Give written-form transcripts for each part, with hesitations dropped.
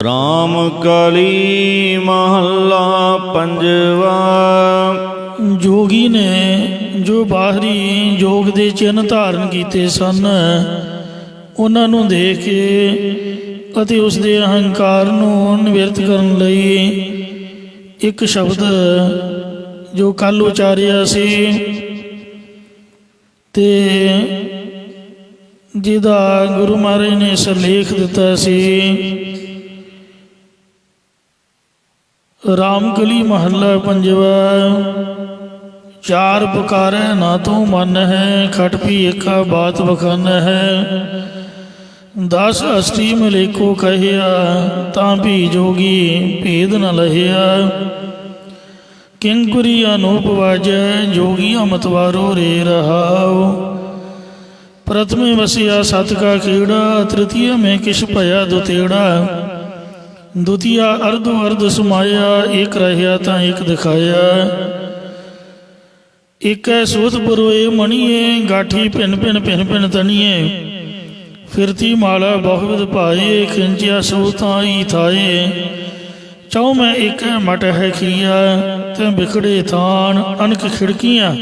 ਰਾਮ ਕਲੀ ਮਹੱਲਾ ਪੰਜਵਾ। ਜੋਗੀ ਨੇ ਜੋ ਬਾਹਰੀ ਯੋਗ ਦੇ ਚਿੰਨ੍ਹ ਧਾਰਨ ਕੀਤੇ ਸਨ, ਉਹਨਾਂ ਨੂੰ ਦੇਖ ਕੇ ਅਤੇ ਉਸ ਦੇ ਅਹੰਕਾਰ ਨੂੰ ਨਿਵਰਤ ਕਰਨ ਲਈ ਇੱਕ ਸ਼ਬਦ ਜੋ ਕੱਲ੍ਹ ਉਚਾਰਿਆ ਸੀ ਤੇ ਜਿਹਦਾ ਗੁਰੂ ਮਹਾਰਾਜ ਨੇ ਸਿਰਲੇਖ ਦਿੱਤਾ ਸੀ, ਰਾਮ ਕਲੀ ਮਹੱਲਾ ਪੰਜਵਾ। ਚਾਰ ਪੁਕਾਰੈ ਨਾ ਤੂੰ ਮਨ ਹੈ, ਖਟ ਪੀ ਏਕਾ ਬਾਤ ਬਖਾਨ ਹੈ। 10 ਅਸ਼ਟੀ ਮਲੇਕੋ ਕਹਿਆ, ਤਾਂ ਵੀ ਜੋਗੀ ਭੇਦ ਨ ਲਹਿਆ। ਕਿੰਕੁਰੀ ਅਨੂਪ ਵਾਜੈ, ਜੋਗੀ ਅਮਤਵਾਰੋ ਰੇ ਰਹਾਉ। प्रथमे वसिया सत का खेड़ा, तृतीय में किश भया दुतेड़ा। द्वितीय अर्ध अर्ध समाया, एक रहया ता एक दिखाया। एक सूत पुरोए मणिए, गाठी भिन भिन भिन भिन तनिए। फिरती माला बहुविध पाए, खिंचिया सूताई थाए। चौ में एक मट है खिया, ते बिखड़े थान अनक खिड़कियाँ।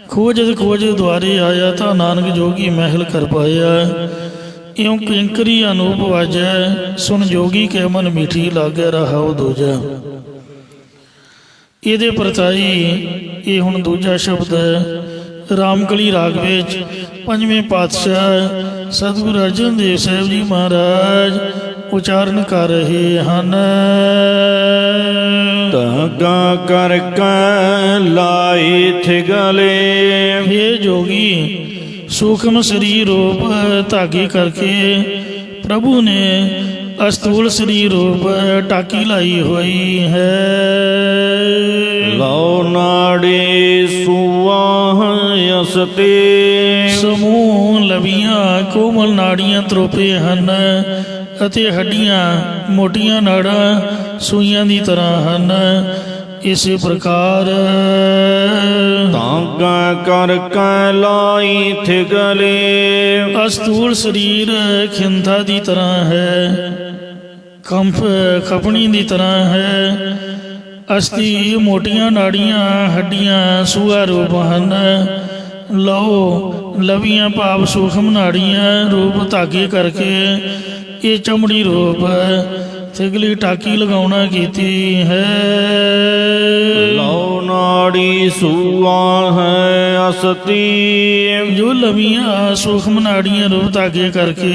खोजद खोज द्वारे आया, था नानक जोगी महल कर पाया। इਉਂ किंकरी अनूप वाजै, सुन जोगी के मन मीठी लागे रहाओ दूजा। ਇਹਦੇ ਪ੍ਰਤਾਈ ਇਹ ਹੁਣ ਦੂਜਾ ਸ਼ਬਦ ਹੈ। ਰਾਮਕਲੀ ਰਾਗ ਵਿੱਚ ਪੰਜਵੇਂ ਪਾਤਸ਼ਾਹ ਸਤਿਗੁਰੂ ਅਰਜਨ ਦੇਵ ਸਾਹਿਬ ਜੀ ਮਹਾਰਾਜ ਉਚਾਰਨ ਕਰ ਰਹੇ ਹਨ। ਧਾਗਾ ਕਰ ਕੈ ਲਾਈ ਥਿਗਲੇ। हे जोगी, सूक्ष्म शरीर रूप धागे करके प्रभु ने अस्थूल शरीर रूप टाकी लाई हुई है। ਲਉ ਨਾੜੀ ਸੁਆਹ ਅਸਤੇ। ਸਮੂਹ ਲਵੀਆਂ ਕੋਮਲ ਨਾੜੀਆਂ ਤਰੋਪੇ ਹਨ ਅਤੇ ਹੱਡੀਆਂ ਮੋਟੀਆਂ ਨਾੜਾਂ ਸੂਈਆਂ ਦੀ ਤਰ੍ਹਾਂ ਹਨ। ਇਸੇ ਪ੍ਰਕਾਰ ਧਾਗਾ ਕਰ ਕੈ ਲਾਈ ਥਿਗਲੇ। ਅਸਤੂਲ ਸਰੀਰ ਖਿੰਦਾ ਦੀ ਤਰ੍ਹਾਂ ਹੈ, ਕੰਫ ਖਪਣੀ ਦੀ ਤਰ੍ਹਾਂ ਹੈ। ਅਸਥੀ ਮੋਟੀਆਂ ਨਾੜੀਆਂ, ਹੱਡੀਆਂ ਸੂਆ ਰੂਪ ਹਨ। ਲਓ ਲਵੀਆਂ ਭਾਵ ਸੂਖਮ ਨਾੜੀਆਂ ਰੂਪ ਧਾਗੇ ਕਰਕੇ ਇਹ ਚਮੜੀ ਰੂਪ ਥਿਗਲੀ ਟਾਕੀ ਲਗਾਉਣਾ ਕੀਤੀ ਹੈ। ਲਉ ਨਾੜੀ ਸੂਆ ਹੈ ਅਸਤੀ। ਜੋ ਲਵੀਆਂ ਸੂਖਮ ਨਾੜੀਆਂ ਰੂਪ ਧਾਗੇ ਕਰਕੇ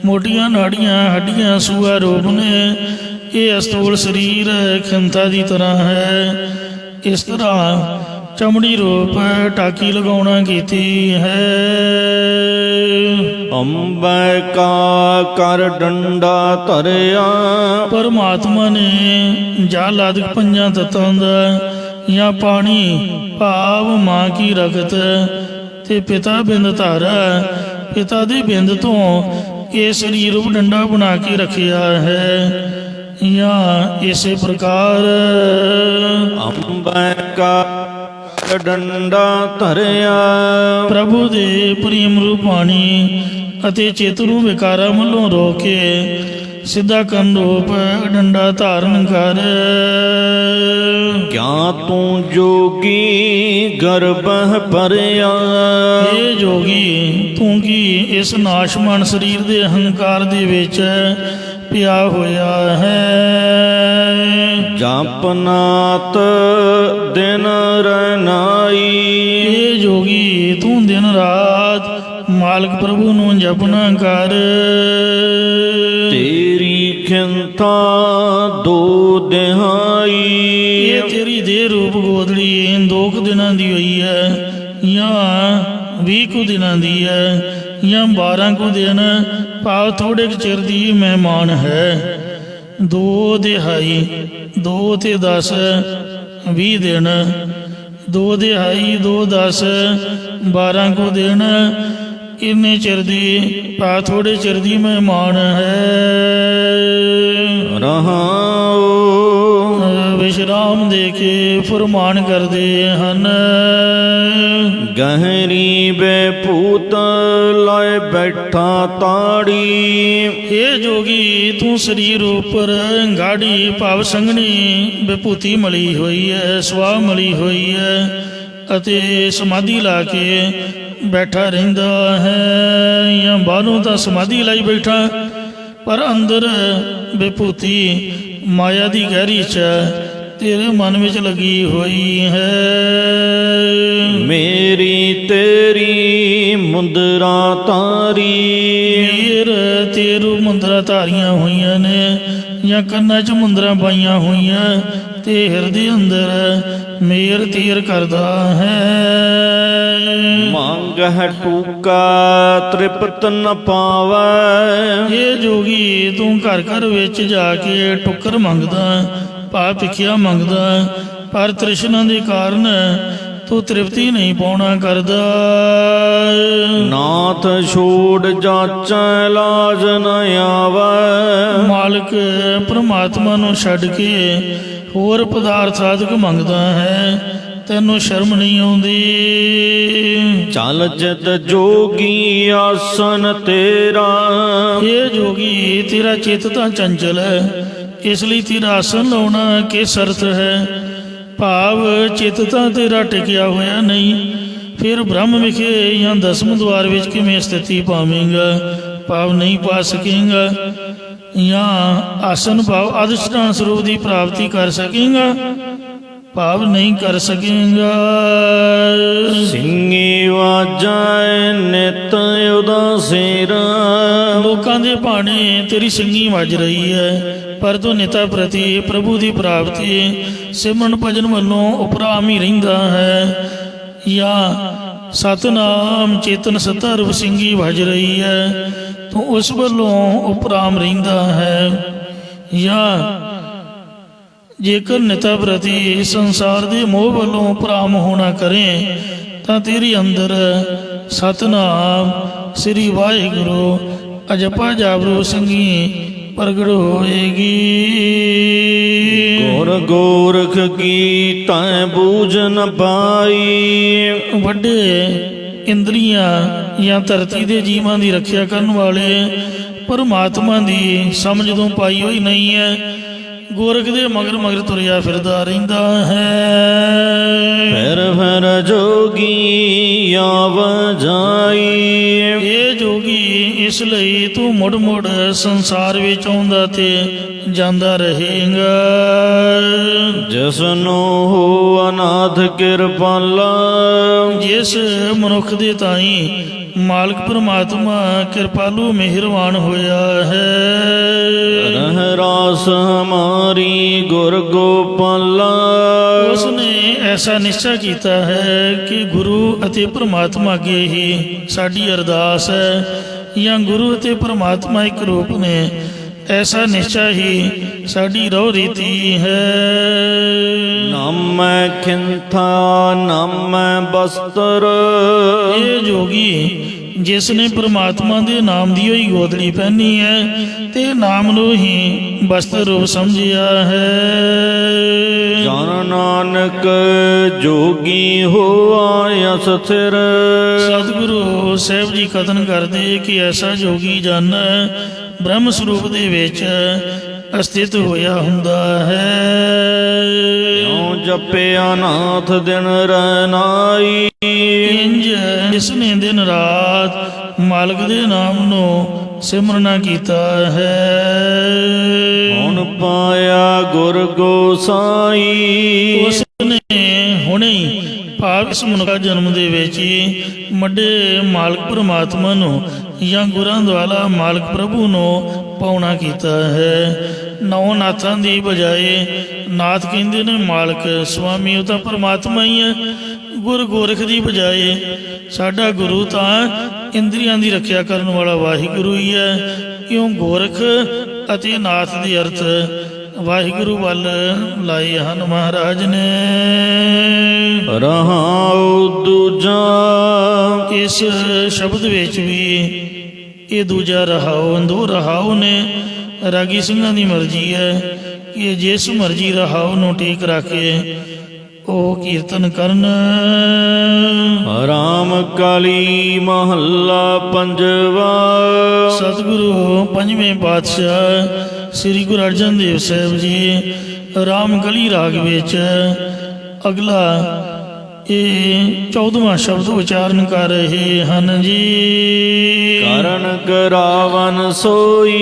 ਮੋਟੀਆਂ ਨਾੜੀਆਂ ਹੱਡੀਆਂ ਸੂਆ ਰੂਪ ਨੇ, ਇਹ ਅਸਤੂਲ ਸਰੀਰ ਖਿੰਤਾ ਦੀ ਤਰ੍ਹਾਂ ਹੈ। ਇਸ ਤਰ੍ਹਾਂ ਚਮੜੀ ਰੂਪ ਟਾਕੀ ਲਗਾਉਣਾ ਕੀਤੀ ਹੈ। ਅੰਬੈ ਕਾ ਕਰ ਡੰਡਾ ਧਰਿਆ। ਪਰਮਾਤਮਾ ਨੇ ਜਲ ਆਦਿਕ ਪੰਜਾਂ ਤੱਤਾਂ ਦਾ ਜਾਂ ਪਾਣੀ ਭਾਵ ਮਾਂ ਕੀ ਰਗਤ ਤੇ ਪਿਤਾ ਬਿੰਦ ਧਾਰਾ, ਪਿਤਾ ਦੇ ਬਿੰਦ ਤੋਂ ਇਹ ਸਰੀਰ ਰੂਪ ਡੰਡਾ ਬਣਾ ਕੇ ਰੱਖਿਆ ਹੈ। ਜਾਂ ਇਸੇ ਪ੍ਰਕਾਰ ਅੰਬੈ ਕਾ ਡੰਡਾ ਧਰਿਆ। ਪ੍ਰਭੂ ਦੇ ਪ੍ਰੇਮ ਰੂਪਾਣੀ ਅਤੇ ਚਿਤ ਨੂੰ ਵਿਕਾਰਾਂ ਵੱਲੋਂ ਰੋਕ ਕੇ ਸਿੱਧਾ ਕਰਨ ਰੂਪ ਡੰਡਾ ਧਾਰਨ ਕਰ। ਕਿਆ ਤੂੰ ਜੋਗੀ ਗਰਭਹ ਭਰਿਆ। ਇਹ ਜੋਗੀ, ਤੂੰ ਕੀ ਇਸ ਨਾਸ਼ਮਾਨ ਸਰੀਰ ਦੇ ਅਹੰਕਾਰ ਦੇ ਵਿੱਚ ਪਿਆ ਹੋਇਆ ਹੈ। ਜਪ ਨਾਤ ਦਿਨ ਰਨਾਈ। ਇਹ ਜੋਗੀ, ਤੂੰ ਦਿਨ ਰਾਤ ਮਾਲਕ ਪ੍ਰਭੂ ਨੂੰ ਜਪਨਾ ਕਰ। ਤੇਰੀ ਖਿੰਤਾ ਦੋ ਦਿਹਾਈ। ਇਹ ਤੇਰੀ ਦੇਹ ਰੂਪ ਗੋਦੜੀ 2 ਕੁ ਦਿਨਾਂ ਦੀ ਹੋਈ ਹੈ, ਜਾਂ 20 ਕੁ ਦਿਨਾਂ ਦੀ ਹੈ, ਜਾਂ 12 ਕੁ ਦਿਨ ਭਾਵ ਥੋੜ੍ਹੇ ਕੁ ਚਿਰ ਦੀ ਮਹਿਮਾਨ ਹੈ। 2 ਦਿਹਾਈ, 2 ਤੇ 10 20 ਦਿਨ, 2 ਦਿਹਾਈ 2 10 12 ਕੁ ਦਿਨ, ਇੰਨੇ ਚਿਰ ਦੀ ਭਾਵ ਥੋੜ੍ਹੇ ਚਿਰ ਦੀ ਮਹਿਮਾਨ ਹੈ। ਰਹਾਉ ਵਿਸ਼ਰਾਮ ਦੇ ਕੇ ਫਰਮਾਨ ਕਰਦੇ ਹਨ। ਗਹਿਰੀ ਬੇਪੂਤ ਲਾਇ ਬੈਠਾ ਤਾੜੀ। हे ਜੋਗੀ ਤੂੰ ਸਰੀਰ ਉੱਪਰ ਗਾੜੀ ਭਾਵ ਸੰਘਣੀ ਵਿਭੂਤੀ ਮਲੀ ਹੋਈ ਹੈ, ਸੁਆਹ ਮਲੀ ਹੋਈ ਹੈ ਅਤੇ ਸਮਾਧੀ ਲਾ ਕੇ ਬੈਠਾ ਰਹਿੰਦਾ ਹੈ, ਜਾਂ ਬਾਹਰੋਂ ਤਾਂ ਸਮਾਧੀ ਲਾਈ ਬੈਠਾ ਪਰ ਅੰਦਰ ਵਿਭੂਤੀ ਮਾਇਆ ਦੀ ਗਹਿਰੀ 'ਚ ਤੇਰੇ ਮਨ ਵਿੱਚ ਲੱਗੀ ਹੋਈ ਹੈ। ਮੇਰੀ ਤੇਰੀ ਮੁੰਦਰਾ ਤਾਰੀ। ਮੇਰ ਤੇਰੂ ਮੁੰਦਰਾ ਧਾਰੀਆਂ ਹੋਈਆਂ ਨੇ, ਜਾਂ ਕੰਨਾਂ 'ਚ ਮੁੰਦਰਾਂ ਪਾਈਆਂ ਹੋਈਆਂ ਤੇ ਹਿਰਦੇ ਅੰਦਰ ਮੇਰ ਤੀਰ ਕਰਦਾ ਹੈ। ਮੰਗ ਹੈ ਟੂਕਾ ਤ੍ਰਿਪਤ ਨ ਪਾਵੈ। ਇਹ ਜੋਗੀ ਤੂੰ ਘਰ ਘਰ ਵਿੱਚ ਜਾ ਕੇ ਟੁੱਕਰ ਮੰਗਦਾ, ਭਾਵ ਭਿਖਿਆ ਮੰਗਦਾ, ਪਰ ਤ੍ਰਿਸ਼ਨਾ ਦੇ ਕਾਰਨ ਤੂੰ ਤ੍ਰਿਪਤੀ ਨਹੀਂ ਪਾਉਣਾ ਕਰਦਾ। ਨਾਥ ਛੋੜ ਜਾਚੈ ਲਾਜ ਨ ਆਵੈ। ਮਾਲਕ ਪਰਮਾਤਮਾ ਨੂੰ ਛੱਡ ਕੇ ਹੋਰ ਪਦਾਰਥ ਸਾਧਕ ਮੰਗਦਾ ਹੈ, ਤੈਨੂੰ ਸ਼ਰਮ ਨਹੀਂ ਆਉਂਦੀ। ਚਲ ਜਿਤ ਜੋਗੀ ਆਸਨ ਤੇਰਾ। ਇਹ ਜੋਗੀ ਤੇਰਾ ਚਿੱਤ ਤਾਂ ਚੰਚਲ ਹੈ, ਇਸ ਲਈ ਤੇਰਾ ਆਸਨ ਲਾਉਣਾ ਕਿਸ ਅਰਥ ਹੈ। ਭਾਵ ਚਿੱਤ ਤਾਂ ਤੇਰਾ ਟਿਕਿਆ ਹੋਇਆ ਨਹੀਂ, ਫਿਰ ਬ੍ਰਹਮ ਵਿਖੇ ਜਾਂ ਦਸਮ ਦੁਆਰ ਵਿੱਚ ਕਿਵੇਂ ਸਥਿਤੀ ਪਾਵੇਂਗਾ। ਭਾਵ ਨਹੀਂ ਪਾ ਸਕੇਗਾ, ਜਾਂ ਆਸਨ ਭਾਵ ਅਧਿਸ਼ਠਾਨ ਸਰੂਪ ਦੀ ਪ੍ਰਾਪਤੀ ਕਰ ਸਕੇਗਾ, ਭਾਵ ਨਹੀਂ ਕਰ ਸਕੇਗਾ। ਸਿੰਘੀ ਵਾਜੈ ਨਿਤ ਉਦਾਸੀਰ। ਲੋਕਾਂ ਦੇ ਭਾਣੇ ਤੇਰੀ ਸਿੰਘੀ ਵੱਜ ਰਹੀ ਹੈ, ਪਰ ਤੂੰ ਨਿਤਾ ਪ੍ਰਤੀ ਪ੍ਰਭੂ ਦੀ ਪ੍ਰਾਪਤੀ ਸਿਮਰਨ ਭਜਨ ਵੱਲੋਂ ਉਪਰਾਮ ਹੀ ਰਹਿੰਦਾ ਹੈ। ਜਾਂ ਸਤਨਾਮ ਚੇਤਨ ਸਤਾ ਰੂਪ ਸਿੰਘੀ ਵੱਜ ਰਹੀ ਹੈ, ਤੂੰ ਉਸ ਵੱਲੋਂ ਉਪਰਾਮ ਰਹਿੰਦਾ ਹੈ। ਜਾਂ ਜੇਕਰ ਨਿਤਾ ਪ੍ਰਤੀ ਸੰਸਾਰ ਦੇ ਮੋਹ ਵੱਲੋਂ ਉਪਰਾਮ ਹੋਣਾ ਕਰੇ ਤਾਂ ਤੇਰੇ ਅੰਦਰ ਸਤਨਾਮ ਸ੍ਰੀ ਵਾਹਿਗੁਰੂ ਅਜਪਾ ਜਾਬਰੂ ਸਿੰਘੀ ਪ੍ਰਗਟ ਹੋਏਗੀ। ਗੁਰ ਗੋਰਖ ਕੀ ਤੈ ਬੂਝ ਨ ਪਾਈ। ਵੱਡੇ ਇੰਦਰੀਆਂ ਜਾਂ ਧਰਤੀ ਦੇ ਜੀਵਾਂ ਦੀ ਰੱਖਿਆ ਕਰਨ ਵਾਲੇ ਪਰਮਾਤਮਾ ਦੀ ਸਮਝ ਤੋਂ ਪਾਈ ਹੋਈ ਨਹੀਂ ਹੈ, ਗੋਰਖ ਦੇ ਮਗਰ ਮਗਰ ਤੁਰਿਆ ਫਿਰਦਾ ਰਹਿੰਦਾ ਹੈ। ਫਿਰ ਜੋਗੀ ਆਵ ਜਾਈ। ਇਹ ਜੋਗੀ ਇਸ ਲਈ ਤੂੰ ਮੁੜ ਮੁੜ ਸੰਸਾਰ ਵਿੱਚ ਆਉਂਦਾ ਤੇ ਜਾਂਦਾ ਰਹੇਗਾ। ਜਿਸਨੂੰ ਹੋ ਅਨਾਥ ਕਿਰਪਾਲਾ। ਜਿਸ ਮਨੁੱਖ ਦੇ ਤਾਈਂ ਮਾਲਕ ਪਰਮਾਤਮਾ ਕਿਰਪਾਲੂ ਮਿਹਰਬਾਨ ਹੋਇਆ ਹੈ। ਰਹਿ ਰਾਸ ਹਮਾਰੀ ਗੁਰ ਗੋਪਾਲਾ। ਉਸ ਨੇ ਐਸਾ ਨਿਸ਼ਚਾ ਕੀਤਾ ਹੈ ਕਿ ਗੁਰੂ ਅਤੇ ਪਰਮਾਤਮਾ ਅੱਗੇ ਹੀ ਸਾਡੀ ਅਰਦਾਸ ਹੈ, ਜਾਂ ਗੁਰੂ ਅਤੇ ਪਰਮਾਤਮਾ ਇੱਕ ਰੂਪ ਨੇ, ਐਸਾ ਨਿਸ਼ਚਾ ਹੀ ਸਾਡੀ ਰਹੁ ਰੀਤੀ ਹੈ। ਨਾਮੈ ਖਿੰਥਾ ਨਾਮੈ ਬਸਤਰ। ਇਹ ਜੋਗੀ ਜਿਸ ਨੇ ਪਰਮਾਤਮਾ ਦੇ ਨਾਮ ਦੀ ਹੋਈ ਗੋਦੜੀ ਪਹਿਨੀ ਹੈ ਤੇ ਨਾਮ ਨੂੰ ਹੀ ਬਸਤਰ ਰੂਪ ਸਮਝਿਆ ਹੈ। ਜਨ ਨਾਨਕ ਜੋਗੀ ਹੋਆ ਸਥਿਰ। ਸਤਿਗੁਰੂ ਸਾਹਿਬ ਜੀ ਕਥਨ ਕਰਦੇ ਕਿ ਐਸਾ ਜੋਗੀ ਜਨ ਬ੍ਰਹਮ ਸਰੂਪ ਦੇ ਵਿੱਚ ਅਸਥਿਤ ਹੋਇਆ ਹੁੰਦਾ ਹੈ। ਇਉਂ ਜਪਿਆ ਨਾਥ ਦਿਨ ਰਹਿਨਾਈ। ਇੰਜ ਜਿਸ ਨੇ ਦਿਨ ਰਾਤ ਮਾਲਕ ਦੇ ਨਾਮ ਨੂੰ ਸਿਮਰਨਾ ਕੀਤਾ ਹੈ। ਹੁਣ ਪਾਇਆ ਗੁਰ ਗੋਸਾਈ। ਉਸ ਨੇ ਹੁਣੇ ਹੀ ਭਾਵ ਇਸ ਮਨੁੱਖਾ ਜਨਮ ਦੇ ਵਿੱਚ ਹੀ ਵੱਡੇ ਮਾਲਕ ਪਰਮਾਤਮਾ ਨੂੰ ਜਾਂ ਗੁਰਾਂ ਦੁਆਰਾ ਮਾਲਕ ਪ੍ਰਭੂ ਨੂੰ ਪਾਉਣਾ ਕੀਤਾ ਹੈ। ਨੌ ਨਾਥਾਂ ਦੀ ਬਜਾਏ ਨਾਥ ਕਹਿੰਦੇ ਨੇ ਮਾਲਕ ਸੁਆਮੀ, ਉਹ ਤਾਂ ਪਰਮਾਤਮਾ ਹੀ ਹੈ। ਗੁਰ ਗੋਰਖ ਦੀ ਬਜਾਏ ਸਾਡਾ ਗੁਰੂ ਤਾਂ ਇੰਦਰੀਆਂ ਦੀ ਰੱਖਿਆ ਕਰਨ ਵਾਲਾ ਵਾਹਿਗੁਰੂ ਹੀ ਹੈ। ਕਿਉਂ ਗੋਰਖ ਅਤੇ ਨਾਥ ਦੇ ਅਰਥ ਵਾਹਿਗੁਰੂ ਵੱਲ ਲਾਏ ਹਨ ਮਹਾਰਾਜ ਨੇ। ਰਹਾਉ ਦੂਜਾ। ਇਸ ਸ਼ਬਦ ਵਿੱਚ ਵੀ ਇਹ ਦੂਜਾ ਰਹਾਉ ਦੋ ਰਹਾਉ ਨੇ। ਰਾਗੀ ਸਿੰਘਾਂ ਦੀ ਮਰਜ਼ੀ ਹੈ ਕਿ ਜਿਸ ਮਰਜ਼ੀ ਰਹਾਉ ਨੂੰ ਠੀਕ ਰੱਖ ਕੇ ਉਹ ਕੀਰਤਨ ਕਰਨ। ਰਾਮ ਕਲੀ ਮਹੱਲਾ ਪੰਜਵਾ। ਸਤਿਗੁਰੂ ਪੰਜਵੇਂ ਪਾਤਸ਼ਾਹ ਸ੍ਰੀ ਗੁਰੂ ਅਰਜਨ ਦੇਵ ਸਾਹਿਬ ਜੀ ਰਾਮ ਕਲੀ ਰਾਗ ਵਿੱਚ ਅਗਲਾ ਇਹ 14ਵਾਂ ਸ਼ਬਦ ਉਚਾਰਨ ਕਰ ਰਹੇ ਹਨ ਜੀ। ਕਰਨ ਕਰਾਵਨ ਸੋਈ।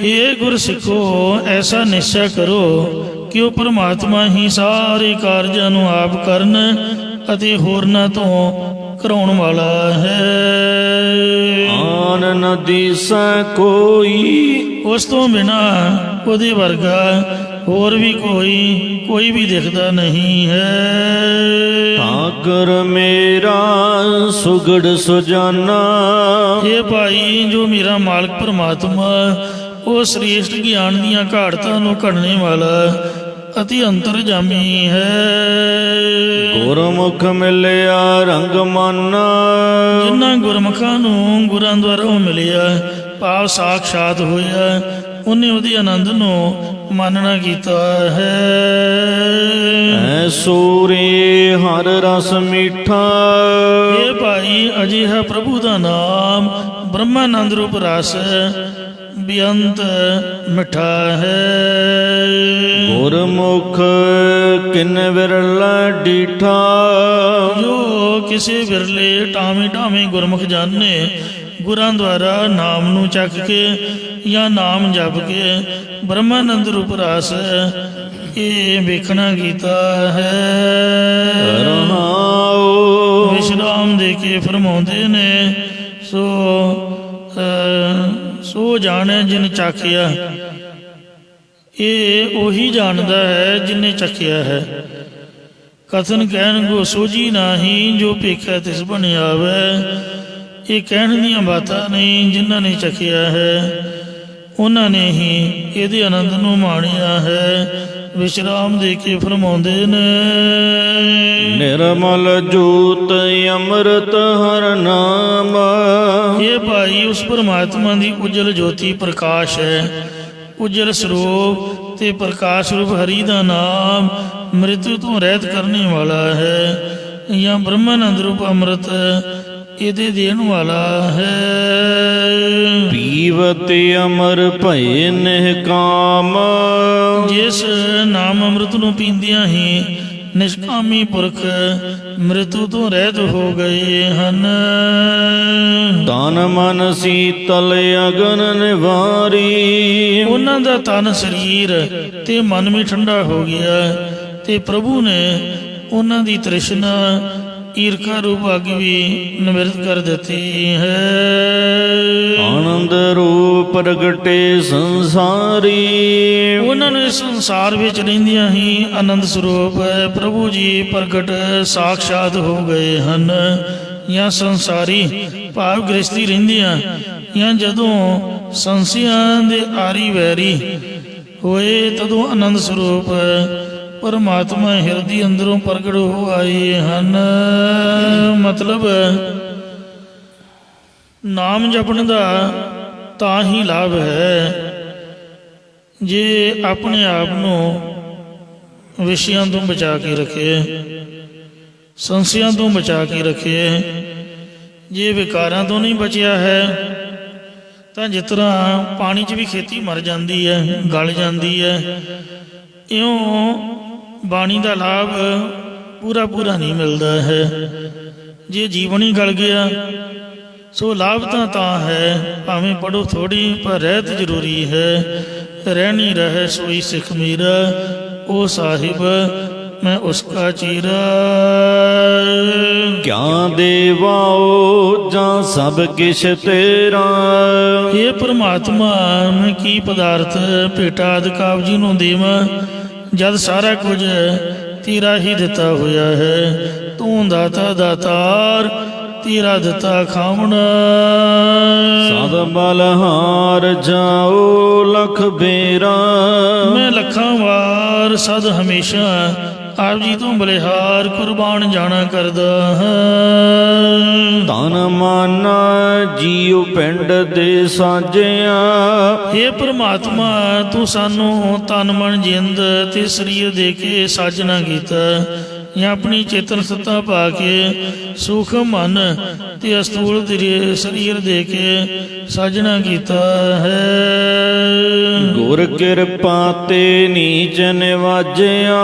ਇਹ ਗੁਰਸਿੱਖੋ ਐਸਾ ਨਿਸ਼ਚਾ ਕਰੋ ਕਿ ਉਹ ਪਰਮਾਤਮਾ ਹੀ ਸਾਰੇ ਕਾਰਜਾਂ ਨੂੰ ਆਪ ਕਰਨ ਅਤੇ ਹੋਰਨਾਂ ਤੋਂ ਕਰਾਉਣ ਵਾਲਾ ਹੈ। ਆਨ ਨ ਦਿਸੈ ਕੋਈ। ਉਸ ਤੋਂ ਬਿਨਾ ਉਹਦੇ ਵਰਗਾ ਹੋਰ ਵੀ ਕੋਈ ਵੀ ਦਿਖਦਾ ਨਹੀਂ ਹੈ। ਠਾਕਰ ਮੇਰਾ ਸੁਗੜ ਸੁਜਾਨਾ। ਇਹ ਭਾਈ ਜੋ ਮੇਰਾ ਮਾਲਕ ਪਰਮਾਤਮਾ ਉਹ ਸ੍ਰੇਸ਼ਟ ਗਿਆਨ ਦੀਆਂ ਘਾੜਤਾਂ ਨੂੰ ਘੜਨੇ ਵਾਲਾ ਅਤੀ ਅੰਤਰਜਾਮੀ ਹੈ। ਗੁਰਮੁਖ ਮਿਲਿਆ ਰੰਗ ਮਨ। ਜਿਨ੍ਹਾਂ ਗੁਰਮੁਖਾਂ ਨੂੰ ਗੁਰਾਂ ਦੁਆਰਾ ਉਹ ਮਿਲਿਆ ਭਾਵ ਸਾਖਸ਼ਾਤ ਹੋਇਆ ਉਹਨੇ ਉਹਦੇ ਆਨੰਦ ਨੂੰ ਮਾਨਣਾ ਕੀਤਾ ਹੈ। ਐਸੂਰੇ ਹਰ ਰਸ ਮੀਠਾ। ਇਹ ਭਾਈ ਅਜਿਹਾ ਪ੍ਰਭੂ ਦਾ ਨਾਮ ਬ੍ਰਹਮਾਨੰਦ ਰੂਪ ਰਸ ਬੇਅੰਤ ਮਿੱਠਾ ਹੈ। ਗੁਰਮੁਖ ਕਿਨ ਵਿਰਲਾ ਡੀਠਾ। ਜੋ ਕਿਸੇ ਵਿਰਲੇ ਟਾਵੇਂ ਗੁਰਮੁਖ ਜਾਣੇ ਗੁਰਾਂ ਦੁਆਰਾ ਨਾਮ ਨੂੰ ਚੱਕ ਕੇ ਜਾਂ ਨਾਮ ਜਪ ਕੇ ਬ੍ਰਹਮਾਨੰਦ ਰੂਪ ਰਸ ਇਹ ਵੇਖਣਾ ਕੀਤਾ ਹੈ। ਰਹਾਉ ਵਿਸ਼ਰਾਮ ਦੇ ਕੇ ਫਰਮਾਉਂਦੇ ਨੇ ਸੋ ਜਾਣੈ ਜਿਨ ਚਾਖਿਆ। ਇਹ ਉਹੀ ਜਾਣਦਾ ਹੈ ਜਿਨੇ ਚੱਖਿਆ ਹੈ। ਕਥਨ ਕਹਿਣ ਗੋ ਸੋਝੀ ਨਾਹੀ ਜੋ ਭੇਖਿਆ ਤਿਸ ਬਣ ਆਵੈ। ਇਹ ਕਹਿਣ ਦੀਆਂ ਬਾਤਾਂ ਨਹੀਂ, ਜਿਨ੍ਹਾਂ ਨੇ ਚੱਖਿਆ ਹੈ ਉਹਨਾਂ ਨੇ ਹੀ ਇਹਦੇ ਆਨੰਦ ਨੂੰ ਮਾਣਿਆ ਹੈ। ਵਿਸ਼ਰਾਮ ਦੇ ਕੇ ਫਰਮਾਉਂਦੇ ਨੇ ਨਿਰਮਲ ਜੋਤ ਅੰਮ੍ਰਿਤ ਹਰ ਨਾਮ। ਇਹ ਭਾਈ ਉਸ ਪਰਮਾਤਮਾ ਦੀ ਉਜਲ ਜੋਤੀ ਪ੍ਰਕਾਸ਼ ਹੈ। ਉਜਲ ਸਰੂਪ ਤੇ ਪ੍ਰਕਾਸ਼ ਰੂਪ ਹਰੀ ਦਾ ਨਾਮ ਮ੍ਰਿਤੂ ਤੋਂ ਰਹਿਤ ਕਰਨੇ ਵਾਲਾ ਹੈ ਜਾਂ ਬ੍ਰਹਮਾਨੰਦ ਰੂਪ ਅੰਮ੍ਰਿਤ ਇਹਦੇ ਦੇਣ ਵਾਲਾ ਹੈ। ਪੀਵਤ ਅਮਰ ਭਏ ਨਿਹਕਾਮ। ਜਿਸ ਨਾਮ ਅੰਮ੍ਰਿਤ ਨੂੰ ਪੀਂਦਿਆਂ ਹੀ ਨਿਸ਼ਕਾਮੀ ਪੁਰਖ ਮ੍ਰਿਤੂ ਤੋਂ ਰਹਿਤ ਹੋ ਗਏ ਹਨ। ਤਨ ਮਨ ਸੀਤਲ ਅਗਨ ਨਿਵਾਰੀ। ਉਹਨਾਂ ਦਾ ਤਨ ਸਰੀਰ ਤੇ ਮਨ ਵੀ ਠੰਡਾ ਹੋ ਗਿਆ ਤੇ ਪ੍ਰਭੂ ਨੇ ਉਹਨਾਂ ਦੀ ਤ੍ਰਿਸ਼ਨਾ ਈਰਖਾ ਰੂਪ ਅੱਗ ਵੀ ਨਿਵਰਤ ਕਰ ਦਿੱਤੀ ਹੈ। ਆਨੰਦ ਰੂਪ ਪ੍ਰਗਟੇ ਸੰਸਾਰੀ। ਉਹਨਾਂ ਨੂੰ ਇਸ ਸੰਸਾਰ ਵਿੱਚ ਰਹਿੰਦਿਆਂ ਹੀ ਆਨੰਦ ਸਰੂਪ ਪ੍ਰਭੂ ਜੀ ਪ੍ਰਗਟ ਸਾਖਸ਼ਾਤ ਹੋ ਗਏ ਹਨ। ਜਾਂ ਸੰਸਾਰੀ ਭਾਵ ਗ੍ਰਸਤੀ ਰਹਿੰਦਿਆਂ ਜਾਂ ਜਦੋਂ ਸੰਸਿਆਂ ਦੇ ਆਰੀ ਵੈਰੀ ਹੋਏ ਤਦੋਂ ਆਨੰਦ ਸਰੂਪ ਪਰਮਾਤਮਾ ਹਿਰਦੇ ਅੰਦਰੋਂ ਪ੍ਰਗਟ ਹੋ ਆਏ ਹਨ। ਮਤਲਬ ਨਾਮ ਜਪਣ ਦਾ ਤਾਂ ਹੀ ਲਾਭ ਹੈ ਜੇ ਆਪਣੇ ਆਪ ਨੂੰ ਵਿਸ਼ਿਆਂ ਤੋਂ ਬਚਾ ਕੇ ਰੱਖੇ, ਸੰਸਿਆਂ ਤੋਂ ਬਚਾ ਕੇ ਰੱਖੇ। ਜੇ ਵਿਕਾਰਾਂ ਤੋਂ ਨਹੀਂ ਬਚਿਆ ਹੈ ਤਾਂ ਜਿਸ ਤਰ੍ਹਾਂ ਪਾਣੀ 'ਚ ਵੀ ਖੇਤੀ ਮਰ ਜਾਂਦੀ ਹੈ, ਗਲ ਜਾਂਦੀ ਹੈ, ਇਉਂ ਬਾਣੀ ਦਾ ਲਾਭ ਪੂਰਾ ਨਹੀਂ ਮਿਲਦਾ ਹੈ। ਜੇ ਜੀਵਨ ਹੀ ਗਲ ਗਿਆ ਸੋ ਲਾਭ ਤਾਂ ਹੈ ਭਾਵੇਂ ਪੜੋ ਥੋੜੀ ਪਰ ਰਹਿਤ ਜ਼ਰੂਰੀ ਹੈ। ਰਹਿਣੀ ਰਹੇ ਸੋਈ ਸਿੱਖ ਮੇਰਾ ਉਹ ਸਾਹਿਬ ਮੈਂ ਉਸਕਾ ਚੀਰਾ। ਕਿਆ ਦੇਵਾਓ ਜਾਂ ਸਭ ਕਿਛ ਤੇਰਾ। ਇਹ ਪਰਮਾਤਮਾ ਮੈਂ ਕੀ ਪਦਾਰਥ ਭੇਟਾ ਆਦਿ ਕਾਬ ਜੀ ਨੂੰ ਦੇਵਾਂ ਜਦ ਸਾਰਾ ਕੁਝ ਤੇਰਾ ਹੀ ਦਿੱਤਾ ਹੋਇਆ ਹੈ। ਤੂੰ ਦਾਤਾ ਦਾਤਾਰ ਤੇਰਾ ਦਿੱਤਾ ਖਾਵਣਾ। ਸਦ ਬਲਹਾਰ ਜਾਓ ਲਖ ਬੇਰਾ। ਮੈਂ ਲੱਖਾਂ ਵਾਰ ਸਦ ਹਮੇਸ਼ਾ ਆਪ ਜੀ ਤੋਂ ਬਲਿਹਾਰ ਕੁਰਬਾਨ ਜਾਣਾ ਕਰਦਾ ਹੈ। ਤਨ ਮਨ ਜੀਉ ਪਿੰਡ ਦੇ ਸਾਜਿਆ, हे ਪ੍ਰਮਾਤਮਾ ਤੂੰ ਸਾਨੂੰ ਤਨ ਮਨ ਜਿੰਦ ਤੇ ਸਰੀਰ ਦੇ ਕੇ ਸਾਜਣਾ ਕੀਤਾ, ਜਾਂ ਆਪਣੀ ਚੇਤਨ ਸੱਤਾ ਪਾ ਕੇ ਸੁਖ ਮਨ ਤੇ ਅਸਤੂਲ ਤੇਰੇ ਸਰੀਰ ਦੇ ਕੇ ਸਾਜਣਾ ਕੀਤਾ ਹੈ। ਗੁਰ ਕਿਰਪਾ ਤੇ ਨੀਚ ਨਿਵਾਜਿਆ,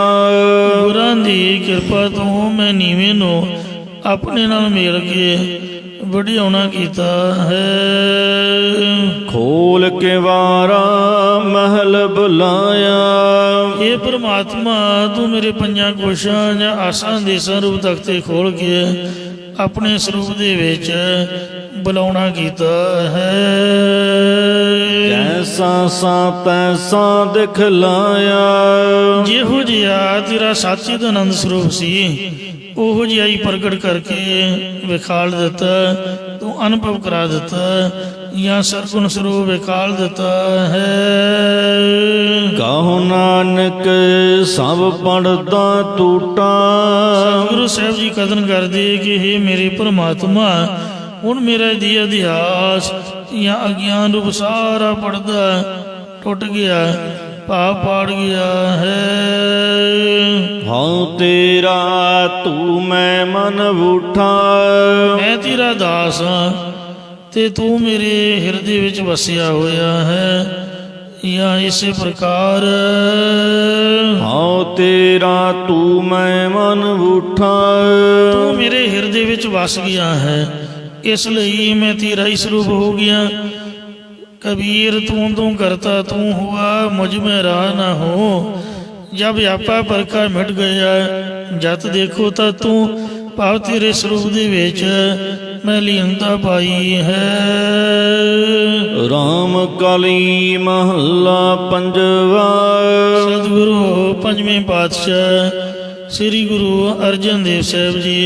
ਗੁਰਾਂ ਦੀ ਕਿਰਪਾ ਤੋਂ ਮੈਂ ਨੀਵੇਂ ਨੂੰ ਆਪਣੇ ਨਾਲ ਮੇਲ ਕੇ ਵਡਿਆਉਣਾ ਕੀਤਾ ਹੈ। ਖੋਲ ਕੇ ਵਾਰਾ ਮਹਿਲ ਬੁਲਾਇਆ, ਇਹ ਪ੍ਰਮਾਤਮਾ ਤੂੰ ਮੇਰੇ ਪੰਜਾਂ ਕੋਸ਼ਾਂ ਜਾਂ ਆਸਾਂ ਦੇਸਾਂ ਰੂਪ ਤਖਤੇ ਖੋਲ ਕੇ ਆਪਣੇ ਸਰੂਪ ਦੇ ਵਿੱਚ ਬੁਲਾਉਣਾ ਕੀਤਾ ਹੈ। ਜੈਸਾ ਸਾ ਤੈਸਾ ਦਿਖਲਾਇਆ, ਜਿਹੋ ਜਿਹਾ ਤੇਰਾ ਸੱਚਿਤ ਆਨੰਦ ਸਰੂਪ ਸੀ ਉਹੋ ਜਿਹਾ ਹੀ ਪ੍ਰਗਟ ਕਰਕੇ ਵਿਖਾਲ ਦਿੱਤਾ, ਤੂੰ ਅਨੁਭਵ ਕਰਾ ਦਿੱਤਾ, ਜਾਂ ਸਰਗੁਣ ਸਰੂਪ ਵਿਖਾਲ ਦਿੱਤਾ ਹੈ। ਕਹੋ ਨਾਨਕ ਸਭ ਪੜਦਾ ਟੂਟਾ, ਗੁਰੂ ਸਾਹਿਬ ਜੀ ਕਥਨ ਕਰਦੇ ਕਿ हे ਮੇਰੇ ਪ੍ਰਮਾਤਮਾ, ਹੁਣ ਮੇਰਾ ਦੀ ਇਤਿਹਾਸ ਜਾਂ ਅਗਿਆਨ ਰੂਪ ਸਾਰਾ ਪੜਦਾ ਟੁੱਟ ਗਿਆ, ਪਾਪ ਪਾੜ ਗਿਆ ਹੈ। ਹਉ ਤੇਰਾ ਤੂੰ ਮੈਂ ਮਨ ਬੂਠਾ, ਮੈਂ ਤੇਰਾ ਦਾਸ ਹਾਂ ਤੇ ਤੂੰ ਮੇਰੇ ਹਿਰਦੇ ਵਿੱਚ ਵਸਿਆ ਹੋਇਆ ਹੈ। ਜਾਂ ਇਸੇ ਪ੍ਰਕਾਰ ਹਉ ਤੇਰਾ ਤੂੰ ਮੈਂ ਮਨ ਬੂਠਾ, ਤੂੰ ਮੇਰੇ ਹਿਰਦੇ ਵਿੱਚ ਵਸ ਗਿਆ ਹੈ, ਇਸ ਲਈ ਮੈਂ ਤੇਰਾ ਹੀ ਸਰੂਪ ਹੋ ਗਿਆ। कबीर तू करता तू हुआ, मुझ में रहा न हो। जब आपा परखा मिट गया, जत देखो ता तू भाव तेरे स्वरूप दे विच मैं लीनता पाई है। राम कली महला पंजवा। सतगुरु पंजवें पातशाह श्री गुरु अर्जन देव साहब जी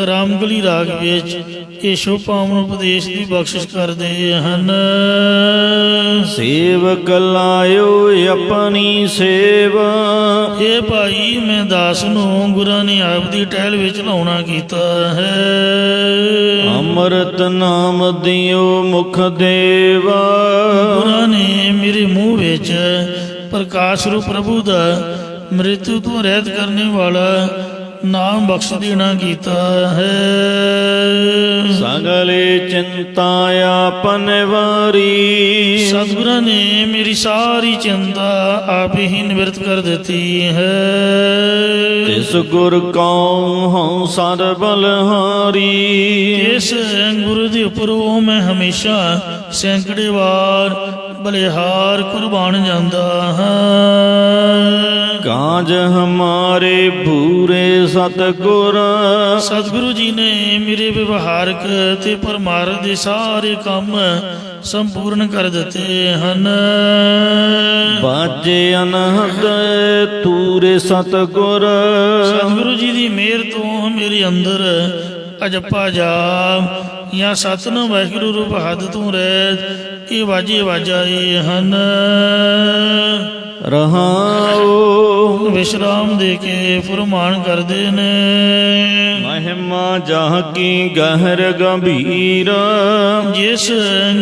रामकली राग विच ਇਹ ਸ਼ੋਭਾਵਾਨ ਉਪਦੇਸ਼ ਦੀ ਬਖਸ਼ਿਸ਼ ਕਰਦੇ ਹਨ। ਸੇਵਕ ਲਾਇਓ ਆਪਣੀ ਸੇਵਾ, ਇਹ ਭਾਈ ਮੈਂ ਦਾਸ ਨੂੰ ਗੁਰਾਂ ਨੇ ਆਪ ਦੀ ਟਹਿਲ ਵਿੱਚ ਲਾਉਣਾ ਕੀਤਾ ਹੈ। ਅੰਮ੍ਰਿਤ ਨਾਮ ਦਿਓ ਮੁਖ ਦੇਵਾ, ਗੁਰਾਂ ਨੇ ਮੇਰੇ ਮੂੰਹ ਵਿੱਚ ਪ੍ਰਕਾਸ਼ ਰੂਪ ਪ੍ਰਭੂ ਦਾ ਮ੍ਰਿਤੂ ਤੋਂ ਰਹਿਤ ਕਰਨੇ ਵਾਲਾ ਨਾਮ ਬਖਸ਼ ਦੇਣਾ ਕੀਤਾ ਹੈ। ਸਗਲੇ ਚਿੰਤਾ ਆਪਨ ਵਾਰੀ, ਸਤਿਗੁਰਾਂ ਨੇ ਮੇਰੀ ਸਾਰੀ ਚਿੰਤਾ ਆਪ ਹੀ ਨਿਵਰਤ ਕਰ ਦਿੱਤੀ ਹੈ। ਤਿਸ ਗੁਰ ਕਉ ਹਉ ਸਦ ਬਲਹਾਰੀ, ਇਸ ਗੁਰੂ ਦੇ ਉੱਪਰੋਂ ਮੈਂ ਹਮੇਸ਼ਾ ਸੈਂਕੜੇ ਵਾਰ ਬਲਿਹਾਰ ਕੁਰਬਾਨ ਜਾਂਦਾ ਹਾਂ। ਕਾਜ ਹਮਾਰੇ ਭੂਰੇ ਸਤਿਗੁਰ, ਸਤਿਗੁਰੂ ਜੀ ਨੇ ਮੇਰੇ ਵਿਵਹਾਰਕ ਤੇ ਪਰਮਾਰਥ ਦੇ ਸਾਰੇ ਕੰਮ ਸੰਪੂਰਨ ਕਰ ਦਿੱਤੇ ਹਨ। ਬਾਜੇ ਅਨਹਦ ਤੂਰੇ ਸਤਿਗੁਰ, ਸਤਿਗੁਰੂ ਜੀ ਦੀ ਮਿਹਰ ਤੋਂ ਮੇਰੇ ਅੰਦਰ ਅਜੱਪਾ ਜਾਪ ਜਾਂ ਸਤਿਨਾਮ ਵਾਹਿਗੁਰੂ ਰੂਪ ਹੱਦ ਤੋਂ ਰਹਿਤ ਇਹ ਵਾਜੇ ਵਾਜਾਏ ਹਨ। ਰਹਾਉ ਵਿਸ਼ਰਾਮ ਦੇ ਕੇ ਫਰਮਾਨ ਕਰਦੇ ਨੇ। ਮਹਿਮਾ ਜਾਹ ਕੀ ਗਹਿਰ ਗੰਭੀਰ, ਜਿਸ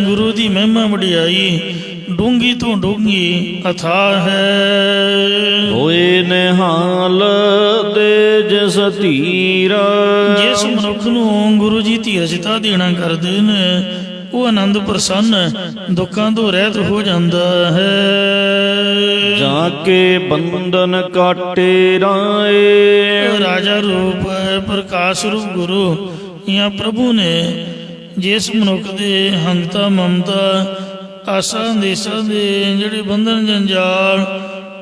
ਗੁਰੂ ਦੀ ਮਹਿਮਾ ਵਡਿਆਈ ਡੂੰਗੀ ਤੋਂ ਡੂੰਗੀ ਅਥਾਹ ਹੈ। ਹੋਏ ਨਿਹਾਲ ਤੇ ਜਿਸ ਧੀਰ, ਜਿਸ ਮਨੁੱਖ ਨੂੰ ਗੁਰੂ ਜੀ ਧੀਰਜਤਾ ਦੇਣਾ ਕਰਦੇ ਨੇ ਉਹ ਆਨੰਦ ਪ੍ਰਸੰਨ ਦੁੱਖਾਂ ਤੋਂ ਰਹਿਤ ਹੋ ਜਾਂਦਾ ਹੈ। ਜਾ ਕੇ ਬੰਧਨ ਕਾਟੇ ਰਾਏ, ਰਾਜਾ ਰੂਪ ਪ੍ਰਕਾਸ਼ ਰੂਪ ਗੁਰੂ ਜਾਂ ਪ੍ਰਭੂ ਨੇ ਜਿਸ ਮਨੁੱਖ ਦੇ ਹੰਤਾ ਮਮਤਾ ਆਸਾਂ ਦੇਸਾਂ ਦੇ ਜਿਹੜੇ ਬੰਧਨ ਜੰਜਾਲ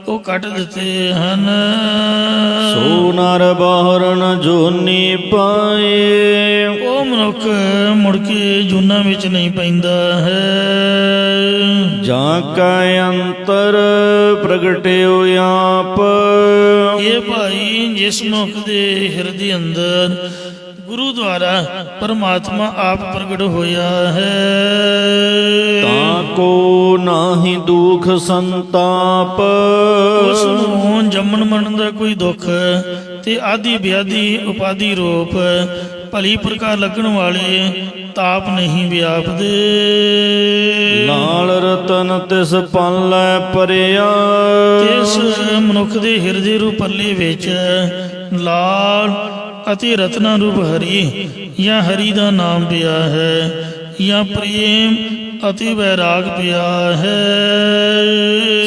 ਉਹ ਕੱਟ ਦਿੱਤੇ ਹਨ। ਸੋ ਨਰ ਬਾਹਰਨ ਜੋਨੀ ਪਾਏ, ਉਹ ਮਨੁੱਖ ਮੁੜ ਕੇ ਜੂਨਾਂ ਵਿੱਚ ਨਹੀਂ ਪੈਂਦਾ ਹੈ। ਜਾਂ ਕਾ ਅੰਤਰ ਪ੍ਰਗਟਿਓ ਆਪ, ਇਹ ਭਾਈ ਜਿਸ ਮਨੁੱਖ ਦੇ ਹਿਰਦੇ ਅੰਦਰ ਗੁਰੂ ਦੁਆਰਾ ਪਰਮਾਤਮਾ ਆਪ ਪ੍ਰਗਟ ਹੋਇਆ ਹੈ। ਤਾਂ ਕੋ ਨਾਹੀ ਦੁਖ ਸੰਤਾਪ, ਉਸ ਨੂੰ ਜੰਮਣ ਮਰਨ ਦਾ ਕੋਈ ਦੁੱਖ ਤੇ ਆਦਿ ਵਿਆਧੀ ਉਪਾਧੀ ਰੂਪ ਭਲੀ ਪ੍ਰਕਾਰ ਲੱਗਣ ਵਾਲੇ ਤਾਪ ਨਹੀਂ ਵਿਆਪਦੇ। ਲਾਲ ਰਤਨ ਤਿਸ ਪਾਲੈ ਪਰਿਆ, ਇਸ ਮਨੁੱਖ ਦੇ ਹਿਰਦੇ ਰੂਪ ਪੱਲੇ ਵਿੱਚ ਲਾਲ ਅਤੇ ਰਤਨਾ ਰੂਪ ਹਰੀ ਜਾਂ ਹਰੀ ਦਾ ਨਾਮ ਪਿਆ ਹੈ, ਜਾਂ ਪ੍ਰੇਮ ਅਤੇ ਵੈਰਾਗ ਪਿਆ ਹੈ।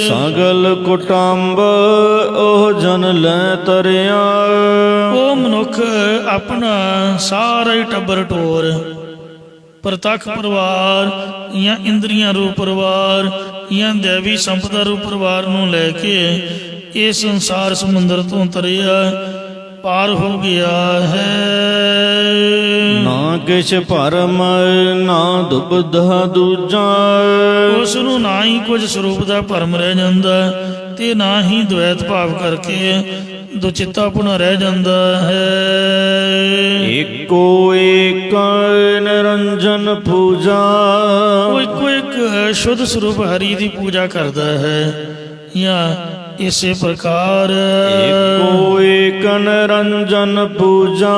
ਸਗਲ ਕੁਟੰਬ ਉਹ ਜਨ ਲੈ ਤਰਿਆ, ਉਹ ਮਨੁੱਖ ਆਪਣਾ ਸਾਰਾ ਹੀ ਟੱਬਰ ਟੋਰ, ਪ੍ਰਤੱਖ ਪਰਿਵਾਰ ਜਾਂ ਇੰਦਰੀਆਂ ਰੂਪ ਪਰਿਵਾਰ ਜਾਂ ਦੇਵੀ ਸੰਪਦਾ ਰੂਪ ਪਰਿਵਾਰ ਨੂੰ ਲੈ ਕੇ ਇਹ ਸੰਸਾਰ ਸਮੁੰਦਰ ਤੋਂ ਤਰਿਆ ਪਾਰ ਹੋ ਗਿਆ ਹੈ। ਨਾ ਕਿਛ ਭਰਮ ਨਾ ਦੁਬਧਾ ਦੂਜਾ, ਉਸ ਨੂੰ ਨਾ ਹੀ ਕੁਝ ਸਰੂਪ ਦਾ ਭਰਮ ਰਹਿ ਜਾਂਦਾ ਤੇ ਨਾ ਹੀ ਦ્વੈਤ ਭਾਵ ਕਰਕੇ ਦੁਚਿੱਤਾਪੁਣ ਰਹਿ ਜਾਂਦਾ ਹੈ। ਏਕੋ ਏਕ ਨਿਰੰਜਨ ਪੂਜਾ, ਉਹ ਇੱਕੋ ਇੱਕ ਸ਼ੁੱਧ ਸਰੂਪ ਹਰੀ ਦੀ ਪੂਜਾ ਕਰਦਾ ਹੈ। ਜਾਂ ਇਸੇ ਪ੍ਰਕਾਰ ਏਕੋ ਏਕ ਨਿਰੰਜਨ ਪੂਜਾ,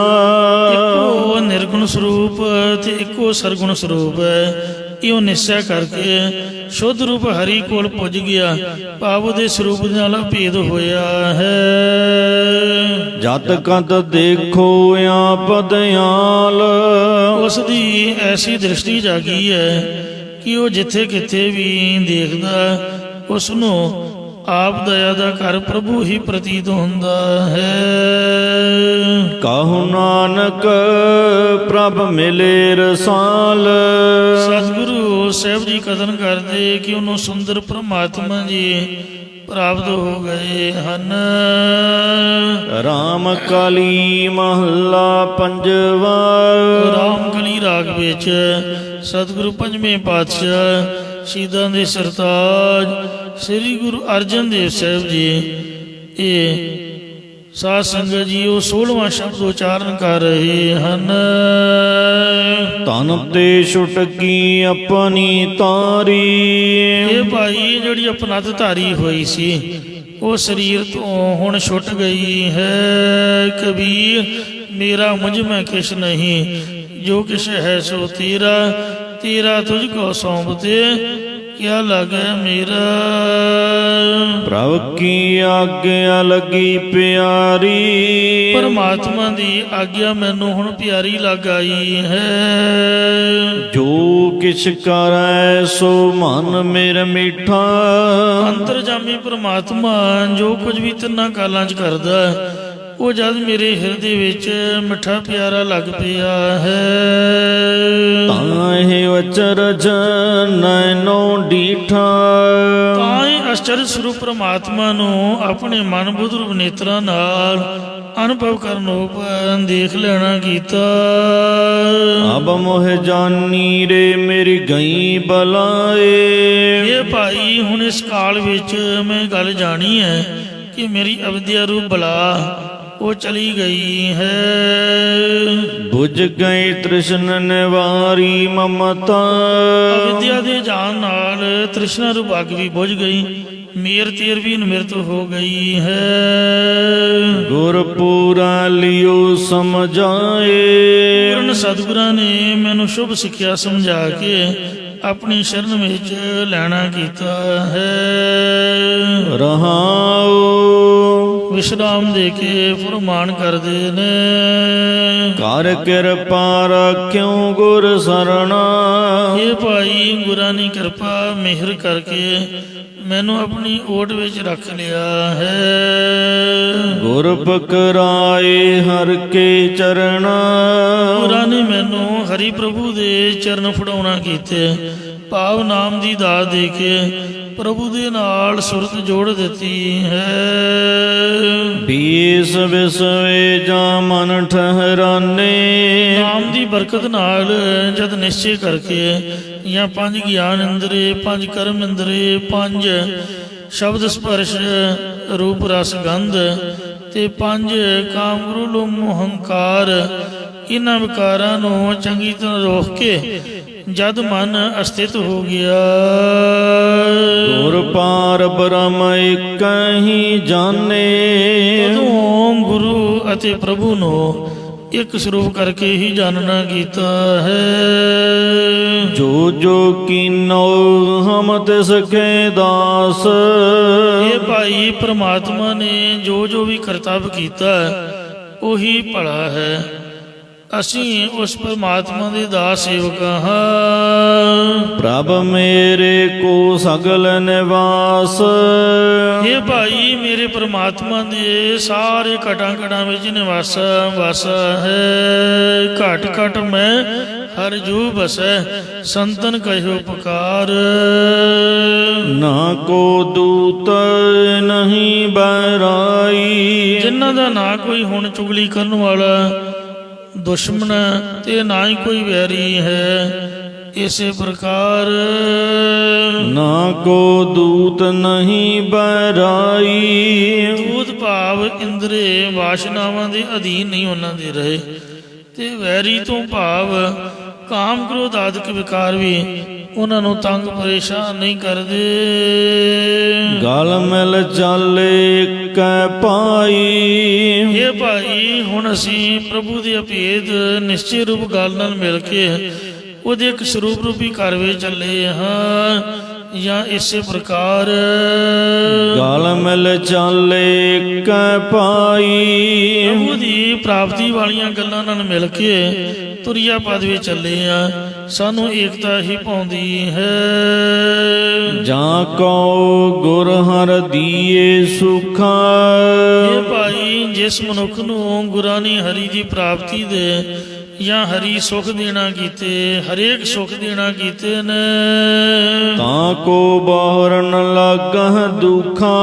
ਇੱਕੋ ਨਿਰਗੁਣ ਸਰੂਪ ਤੇ ਇੱਕੋ ਸਰਗੁਣ ਸਰੂਪ ਹੈ। ਇਹੋ ਨਿਸ਼ਚੈ ਕਰਕੇ ਸ਼ੁੱਧ ਰੂਪ ਹਰੀ ਕੋਲ ਪੁੱਜ ਗਿਆ, ਭਾਵ ਉਹਦੇ ਸਰੂਪ ਦੇ ਨਾਲ ਭੇਦ ਹੋਇਆ ਹੈ। ਜਤ ਕਤ ਦੇਖੋ ਆਪ ਦਿਆਲ, ਉਸ ਦੀ ਐਸੀ ਦ੍ਰਿਸ਼ਟੀ ਜਾਗੀ ਹੈ ਕਿ ਉਹ ਜਿੱਥੇ ਕਿੱਥੇ ਵੀ ਦੇਖਦਾ ਉਸ ਨੂੰ ਆਪ ਦਇਆ ਦਾ ਘਰ ਪ੍ਰਭੂ ਹੀ ਪ੍ਰਤੀਤ ਹੁੰਦਾ ਹੈ। ਕਹੁ ਨਾਨਕ ਪ੍ਰਭ ਮਿਲੇ ਰਸਾਲ, ਸਤਿਗੁਰੂ ਸਾਹਿਬ ਜੀ ਕਥਨ ਕਰਦੇ ਕਿ ਉਹਨੂੰ ਸੁੰਦਰ ਪਰਮਾਤਮਾ ਜੀ ਪ੍ਰਾਪਤ ਹੋ ਗਏ ਹਨ। ਰਾਮ ਕਲੀ ਮਹੱਲਾ ਪੰਜਵਾ, ਰਾਮਕਲੀ ਰਾਗ ਵਿੱਚ ਸਤਿਗੁਰੂ ਪੰਜਵੇਂ ਪਾਤਸ਼ਾਹ ਸ਼ਹੀਦਾਂ ਦੇ ਸਰਤਾਜ ਸ੍ਰੀ ਗੁਰੂ ਅਰਜਨ ਦੇਵ ਸਾਹਿਬ ਜੀ ਇਹ ਸਾਧ ਸੰਗਤ ਜੀ ਉਹ 16ਵਾਂ ਸ਼ਬਦ ਉਚਾਰਨ ਕਰ ਰਹੇ ਹਨ। ਤਨ ਤੇ ਛੁਟਕੀ ਆਪਣੀ ਤਾਰੀ, ਇਹ ਭਾਈ ਜਿਹੜੀ ਆਪਣਤ ਧਾਰੀ ਹੋਈ ਸੀ ਉਹ ਸਰੀਰ ਤੋਂ ਹੁਣ ਛੁੱਟ ਗਈ ਹੈ। ਕਬੀਰ ਮੇਰਾ ਮੁਝ ਮੈਂ ਕਿਛ ਨਹੀਂ, ਜੋ ਕਿਛ ਹੈ ਸੋ ਤੇਰਾ, ਤੇਰਾ ਤੁਝ ਕੋ ਸੌਂਪਤੇ ਕਿਆ ਲਾਗੇ ਮੇਰਾ। ਪ੍ਰਭ ਕੀ ਆਗਿਆ ਲੱਗੀ ਪਿਆਰੀ, ਪਰਮਾਤਮਾ ਦੀ ਆਗਿਆ ਮੈਨੂੰ ਹੁਣ ਪਿਆਰੀ ਲੱਗ ਆਈ ਹੈ। ਜੋ ਕਿਛ ਕਰੈ ਸੋ ਮਨ ਮੇਰਾ ਮਿੱਠਾ, ਅੰਤਰਜਾਮੀ ਪਰਮਾਤਮਾ ਜੋ ਕੁਝ ਵੀ ਤਿੰਨਾਂ ਕਾਲਾਂ 'ਚ ਕਰਦਾ ਉਹ ਜਦ ਮੇਰੇ ਹਿਰਦੇ ਵਿੱਚ ਮਿੱਠਾ ਪਿਆਰਾ ਲੱਗ ਪਿਆ ਹੈ। ਤਾਹਿ ਅਚਰਜ ਨੈਨੋ ਡੀਠਾ, ਤਾਂ ਹੀ ਅਚਰਜ ਸਰੂਪ ਪਰਮਾਤਮਾ ਨੂੰ ਆਪਣੇ ਮਨ ਬੁੱਧ ਰੂਪ ਨੇਤਰਾਂ ਨਾਲ ਅਨੁਭਵ ਕਰਨ ਰੂਪ ਦੇਖ ਲੈਣਾ ਕੀਤਾ। ਅਬ ਮੋਹ ਜਾਨੀ ਰੇ ਮੇਰੀ ਗਈ ਬਲਾਏ, ਇਹ ਭਾਈ ਹੁਣ ਇਸ ਕਾਲ ਵਿੱਚ ਮੈਂ ਗੱਲ ਜਾਣੀ ਹੈ ਕਿ ਮੇਰੀ ਅਵਿਦਿਆ ਰੂਪ ਬਲਾ ਉਹ ਚਲੀ ਗਈ ਹੈ। ਬੁਝ ਗਈ ਤ੍ਰਿਸ਼ਨ ਨਿਵਾਰੀ ਮਮਤਾ, ਅਵਿਦਿਆ ਦੇ ਜਾਣ ਨਾਲ ਤ੍ਰਿਸ਼ਨਾ ਰੂਪ ਅੱਗ ਵੀ ਬੁਝ ਗਈ, ਮੇਰ ਤੇਰ ਵੀ ਨਿਮਰਤ ਹੋ ਗਈ ਹੈ। ਗੁਰ ਪੂਰਾ ਲਿਓ ਸਮਝਾਏ, ਪੂਰਨ ਸਤਿਗੁਰਾਂ ਨੇ ਮੈਨੂੰ ਸ਼ੁਭ ਸਿੱਖਿਆ ਸਮਝਾ ਕੇ ਆਪਣੀ ਸ਼ਰਨ ਵਿੱਚ ਲੈਣਾ ਕੀਤਾ ਹੈ। ਰਹਾਉ ਵਿਸ਼ਰਾਮ ਦੇ ਕੇ ਫਰਮਾਨ ਕਰਦੇ ਨੇ, ਕਰ ਕਿਰਪਾ ਰੱਖਿਓ ਗੁਰ ਸਰਣਾ, ਇਹ ਭਾਈ ਗੁਰਾਂ ਨੇ ਕਿਰਪਾ ਮਿਹਰ ਕਰਕੇ ਮੈਨੂੰ ਆਪਣੀ ਓਟ ਵਿੱਚ ਰੱਖ ਲਿਆ ਹੈ। ਗੁਰ ਪਕਰਾਏ ਹਰ ਕੇ ਚਰਣਾ, ਗੁਰਾਂ ਨੇ ਮੈਨੂੰ ਹਰੀ ਪ੍ਰਭੂ ਦੇ ਚਰਨ ਫੜਾਉਣਾ ਕੀਤੇ, ਭਾਵ ਨਾਮ ਦੀ ਦਾਤ ਦੇ ਕੇ ਪ੍ਰਭੂ ਦੇ ਨਾਲ ਸੁਰਤ ਜੋੜ ਦਿੱਤੀ ਹੈ। ਬੀਸ ਵਿਸਵੇ ਜਾ ਮਨ ਠਹਿਰਾਨੇ, ਨਾਮ ਦੀ ਬਰਕਤ ਨਾਲ ਜਦ ਨਿਸ਼ਚੈ ਕਰਕੇ ਜਾਂ 5 ਗਿਆਨ ਇੰਦਰੇ, 5 ਕਰਮ ਇੰਦਰੇ, 5 ਸ਼ਬਦ ਸਪਰਸ਼ ਰੂਪ ਰਸ ਗੰਧ ਤੇ 5 ਕਾਮ ਕ੍ਰੋਧ ਲੋਭ ਮੋਹ ਹੰਕਾਰ ਇਹਨਾਂ ਵਿਕਾਰਾਂ ਨੂੰ ਚੰਗੀ ਤਰ੍ਹਾਂ ਰੋਕ ਕੇ ਜਦ ਮਨ ਅਸਥਿਤ ਹੋ ਗਿਆ, ਗੁਰ ਪਾਰ ਬ੍ਰਹਮ ਏਕ ਹੀ ਜਾਣੇ। ਤਦੋਂ ਗੁਰੂ ਅਤੇ ਪ੍ਰਭੂ ਨੂੰ ਇੱਕ ਸਰੂਪ ਕਰਕੇ ਹੀ ਜਾਣਨਾ ਕੀਤਾ ਹੈ। ਜੋ ਜੋ ਕੀਨੋ ਹਮ ਤਿਸ ਕੇ ਦਾਸ। ਇਹ ਭਾਈ ਪ੍ਰਮਾਤਮਾ ਨੇ ਜੋ ਜੋ ਵੀ ਕਰਤੱਵ ਕੀਤਾ ਉਹੀ ਭਲਾ ਹੈ। ਅਸੀਂ ਉਸ ਪਰਮਾਤਮਾ ਦੇ ਦਾਸ ਸੇਵਕ ਹਾਂ। ਪ੍ਰਭ ਮੇਰੇ ਕੋ ਸਗਲ ਨਿਵਾਸ। ਇਹ ਭਾਈ ਮੇਰੇ ਪਰਮਾਤਮਾ ਦੇ ਸਾਰੇ ਘਟਾਂ ਘਟਾਂ ਵਿੱਚ ਨਿਵਾਸ ਵਾਸਾ ਹੈ। ਘਟ ਘਟ ਮੈਂ ਹਰ ਜੂ ਬਸੈ, ਸੰਤਨ ਕਹਿਓ ਪੁਕਾਰ। ਨਾ ਕੋ ਦੂਤ ਨਹੀਂ ਬੈਰਾਈ। ਜਿਨ੍ਹਾਂ ਦਾ ਨਾ ਕੋਈ ਹੁਣ ਚੁਗਲੀ ਕਰਨ ਵਾਲਾ ਦੁਸ਼ਮਣ ਤੇ ਨਾ ਹੀ ਕੋਈ ਵੈਰੀ ਹੈ। ਇਸੇ ਪ੍ਰਕਾਰ ਨਾ ਕੋ ਦੂਤ ਨਹੀਂ ਬੈਰਾਈ। ਦੂਤ ਭਾਵ ਇੰਦਰੇ ਵਾਸ਼ਨਾਵਾਂ ਦੇ ਅਧੀਨ ਨਹੀਂ ਉਹਨਾਂ ਦੇ ਰਹੇ, ਤੇ ਵੈਰੀ ਤੋਂ ਭਾਵ ਕਾਮ ਕ੍ਰੋਧ ਆਦਿਕ ਵਿਕਾਰ ਵੀ ਉਹਨਾਂ ਨੂੰ ਤੰਗ ਪਰੇਸ਼ਾਨ ਨਹੀਂ ਕਰਦੇ। ਗਲ ਮਿਲ ਚਾਲੇ ਕੈ ਪਾਈ। ਇਹ ਭਾਈ ਹੁਣ ਅਸੀਂ ਪ੍ਰਭੂ ਦੇ ਅਭੇਦ ਨਿਸ਼ਚੇ ਰੂਪ ਗੱਲ ਨਾਲ ਮਿਲ ਕੇ ਉਹਦੇ ਇੱਕ ਸਰੂਪ ਰੂਪੀ ਘਰ ਵਿੱਚ ਚੱਲੇ ਹਾਂ। ਜਾਂ ਇਸੇ ਪ੍ਰਕਾਰ ਗਲ ਮਿਲ ਚਾਲੇ ਕੈ ਪਾਈ। ਪ੍ਰਭੂ ਦੀ ਪ੍ਰਾਪਤੀ ਵਾਲੀਆਂ ਗੱਲਾਂ ਨਾਲ ਮਿਲ ਕੇ ਤੁਰਿਆ ਪਦ ਵਿੱਚ ਚੱਲੇ ਆ। ਸਾਨੂੰ ਏਕਤਾ ਹੀ ਪਾਉਂਦੀ ਹੈ। ਜਾਂ ਕਉ ਗੁਰ ਹਰਿ ਦੀਏ ਸੁਖਾ। ਇਹ ਭਾਈ ਜਿਸ ਮਨੁੱਖ ਨੂੰ ਗੁਰਾਂ ਨੇ ਹਰੀ ਦੀ ਪ੍ਰਾਪਤੀ ਦੇ ਜਾਂ ਹਰੀ ਸੁਖ ਦੇਣਾ ਕੀਤੇ, ਹਰੇਕ ਸੁਖ ਦੇਣਾ ਕੀਤੇ ਨੇ, ਤਾਂ ਕੋ ਬਾਹਰਨ ਲੱਗਹਿ ਦੁਖਾ।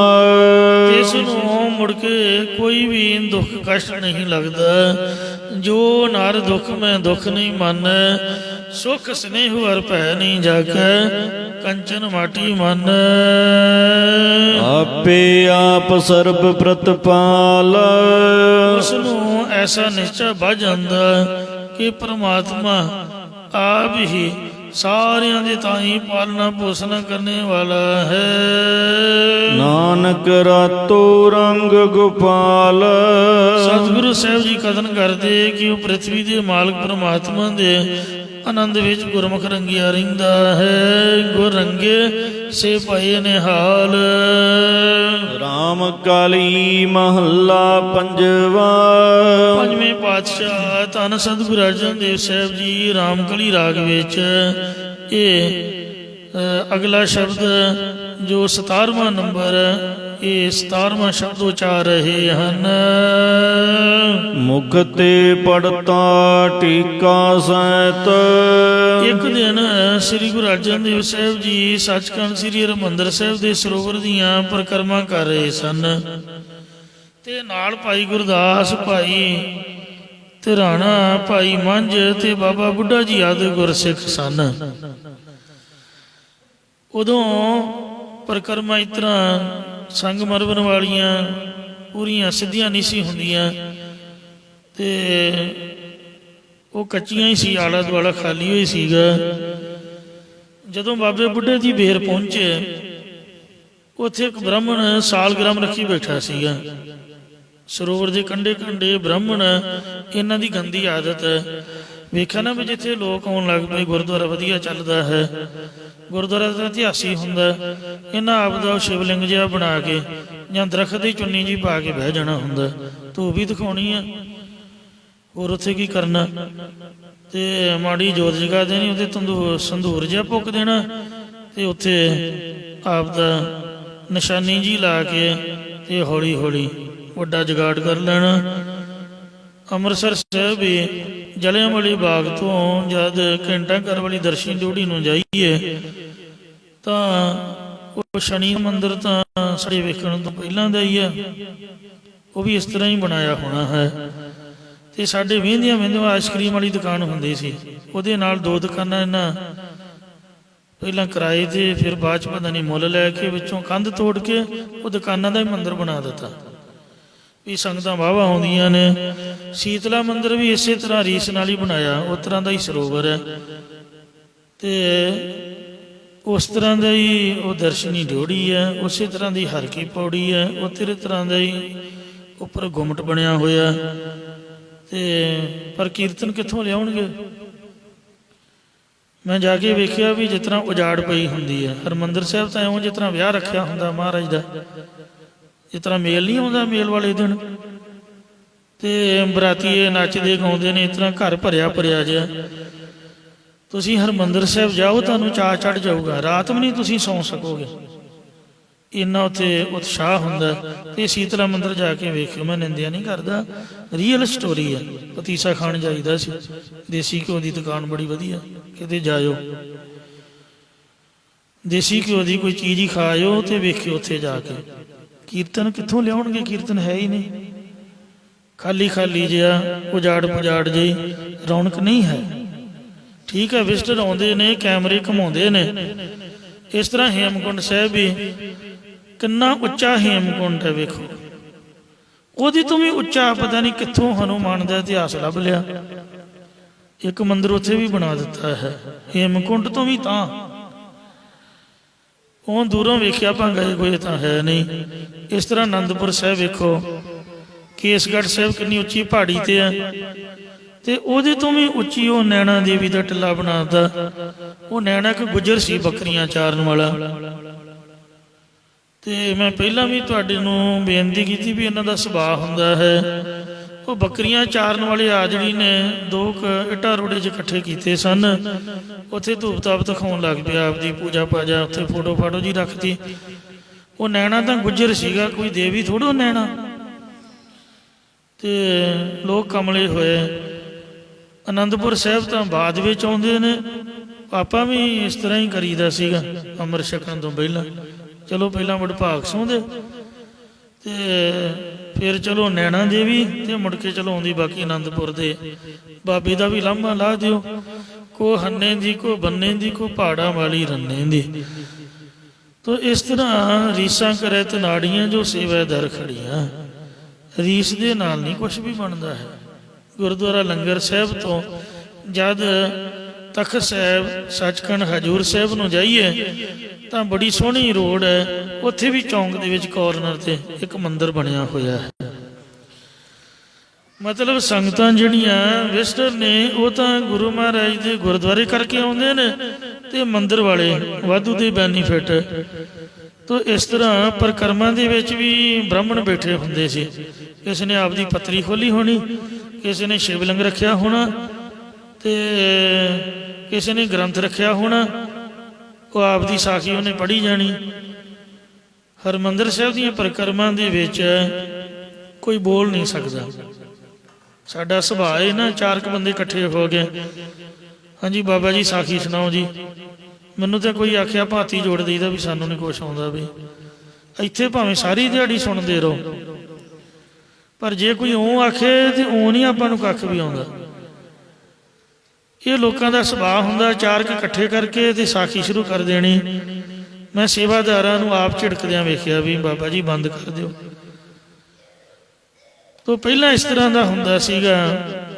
ਇਸ ਨੂੰ ਮੁੜ ਕੇ ਕੋਈ ਵੀ ਦੁੱਖ ਕਸ਼ਟ ਨਹੀਂ ਲੱਗਦਾ। ਜੋ ਨਰ ਦੁੱਖ ਮੈਂ ਦੁੱਖ ਨਹੀਂ ਮੰਨੈ, ਸੁਖ ਸਨੇਹ ਹਰ ਭੈ ਨਹੀਂ ਜਾਗੈ, ਕੰਚਨ ਮਾਟੀ ਮਨ। ਆਪੇ ਆਪ ਸਰਬ ਪ੍ਰਤਪਾਲ। ਉਸ ਨੂੰ ਐਸਾ ਨਿਸ਼ਚਾ ਵੱਜ ਜਾਂਦਾ ਕਿ ਪ੍ਰਮਾਤਮਾ ਆਪ ਹੀ ਸਾਰਿਆਂ ਦੇ ਤਾਈਂ ਪਾਲਣਾ ਪੋਸ਼ਣ ਕਰਨੇ ਵਾਲਾ ਹੈ। ਨਾਨਕ ਰਾਤੋ ਰੰਗ ਗੋਪਾਲ। ਸਤਿਗੁਰੂ ਸਾਹਿਬ ਜੀ ਕਥਨ ਕਰਦੇ ਕਿ ਉਹ ਪ੍ਰਿਥਵੀ ਦੇ ਮਾਲਕ ਪ੍ਰਮਾਤਮਾ ਦੇ ਆਨੰਦ ਵਿੱਚ ਗੁਰਮੁਖ ਰੰਗਿਆ ਰਹਿੰਦਾ ਹੈ। ਗੁਰ ਰੰਗੇ ਸੇ ਪਏ ਨਿਹਾਲ। ਰਾਮ ਕਾਲੀ ਮਹੱਲਾ ਪੰਜਵਾ। ਪੰਜਵੇਂ ਪਾਤਸ਼ਾਹ ਧੰਨ ਸਤਿਗੁਰੂ ਅਰਜਨ ਦੇਵ ਸਾਹਿਬ ਜੀ ਰਾਮਕਲੀ ਰਾਗ ਵਿੱਚ ਇਹ ਅਗਲਾ ਸ਼ਬਦ ਜੋ 17ਵਾਂ ਨੰਬਰ, ਇਹ 17ਵਾਂ ਸ਼ਬਦ ਉਚਾਰ ਰਹੇ ਹਨ। ਮੁਖ ਤੇ ਪੜਤਾ ਟੀਕਾ ਸਹਿਤ। ਇੱਕ ਦਿਨ ਸ੍ਰੀ ਗੁਰੂ ਅਰਜਨ ਦੇਵ ਸਾਹਿਬ ਜੀ ਸੱਚਖੰਡ ਸ੍ਰੀ ਹਰਿਮੰਦਰ ਸਾਹਿਬ ਦੇ ਸਰੋਵਰ ਦੀਆਂ ਪਰਿਕਰਮਾ ਕਰ ਰਹੇ ਸਨ, ਤੇ ਨਾਲ ਭਾਈ ਗੁਰਦਾਸ, ਭਾਈ ਧਿਰਾਣਾ, ਭਾਈ ਮੰਝ ਤੇ ਬਾਬਾ ਬੁੱਢਾ ਜੀ ਆਦਿ ਗੁਰਸਿੱਖ ਸਨ। ਉਦੋਂ ਪਰਿਕਰਮਾ ਇਸ ਤਰ੍ਹਾਂ ਸੰਗਮਰਮਰ ਵਾਲੀਆਂ ਪੂਰੀਆਂ ਸਿੱਧੀਆਂ ਨਹੀਂ ਸੀ ਹੁੰਦੀਆਂ, ਤੇ ਉਹ ਕੱਚੀਆਂ ਹੀ ਸੀ, ਆਲਾ ਦੁਆਲਾ ਖਾਲੀ ਹੋਈ ਸੀਗਾ। ਜਦੋਂ ਬਾਬੇ ਬੁੱਢੇ ਦੀ ਬੇਰ ਪਹੁੰਚੇ, ਉੱਥੇ ਇੱਕ ਬ੍ਰਾਹਮਣ ਸਾਲਗ੍ਰਾਮ ਰੱਖੀ ਬੈਠਾ ਸੀਗਾ। ਸਰੋਵਰ ਦੇ ਕੰਢੇ ਕੰਢੇ ਬ੍ਰਾਹਮਣ, ਇਹਨਾਂ ਦੀ ਗੰਦੀ ਆਦਤ ਵੇਖਿਆ ਨਾ ਵੀ ਜਿੱਥੇ ਲੋਕ ਆਉਣ ਲੱਗ ਪਏ, ਗੁਰਦੁਆਰਾ ਵਧੀਆ ਚੱਲਦਾ ਹੈ, ਗੁਰਦੁਆਰਾ ਦਾ ਇਤਿਹਾਸ ਹੀ ਹੁੰਦਾ, ਇਹਨਾਂ ਆਪ ਦਾ ਸ਼ਿਵਲਿੰਗ ਜਿਹਾ ਬਣਾ ਕੇ ਜਾਂ ਦਰਖਤ ਦੀ ਚੁੰਨੀ ਜੀ ਪਾ ਕੇ ਬਹਿ ਜਾਣਾ ਹੁੰਦਾ। ਧੂਪ ਵੀ ਦਿਖਾਉਣੀ ਆ, ਹੋਰ ਉੱਥੇ ਕੀ ਕਰਨਾ, ਤੇ ਮਾੜੀ ਜੋਤ ਜਗਾ ਦੇਣੀ, ਉਹਦੇ ਸੰਧੂਰ ਜਿਹਾ ਪੁੱਕ ਦੇਣਾ, ਤੇ ਉੱਥੇ ਆਪ ਦਾ ਨਿਸ਼ਾਨੀ ਜੀ ਲਾ ਕੇ ਤੇ ਹੌਲੀ ਹੌਲੀ ਵੱਡਾ ਜਗਾੜ ਕਰ ਲੈਣਾ। ਅੰਮ੍ਰਿਤਸਰ ਸਾਹਿਬ ਵੀ ਜਲਿਆਂਵਾਲੇ ਬਾਗ ਤੋਂ ਜਦ ਘੰਟਾ ਘਰ ਵਾਲੀ ਦਰਸ਼ਨ ਡਿਊਟੀ ਨੂੰ ਜਾਈਏ ਤਾਂ ਉਹ ਸ਼ਨੀ ਮੰਦਿਰ ਤਾਂ ਸਾਡੇ ਵੇਖਣ ਤੋਂ ਪਹਿਲਾਂ ਦਾ ਹੀ ਆ, ਉਹ ਵੀ ਇਸ ਤਰ੍ਹਾਂ ਹੀ ਬਣਾਇਆ ਹੋਣਾ ਹੈ। ਤੇ ਸਾਡੇ ਵਹਿੰਦਿਆਂ ਵਹਿੰਦਿਆਂ ਆਈਸਕ੍ਰੀਮ ਵਾਲੀ ਦੁਕਾਨ ਹੁੰਦੀ ਸੀ, ਉਹਦੇ ਨਾਲ ਦੋ ਦੁਕਾਨਾਂ ਇਹਨਾਂ ਪਹਿਲਾਂ ਕਿਰਾਏ ਤੇ, ਫਿਰ ਬਾਅਦ ਚ ਪਤਾ ਨਹੀਂ ਮੁੱਲ ਲੈ ਕੇ ਵਿੱਚੋਂ ਕੰਧ ਤੋੜ ਕੇ ਉਹ ਦੁਕਾਨਾਂ ਦਾ ਹੀ ਮੰਦਿਰ ਬਣਾ ਦਿੱਤਾ ਵੀ ਸੰਗਤਾਂ ਵਾਹਵਾ ਆਉਂਦੀਆਂ ਨੇ। ਸੀਤਲਾ ਮੰਦਿਰ ਵੀ ਇਸੇ ਤਰ੍ਹਾਂ ਰੀਸ ਨਾਲ ਹੀ ਬਣਾਇਆ, ਉਸ ਤਰ੍ਹਾਂ ਦਾ ਹੀ ਸਰੋਵਰ ਹੈ ਤੇ ਉਸ ਤਰ੍ਹਾਂ ਦਾ ਹੀ ਉਹ ਦਰਸ਼ਨੀ ਡਿਉੜੀ ਹੈ, ਉਸੇ ਤਰ੍ਹਾਂ ਦੀ ਹਰ ਕੀ ਪੌੜੀ ਹੈ, ਉਸੇ ਤਰ੍ਹਾਂ ਦਾ ਹੀ ਉੱਪਰ ਗੁੰਮਟ ਬਣਿਆ ਹੋਇਆ। ਤੇ ਪਰ ਕੀਰਤਨ ਕਿੱਥੋਂ ਲਿਆਉਣਗੇ? ਮੈਂ ਜਾ ਕੇ ਵੇਖਿਆ ਵੀ ਜਿਸ ਤਰ੍ਹਾਂ ਉਜਾੜ ਪਈ ਹੁੰਦੀ ਹੈ। ਹਰਿਮੰਦਰ ਸਾਹਿਬ ਤਾਂ ਇਉਂ ਜਿਸ ਤਰ੍ਹਾਂ ਵਿਆਹ ਰੱਖਿਆ ਹੁੰਦਾ ਮਹਾਰਾਜ ਦਾ, ਜਿਸ ਤਰ੍ਹਾਂ ਮੇਲ ਨਹੀਂ ਆਉਂਦਾ ਮੇਲ ਵਾਲੇ ਦਿਨ ਤੇ ਬਰਾਤੀਏ ਨੱਚਦੇ ਗਾਉਂਦੇ ਨੇ, ਇਸ ਤਰ੍ਹਾਂ ਘਰ ਭਰਿਆ ਭਰਿਆ ਜਿਹਾ। ਤੁਸੀਂ ਹਰਿਮੰਦਰ ਸਾਹਿਬ ਜਾਓ, ਤੁਹਾਨੂੰ ਚਾਅ ਚੜ੍ਹ ਜਾਊਗਾ, ਰਾਤ ਵੀ ਨਹੀਂ ਤੁਸੀਂ ਸੌਂ ਸਕੋਗੇ, ਇੰਨਾ ਉੱਥੇ ਉਤਸ਼ਾਹ ਹੁੰਦਾ। ਤੇ ਸੀਤਲਾ ਮੰਦਿਰ ਜਾ ਕੇ ਵੇਖਿਓ, ਮੈਂ ਨਿੰਦਿਆ ਨਹੀਂ ਕਰਦਾ, ਰੀਅਲ ਸਟੋਰੀ ਹੈ। ਪਤੀਸਾ ਖਾਣ ਜਾਈਦਾ ਸੀ, ਦੇਸੀ ਘਿਓ ਦੀ ਦੁਕਾਨ ਬੜੀ ਵਧੀਆ, ਕਿਤੇ ਜਾਇਓ ਦੇਸੀ ਘਿਓ ਦੀ ਕੋਈ ਚੀਜ਼ ਹੀ ਖਾਇਓ ਤੇ ਵੇਖਿਓ ਉੱਥੇ ਜਾ ਕੇ। ਕੀਰਤਨ ਕਿੱਥੋਂ ਲਿਆਉਣਗੇ? ਕੀਰਤਨ ਹੈ ਹੀ ਨਹੀਂ, ਖਾਲੀ ਖਾਲੀ ਜਿਹਾ, ਉਜਾੜ ਪੁਜਾੜ ਜਿਹੀ, ਰੌਣਕ ਨਹੀਂ ਹੈ। ਠੀਕ ਹੈ, ਵਿਜ਼ਟਰ ਆਉਂਦੇ ਨੇ, ਕੈਮਰੇ ਘੁਮਾਉਂਦੇ ਨੇ। ਇਸ ਤਰ੍ਹਾਂ ਹੇਮਕੁੰਟ ਸਾਹਿਬ ਵੀ ਕਿੰਨਾ ਉੱਚਾ ਹੇਮਕੁੰਟ ਹੈ, ਵੇਖੋ ਉਹਦੀ ਤੋਂ ਵੀ ਉੱਚਾ ਪਤਾ ਨਹੀਂ ਕਿੱਥੋਂ ਹਨੂੰਮਾਨ ਦਾ ਇਤਿਹਾਸ ਲੱਭ ਲਿਆ। ਇੱਕ ਮੰਦਿਰ ਉੱਥੇ ਵੀ ਬਣਾ ਦਿੱਤਾ ਹੈ ਹੇਮਕੁੰਟ ਤੋਂ ਵੀ ਤਾਂ। ਉਹ ਦੂਰੋਂ ਵੇਖਿਆ ਭਾਂਗਾ ਕੋਈ ਤਾਂ ਹੈ ਨਹੀਂ। ਇਸ ਤਰ੍ਹਾਂ ਆਨੰਦਪੁਰ ਸਾਹਿਬ ਵੇਖੋ, ਕੇਸਗੜ੍ਹ ਸਾਹਿਬ ਕਿੰਨੀ ਉੱਚੀ ਪਹਾੜੀ ਤੇ ਹੈ ਤੇ ਉਹਦੇ ਤੋਂ ਵੀ ਉੱਚੀ ਉਹ ਨੈਣਾ ਦੇਵੀ ਦਾ ਟਿੱਲਾ ਬਣਾ ਦਿੱਤਾ। ਉਹ ਨੈਣਾ ਇੱਕ ਗੁੱਜਰ ਸੀ ਬੱਕਰੀਆਂ ਚਾਰਨ ਵਾਲਾ। ਤੇ ਮੈਂ ਪਹਿਲਾਂ ਵੀ ਤੁਹਾਡੇ ਨੂੰ ਬੇਨਤੀ ਕੀਤੀ ਵੀ ਇਹਨਾਂ ਦਾ ਸੁਭਾਅ ਹੁੰਦਾ ਹੈ, ਉਹ ਬੱਕਰੀਆਂ ਚਾਰਨ ਵਾਲੇ ਆਜੜੀ ਨੇ 2 ਇੱਟਾਂ ਰੋੜੇ 'ਚ ਇਕੱਠੇ ਕੀਤੇ ਸਨ। ਉੱਥੇ ਧੂਪ ਤਾਪ ਦਿਖਾਉਣ ਲੱਗ ਪਿਆ, ਆਪਦੀ ਪੂਜਾ ਪਾਜਾ ਉੱਥੇ ਫੋਟੋ ਫਾਟੋ ਜੀ ਰੱਖਤੀ। ਉਹ ਨੈਣਾ ਤਾਂ ਗੁੱਜਰ ਸੀਗਾ, ਕੋਈ ਦੇਵੀ ਥੋੜ੍ਹਾ ਨੈਣਾ। ਤੇ ਲੋਕ ਕਮਲੇ ਹੋਏ। ਆਨੰਦਪੁਰ ਸਾਹਿਬ ਤਾਂ ਬਾਅਦ ਵਿੱਚ ਆਉਂਦੇ ਨੇ। ਆਪਾਂ ਵੀ ਇਸ ਤਰ੍ਹਾਂ ਹੀ ਕਰੀਦਾ ਸੀਗਾ ਅੰਮ੍ਰਿਤ ਛਕਣ ਤੋਂ ਪਹਿਲਾਂ। ਚਲੋ ਪਹਿਲਾਂ ਵਡਭਾਗ ਸੌਂਦੇ ਤੇ ਫਿਰ ਚਲੋ ਨੈਣਾ ਦੇਵੀ ਤੇ ਮੁੜ ਕੇ ਚਲੋ ਆਉਂਦੀ ਬਾਕੀ ਆਨੰਦਪੁਰ ਦੇ ਬਾਬੇ ਦਾ ਵੀ ਲਾਂਭਾ ਲਾ ਦਿਓ, ਕੋ ਹੰਨੇ ਦੀ, ਕੋ ਬੰਨੇ ਦੀ, ਕੋ ਪਹਾੜਾਂ ਵਾਲੀ ਰੰਨੇ ਦੀ। ਤੋ ਇਸ ਤਰ੍ਹਾਂ ਰੀਸਾਂ ਕਰੇ ਤੇ ਨਾੜੀਆਂ ਜੋ ਸੇਵਾ ਦਰ ਖੜੀਆਂ। ਰੀਸ ਦੇ ਨਾਲ ਨਹੀਂ ਕੁਛ ਵੀ ਬਣਦਾ ਹੈ। ਗੁਰਦੁਆਰਾ ਲੰਗਰ ਸਾਹਿਬ ਤੋਂ ਜਦ ਤਖਤ ਸਾਹਿਬ ਸੱਚਖੰਡ ਹਜੂਰ ਸਾਹਿਬ ਨੂੰ ਜਾਈਏ ਤਾਂ ਬੜੀ ਸੋਹਣੀ ਰੋਡ ਹੈ, ਉੱਥੇ ਵੀ ਚੌਂਕ ਦੇ ਵਿੱਚ ਕਾਰਨਰ ਤੇ ਇੱਕ ਮੰਦਿਰ ਬਣਿਆ ਹੋਇਆ ਹੈ। ਮਤਲਬ ਸੰਗਤਾਂ ਜਿਹੜੀਆਂ ਵਿਜ਼ਟਰ ਨੇ ਉਹ ਤਾਂ ਗੁਰੂ ਮਹਾਰਾਜ ਦੇ ਗੁਰਦੁਆਰੇ ਕਰਕੇ ਆਉਂਦੇ ਨੇ ਤੇ ਮੰਦਿਰ ਵਾਲੇ ਵਾਧੂ ਦੇ ਬੈਨੀਫਿਟ। ਤੋ ਇਸ ਤਰ੍ਹਾਂ ਪਰਿਕਰਮਾ ਦੇ ਵਿੱਚ ਵੀ ਬ੍ਰਾਹਮਣ ਬੈਠੇ ਹੁੰਦੇ ਸੀ। ਕਿਸੇ ਨੇ ਆਪਦੀ ਪੱਤਰੀ ਖੋਲੀ ਹੋਣੀ, ਕਿਸੇ ਨੇ ਸ਼ਿਵਲਿੰਗ ਰੱਖਿਆ ਹੋਣਾ ਤੇ ਕਿਸੇ ਨੇ ਗ੍ਰੰਥ ਰੱਖਿਆ ਹੋਣਾ, ਉਹ ਆਪਦੀ ਸਾਖੀ ਉਹਨੇ ਪੜ੍ਹੀ ਜਾਣੀ। ਹਰਿਮੰਦਰ ਸਾਹਿਬ ਦੀਆਂ ਪਰਿਕਰਮਾ ਦੇ ਵਿੱਚ ਕੋਈ ਬੋਲ ਨਹੀਂ ਸਕਦਾ। ਸਾਡਾ ਸੁਭਾਅ ਹੈ ਨਾ, 4 ਬੰਦੇ ਇਕੱਠੇ ਹੋ ਗਏ, ਹਾਂਜੀ ਬਾਬਾ ਜੀ ਸਾਖੀ ਸੁਣਾਓ ਜੀ। ਮੈਨੂੰ ਤਾਂ ਕੋਈ ਆਖਿਆ ਭਾਤੀ ਜੋੜ ਦਈਦਾ ਵੀ ਸਾਨੂੰ ਨਹੀਂ ਕੁਛ ਆਉਂਦਾ। ਵੀ ਇੱਥੇ ਭਾਵੇਂ ਸਾਰੀ ਦਿਹਾੜੀ ਸੁਣਦੇ ਰਹੋ, ਪਰ ਜੇ ਕੋਈ ਉਹ ਆਖੇ ਤੇ ਉਹ ਨਹੀਂ ਆਪਾਂ ਨੂੰ ਕੱਖ ਵੀ ਆਉਂਦਾ। ਇਹ ਲੋਕਾਂ ਦਾ ਸੁਭਾਅ ਹੁੰਦਾ, 4 ਇਕੱਠੇ ਕਰਕੇ ਤੇ ਸਾਖੀ ਸ਼ੁਰੂ ਕਰ ਦੇਣੀ। ਮੈਂ ਸੇਵਾਦਾਰਾਂ ਨੂੰ ਆਪ ਝਿੜਕਦਿਆਂ ਵੇਖਿਆ ਵੀ ਬਾਬਾ ਜੀ ਬੰਦ ਕਰ ਦਿਓ। ਤੋਂ ਪਹਿਲਾਂ ਇਸ ਤਰ੍ਹਾਂ ਦਾ ਹੁੰਦਾ ਸੀਗਾ,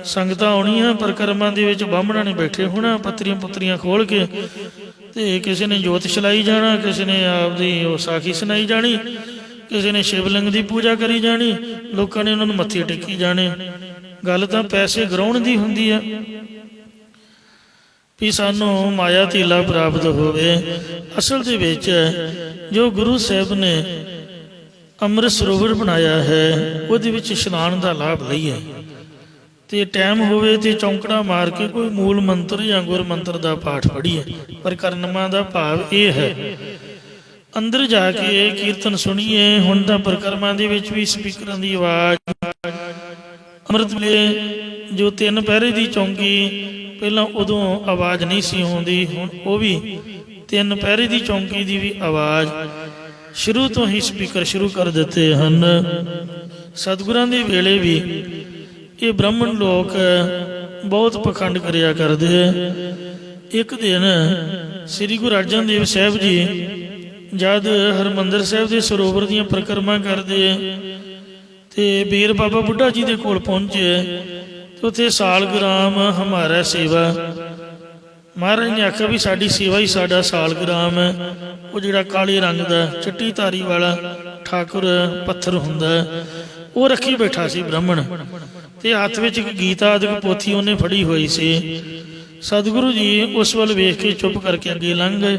ਸੰਗਤਾਂ ਆਉਣੀਆਂ ਪਰਿਕਰਮਾ ਦੇ ਵਿੱਚ, ਬਾਹਮਣਾਂ ਨੇ ਬੈਠੇ ਹੋਣਾ ਪੱਤਰੀਆਂ ਪੁੱਤਰੀਆਂ ਖੋਲ ਕੇ, ਤੇ ਕਿਸੇ ਨੇ ਜੋਤ ਛਲਾਈ ਜਾਣਾ, ਕਿਸੇ ਨੇ ਆਪਦੀ ਉਹ ਸਾਖੀ ਸੁਣਾਈ ਜਾਣੀ, ਕਿਸੇ ਨੇ ਸ਼ਿਵਲਿੰਗ ਦੀ ਪੂਜਾ ਕਰੀ ਜਾਣੀ, ਲੋਕਾਂ ਨੇ ਉਹਨਾਂ ਨੂੰ ਮੱਥੇ ਟੇਕੀ ਜਾਣੇ। ਗੱਲ ਤਾਂ ਪੈਸੇ ਗਰਾਉਣ ਦੀ ਹੁੰਦੀ ਆ ਵੀ ਸਾਨੂੰ ਮਾਇਆ ਧੀਲਾ ਪ੍ਰਾਪਤ ਹੋਵੇ। ਅਸਲ ਦੇ ਵਿੱਚ ਜੋ ਗੁਰੂ ਸਾਹਿਬ ਨੇ ਅੰਮ੍ਰਿਤ ਸਰੋਵਰ ਬਣਾਇਆ ਹੈ, ਉਹਦੇ ਵਿੱਚ ਇਸ਼ਨਾਨ ਦਾ ਲਾਭ ਲਈਏ ਤੇ ਟਾਈਮ ਹੋਵੇ ਤੇ ਚੌਂਕੜਾ ਮਾਰ ਕੇ ਕੋਈ ਮੂਲ ਮੰਤਰ ਜਾਂ ਗੁਰ ਮੰਤਰ ਦਾ ਪਾਠ ਪੜ੍ਹੀਏ। ਪਰਿਕਰਮਾ ਦਾ ਭਾਵ ਇਹ ਹੈ ਅੰਦਰ ਜਾ ਕੇ ਕੀਰਤਨ ਸੁਣੀਏ। ਹੁਣ ਤਾਂ ਪਰਿਕਰਮਾ ਦੇ ਵਿੱਚ ਵੀ ਸਪੀਕਰਾਂ ਦੀ ਆਵਾਜ਼, ਅੰਮ੍ਰਿਤ ਵੇਲੇ ਜੋ 3 ਪਹਿਰੇ ਦੀ ਚੌਂਕੀ, ਪਹਿਲਾਂ ਉਦੋਂ ਆਵਾਜ਼ ਨਹੀਂ ਸੀ ਆਉਂਦੀ, ਹੁਣ ਉਹ ਵੀ 3 ਪਹਿਰੇ ਦੀ ਚੌਂਕੀ ਦੀ ਵੀ ਆਵਾਜ਼ ਸ਼ੁਰੂ ਤੋਂ ਹੀ ਸਪੀਕਰ ਸ਼ੁਰੂ ਕਰ ਦਿੱਤੇ ਹਨ। ਸਤਿਗੁਰਾਂ ਦੇ ਵੇਲੇ ਵੀ ਇਹ ਬ੍ਰਾਹਮਣ ਲੋਕ ਬਹੁਤ ਪਖੰਡ ਕਰਿਆ ਕਰਦੇ। ਇੱਕ ਦਿਨ ਸ੍ਰੀ ਗੁਰੂ ਅਰਜਨ ਦੇਵ ਸਾਹਿਬ ਜੀ ਜਦ ਹਰਿਮੰਦਰ ਸਾਹਿਬ ਦੇ ਸਰੋਵਰ ਦੀਆਂ ਪਰਿਕਰਮਾ ਕਰਦੇ ਤੇ ਬੀਰ ਬਾਬਾ ਬੁੱਢਾ ਜੀ ਦੇ ਕੋਲ ਪਹੁੰਚੇ ਤੇ ਉੱਥੇ ਸਾਲਗ੍ਰਾਮ ਹਮਾਰਾ ਸੇਵਾ, ਮਹਾਰਾਜ ਨੇ ਆਖਿਆ ਵੀ ਸਾਡੀ ਸੇਵਾ ਹੀ ਸਾਡਾ ਸਾਲਗ੍ਰਾਮ ਹੈ। ਉਹ ਜਿਹੜਾ ਕਾਲੇ ਰੰਗ ਦਾ ਚਿੱਟੀ ਧਾਰੀ ਵਾਲਾ ਠਾਕੁਰ ਪੱਥਰ ਹੁੰਦਾ ਉਹ ਰੱਖੀ ਬੈਠਾ ਸੀ ਬ੍ਰਾਹਮਣ, ਤੇ ਹੱਥ ਵਿੱਚ ਇੱਕ ਗੀਤਾ ਆਦਿਕ ਪੋਥੀ ਉਹਨੇ ਫੜੀ ਹੋਈ ਸੀ। ਸਤਿਗੁਰੂ ਜੀ ਉਸ ਵੱਲ ਵੇਖ ਕੇ ਚੁੱਪ ਕਰਕੇ ਅੱਗੇ ਲੰਘ ਗਏ।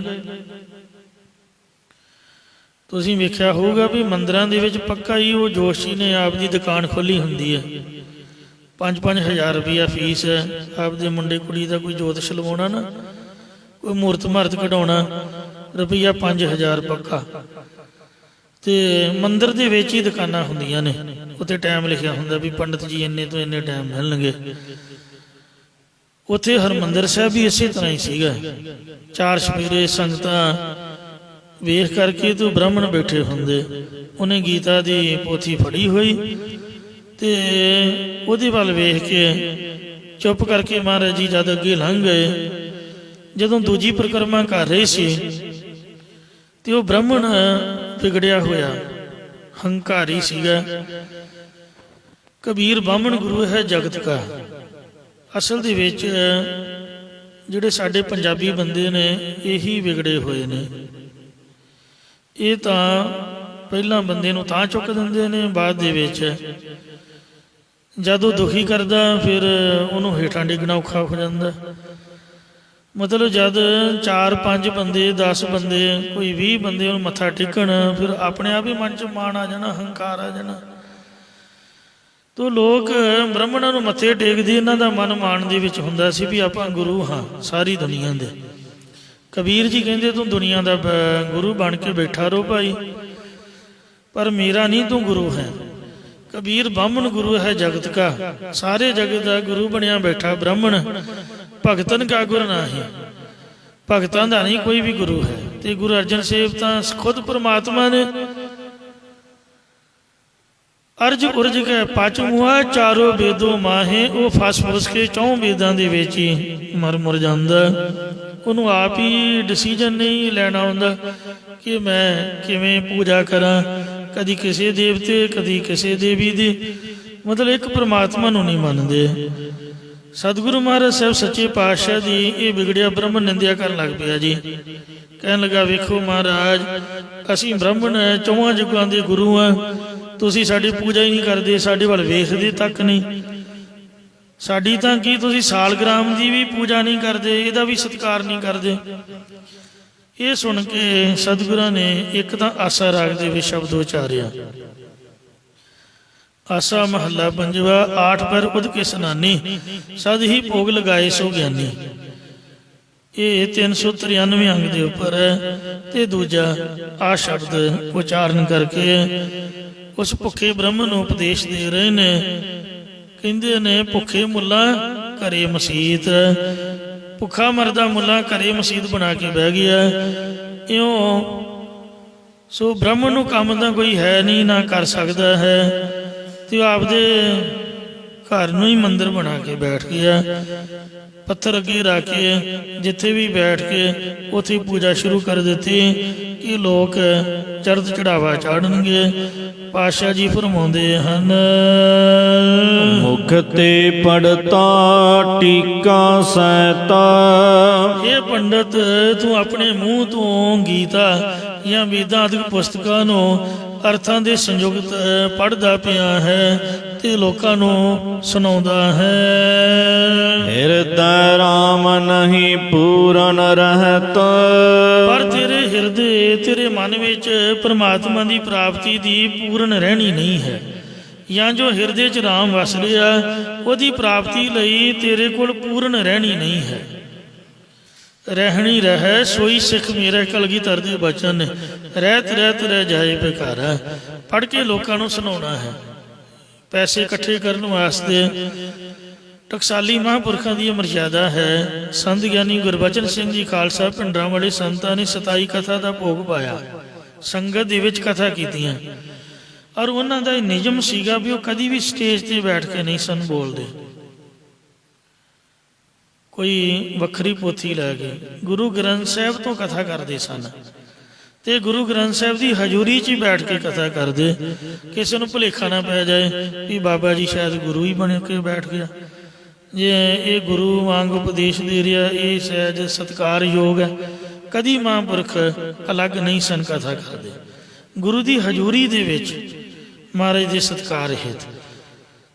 ਤੁਸੀਂ ਵੇਖਿਆ ਹੋਊਗਾ ਵੀ ਮੰਦਿਰਾਂ ਦੇ ਵਿੱਚ ਪੱਕਾ ਹੀ ਉਹ ਜੋਸ਼ੀ ਨੇ ਆਪ ਦੀ ਦੁਕਾਨ ਖੋਲ੍ਹੀ ਹੁੰਦੀ ਹੈ, 5-5 ਹਜ਼ਾਰ ਰੁਪਈਆ ਫੀਸ ਹੈ। ਆਪਦੇ ਮੁੰਡੇ ਕੁੜੀ ਦਾ ਕੋਈ ਜੋਤਿਸ਼ ਲਵਾਉਣਾ ਨਾ, ਕੋਈ ਮੂਰਤ ਮਾਰਤ ਕਢਾਉਣਾ, ਰੁਪਈਆ 5,000 ਪੱਕਾ। ਤੇ ਮੰਦਿਰ ਦੇ ਵਿੱਚ ਹੀ ਦੁਕਾਨਾਂ ਹੁੰਦੀਆਂ ਨੇ, ਉੱਥੇ ਟਾਈਮ ਲਿਖਿਆ ਹੁੰਦਾ ਵੀ ਪੰਡਤ ਜੀ ਇੰਨੇ ਤੋਂ ਇੰਨੇ ਟਾਈਮ ਮਿਲਣਗੇ। ਉੱਥੇ ਹਰਿਮੰਦਰ ਸਾਹਿਬ ਵੀ ਇਸੇ ਤਰ੍ਹਾਂ ਹੀ ਸੀਗਾ। 4 ਸਪੀਰੇ ਸੰਗਤਾਂ ਵੇਖ ਕਰਕੇ ਤੋਂ ਬ੍ਰਾਹਮਣ ਬੈਠੇ ਹੁੰਦੇ, ਉਹਨੇ ਗੀਤਾ ਦੀ ਪੋਥੀ ਫੜੀ ਹੋਈ ਤੇ ਉਹਦੇ ਵੱਲ ਵੇਖ ਕੇ ਚੁੱਪ ਕਰਕੇ ਮਹਾਰਾਜ ਜੀ ਜਦ ਅੱਗੇ ਲੰਘ ਗਏ। ਜਦੋਂ ਦੂਜੀ ਪਰਿਕਰਮਾ ਕਰ ਰਹੇ ਸੀ ਤੇ ਉਹ ਬ੍ਰਾਹਮਣ ਵਿਗੜਿਆ ਹੋਇਆ ਹੰਕਾਰੀ ਸੀਗਾ। ਕਬੀਰ ਬਾਹਮਣ ਗੁਰੂ ਹੈ ਜਗਤ ਕਾ। ਅਸਲ ਦੇ ਵਿੱਚ ਜਿਹੜੇ ਸਾਡੇ ਪੰਜਾਬੀ ਬੰਦੇ ਨੇ ਇਹੀ ਵਿਗੜੇ ਹੋਏ ਨੇ। ਇਹ ਤਾਂ ਪਹਿਲਾਂ ਬੰਦੇ ਨੂੰ ਤਾਂ ਚੁੱਕ ਦਿੰਦੇ ਨੇ, ਬਾਅਦ ਦੇ ਵਿੱਚ ਜਦੋਂ ਦੁਖੀ ਕਰਦਾ ਫਿਰ ਉਹਨੂੰ ਹੇਠਾਂ ਡਿੱਗਣਾ ਔਖਾ ਹੋ ਜਾਂਦਾ। ਮਤਲਬ ਜਦ 4-5 ਬੰਦੇ 10 ਬੰਦੇ ਕੋਈ 20 ਬੰਦੇ ਉਹਨੂੰ ਮੱਥਾ ਟੇਕਣ, ਫਿਰ ਆਪਣੇ ਆਪ ਹੀ ਮਨ 'ਚ ਮਾਣ ਆ ਜਾਣਾ, ਹੰਕਾਰ ਆ ਜਾਣਾ। ਤੋ ਲੋਕ ਬ੍ਰਾਹਮਣਾਂ ਨੂੰ ਮੱਥੇ ਟੇਕਦੇ, ਇਹਨਾਂ ਦਾ ਮਨ ਮਾਣ ਦੇ ਵਿੱਚ ਹੁੰਦਾ ਸੀ ਵੀ ਆਪਾਂ ਗੁਰੂ ਹਾਂ ਸਾਰੀ ਦੁਨੀਆ ਦੇ। ਕਬੀਰ ਜੀ ਕਹਿੰਦੇ ਤੂੰ ਦੁਨੀਆ ਦਾ ਗੁਰੂ ਬਣ ਕੇ ਬੈਠਾ ਰਹੋ ਭਾਈ, ਪਰ ਮੇਰਾ ਨਹੀਂ ਤੂੰ ਗੁਰੂ ਹੈ। ਕਬੀਰ ਬਾਹਮਣ ਗੁਰੂ ਹੈ ਜਗਤ ਕਾ। ਸਾਰੇ ਜਗਤ ਦਾ ਗੁਰੂ ਬਣਿਆ ਬੈਠਾ ਬ੍ਰਾਹਮਣ। ਭਗਤਨ ਕਾ ਗੁਰ ਨਾਹੀਂ, ਭਗਤਾਂ ਦਾ ਨਹੀਂ ਕੋਈ ਵੀ ਗੁਰੂ ਹੈ। ਤੇ ਗੁਰੂ ਅਰਜਨ ਸਾਹਿਬ ਤਾਂ ਖੁਦ ਪਰਮਾਤਮਾ ਨੇ। ਅਰਜ ਉਰਜ ਕੇ ਪਚ ਮੁਆ ਚਾਰੋ ਵੇਦੋ ਮਾਹੇ। ਉਹ ਫਸ ਫੁਸ ਕੇ 4 ਵੇਦਾਂ ਦੇ ਵਿੱਚ ਹੀ ਮਰ ਜਾਂਦਾ। ਉਹਨੂੰ ਆਪ ਹੀ ਡਿਸੀਜਨ ਨਹੀਂ ਲੈਣਾ ਹੁੰਦਾ ਕਿ ਮੈਂ ਕਿਵੇਂ ਪੂਜਾ ਕਰਾਂ, ਕਦੀ ਕਿਸੇ ਦੇਵਤੇ ਕਦੀ ਕਿਸੇ ਦੇਵੀ ਦੀ। ਮਤਲਬ ਇੱਕ ਪਰਮਾਤਮਾ ਨੂੰ ਨਹੀਂ ਮੰਨਦੇ। ਸਤਿਗੁਰੂ ਮਹਾਰਾਜ ਸਾਹਿਬ ਸੱਚੇ ਪਾਤਸ਼ਾਹ ਦੀ ਇਹ ਵਿਗੜਿਆ ਬ੍ਰਹਮਣ ਨਿੰਦਿਆ ਕਰਨ ਲੱਗ ਪਿਆ ਜੀ। ਕਹਿਣ ਲੱਗਾ ਵੇਖੋ ਮਹਾਰਾਜ, ਅਸੀਂ ਬ੍ਰਾਹਮਣ 4 ਯੁੱਗਾਂ ਦੇ ਗੁਰੂ ਆ, ਤੁਸੀਂ ਸਾਡੀ ਪੂਜਾ ਹੀ ਨਹੀਂ ਕਰਦੇ, ਸਾਡੇ ਵੱਲ ਵੇਖਦੇ ਤੱਕ ਨਹੀਂ। ਸਾਡੀ ਤਾਂ ਕੀ ਤੁਸੀਂ ਸਾਲਗ੍ਰਾਮ ਦੀ ਵੀ ਪੂਜਾ ਨਹੀਂ ਕਰਦੇ, ਇਹਦਾ ਵੀ ਸਤਿਕਾਰ ਨਹੀਂ ਕਰਦੇ। ਇਹ ਸੁਣ ਕੇ ਸਤਿਗੁਰਾਂ ਨੇ ਇੱਕ ਤਾਂ ਆਸਾ ਰਾਗ ਦੇ ਵਿੱਚ ਸ਼ਬਦ ਉਚਾਰਿਆ। ਆਸਾ ਮਹੱਲਾ 5। 8 ਪਰ ਉਦ ਕੇ ਸਨਾਨੀ, ਸਦ ਹੀ ਭੋਗ ਲਗਾਏ ਸੋ ਗਿਆਨੀ। ਇਹ 393 ਅੰਗ ਦੇ ਉੱਪਰ ਹੈ। ਤੇ ਦੂਜਾ ਆ ਸ਼ਬਦ ਉਚਾਰਨ ਕਰਕੇ ਉਸ ਭੁੱਖੇ ਬ੍ਰਾਹਮਣ ਨੂੰ ਉਪਦੇਸ਼ ਦੇ ਰਹੇ ਨੇ। ਕਹਿੰਦੇ ਨੇ ਭੁੱਖੇ ਮੁੱਲਾ ਘਰੇ ਮਸੀਤ। ਭੁੱਖਾ ਮਰਦਾ ਮੁੱਲਾ ਘਰੇ ਮਸੀਤ ਬਣਾ ਕੇ ਬਹਿ ਗਿਆ। ਇਉਂ ਸੋ ਬ੍ਰਾਹਮਣ ਨੂੰ ਕੰਮ ਤਾਂ ਕੋਈ ਹੈ ਨਹੀਂ, ਨਾ ਕਰ ਸਕਦਾ ਹੈ, ਤੇ ਆਪਦੇ ਘਰ ਨੂੰ ਹੀ ਮੰਦਿਰ ਬਣਾ ਕੇ ਬੈਠ ਗਿਆ। ਪੱਥਰ ਅੱਗੇ ਰੱਖ ਕੇ ਜਿੱਥੇ ਵੀ ਬੈਠ ਕੇ ਉੱਥੇ ਪੂਜਾ ਸ਼ੁਰੂ ਕਰ ਦਿੱਤੀ ਕਿ ਲੋਕ ਚੜ੍ਹਤ ਚੜਾਵਾ ਚਾੜਨਗੇ। ਪਾਤਸ਼ਾਹ ਜੀ ਫਰਮਾਉਂਦੇ ਹਨ, ਮੁਖ ਤੇ ਪੜਤਾ ਟੀਕਾ ਸੈਤਾ। ਇਹ ਪੰਡਤ ਤੂੰ ਆਪਣੇ ਮੂੰਹ ਤੋਂ ਗੀਤਾ ਜਾਂ ਵੇਦਾਂ ਆਦਿਕ ਪੁਸਤਕਾਂ ਨੂੰ ਅਰਥਾਂ ਦੇ ਸੰਯੁਕਤ ਪੜ੍ਹਦਾ ਪਿਆ ਹੈ ਤੇ ਲੋਕਾਂ ਨੂੰ ਸੁਣਾਉਂਦਾ ਹੈ। ਹਿਰਦੈ ਰਾਮ ਨਹੀਂ ਪੂਰਨ ਰਹਿਤ। ਪਰ ਤੇਰੇ ਹਿਰਦੇ ਤੇਰੇ ਮਨ ਵਿੱਚ ਪਰਮਾਤਮਾ ਦੀ ਪ੍ਰਾਪਤੀ ਦੀ ਪੂਰਨ ਰਹਿਣੀ ਨਹੀਂ ਹੈ। ਜਾਂ ਜੋ ਹਿਰਦੇ 'ਚ ਰਾਮ ਵਸ ਰਿਹਾ ਉਹਦੀ ਪ੍ਰਾਪਤੀ ਲਈ ਤੇਰੇ ਕੋਲ ਪੂਰਨ ਰਹਿਣੀ ਨਹੀਂ ਹੈ। ਰਹਿਣੀ ਰਹਿ ਸੋਈ ਸਿੱਖ ਮੇਰੇ ਕਲਗੀਧਰ ਦੇ ਬਚਨ ਨੇ। ਰਹਿਤ ਰਹਿਤ ਰਹਿ ਜਾਏ ਬੇਕਾਰਾ। ਪੜ੍ਹ ਕੇ ਲੋਕਾਂ ਨੂੰ ਸੁਣਾਉਣਾ ਹੈ, ਪੈਸੇ ਇਕੱਠੇ ਕਰਨ ਵਾਸਤੇ। ਟਕਸਾਲੀ ਮਹਾਂਪੁਰਖਾਂ ਦੀ ਮਰਜ਼ਾਦਾ ਹੈ। ਸੰਤ ਗਿਆਨੀ ਗੁਰਬਚਨ ਸਿੰਘ ਜੀ ਖਾਲਸਾ ਪਿੰਡਰਾਂ ਵਾਲੇ ਸੰਤਾਂ ਨੇ 27 ਕਥਾ ਦਾ ਭੋਗ ਪਾਇਆ, ਸੰਗਤ ਦੇ ਵਿੱਚ ਕਥਾ ਕੀਤੀਆਂ। ਔਰ ਉਹਨਾਂ ਦਾ ਇਹ ਨਿਯਮ ਸੀਗਾ ਵੀ ਉਹ ਕਦੀ ਵੀ ਸਟੇਜ ਤੇ ਬੈਠ ਕੇ ਨਹੀਂ ਸਨ ਬੋਲਦੇ। ਕੋਈ ਵੱਖਰੀ ਪੋਥੀ ਲੈ ਕੇ ਗੁਰੂ ਗ੍ਰੰਥ ਸਾਹਿਬ ਤੋਂ ਕਥਾ ਕਰਦੇ ਸਨ ਤੇ ਗੁਰੂ ਗ੍ਰੰਥ ਸਾਹਿਬ ਦੀ ਹਜ਼ੂਰੀ 'ਚ ਹੀ ਬੈਠ ਕੇ ਕਥਾ ਕਰਦੇ। ਕਿਸੇ ਨੂੰ ਭੁਲੇਖਾ ਨਾ ਪੈ ਜਾਏ ਵੀ ਬਾਬਾ ਜੀ ਸ਼ਾਇਦ ਗੁਰੂ ਹੀ ਬਣ ਕੇ ਬੈਠ ਗਿਆ। ਜੇ ਇਹ ਗੁਰੂ ਵਾਂਗ ਉਪਦੇਸ਼ ਦੇ ਰਿਹਾ, ਇਹ ਸਹਿਜ ਸਤਿਕਾਰਯੋਗ ਹੈ। ਕਦੀ ਮਹਾਂਪੁਰਖ ਅਲੱਗ ਨਹੀਂ ਸਨ ਕਥਾ ਕਰਦੇ। ਗੁਰੂ ਦੀ ਹਜ਼ੂਰੀ ਦੇ ਵਿੱਚ ਮਹਾਰਾਜ ਦੇ ਸਤਿਕਾਰ ਹਿਤ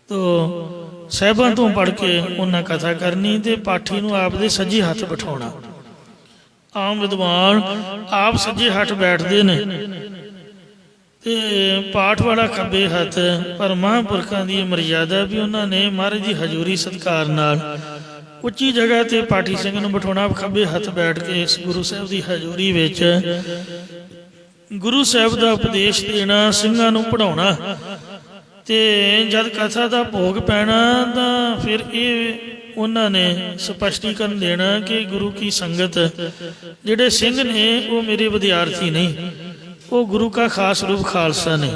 ਤੋ ਸਾਹਿਬਾਂ ਤੋਂ ਪੜ੍ਹ ਕੇ ਉਹਨਾਂ ਕਥਾ ਕਰਨੀ ਤੇ ਪਾਠੀ ਨੂੰ ਆਪ ਦੇ ਸੱਜੇ ਹੱਥ ਬਿਠਾਉਣਾ। ਆਮ ਵਿਦਵਾਨ ਆਪ ਸੱਜੇ ਹੱਥ ਬੈਠਦੇ ਨੇ ਤੇ ਪਾਠ ਵਾਲਾ ਖੱਬੇ ਹੱਥ। ਪਰ ਮਹਾਂਪੁਰਖਾਂ ਦੀ ਮਰਜ਼ਾਦਾ ਵੀ ਉਹਨਾਂ ਨੇ ਮਹਾਰਾਜ ਦੀ ਹਜ਼ੂਰੀ ਸਤਿਕਾਰ ਨਾਲ ਉੱਚੀ ਜਗ੍ਹਾ ਤੇ ਪਾਠੀ ਸਿੰਘ ਨੂੰ ਬਿਠਾਉਣਾ, ਖੱਬੇ ਹੱਥ ਬੈਠ ਕੇ ਇਸ ਗੁਰੂ ਸਾਹਿਬ ਦੀ ਹਜ਼ੂਰੀ ਵਿੱਚ ਗੁਰੂ ਸਾਹਿਬ ਦਾ ਉਪਦੇਸ਼ ਦੇਣਾ, ਸਿੰਘਾਂ ਨੂੰ ਪੜ੍ਹਾਉਣਾ। ਤੇ ਜਦ ਕਥਾ ਦਾ ਭੋਗ ਪੈਣਾ ਤਾਂ ਫਿਰ ਇਹ ਉਹਨਾਂ ਨੇ ਸਪਸ਼ਟੀਕਰਨ ਦੇਣਾ ਕਿ ਗੁਰੂ ਕੀ ਸੰਗਤ, ਜਿਹੜੇ ਸਿੰਘ ਨੇ ਉਹ ਮੇਰੇ ਵਿਦਿਆਰਥੀ ਨਹੀਂ, ਉਹ ਗੁਰੂ ਕਾ ਖਾਸ ਰੂਪ ਖਾਲਸਾ ਨੇ।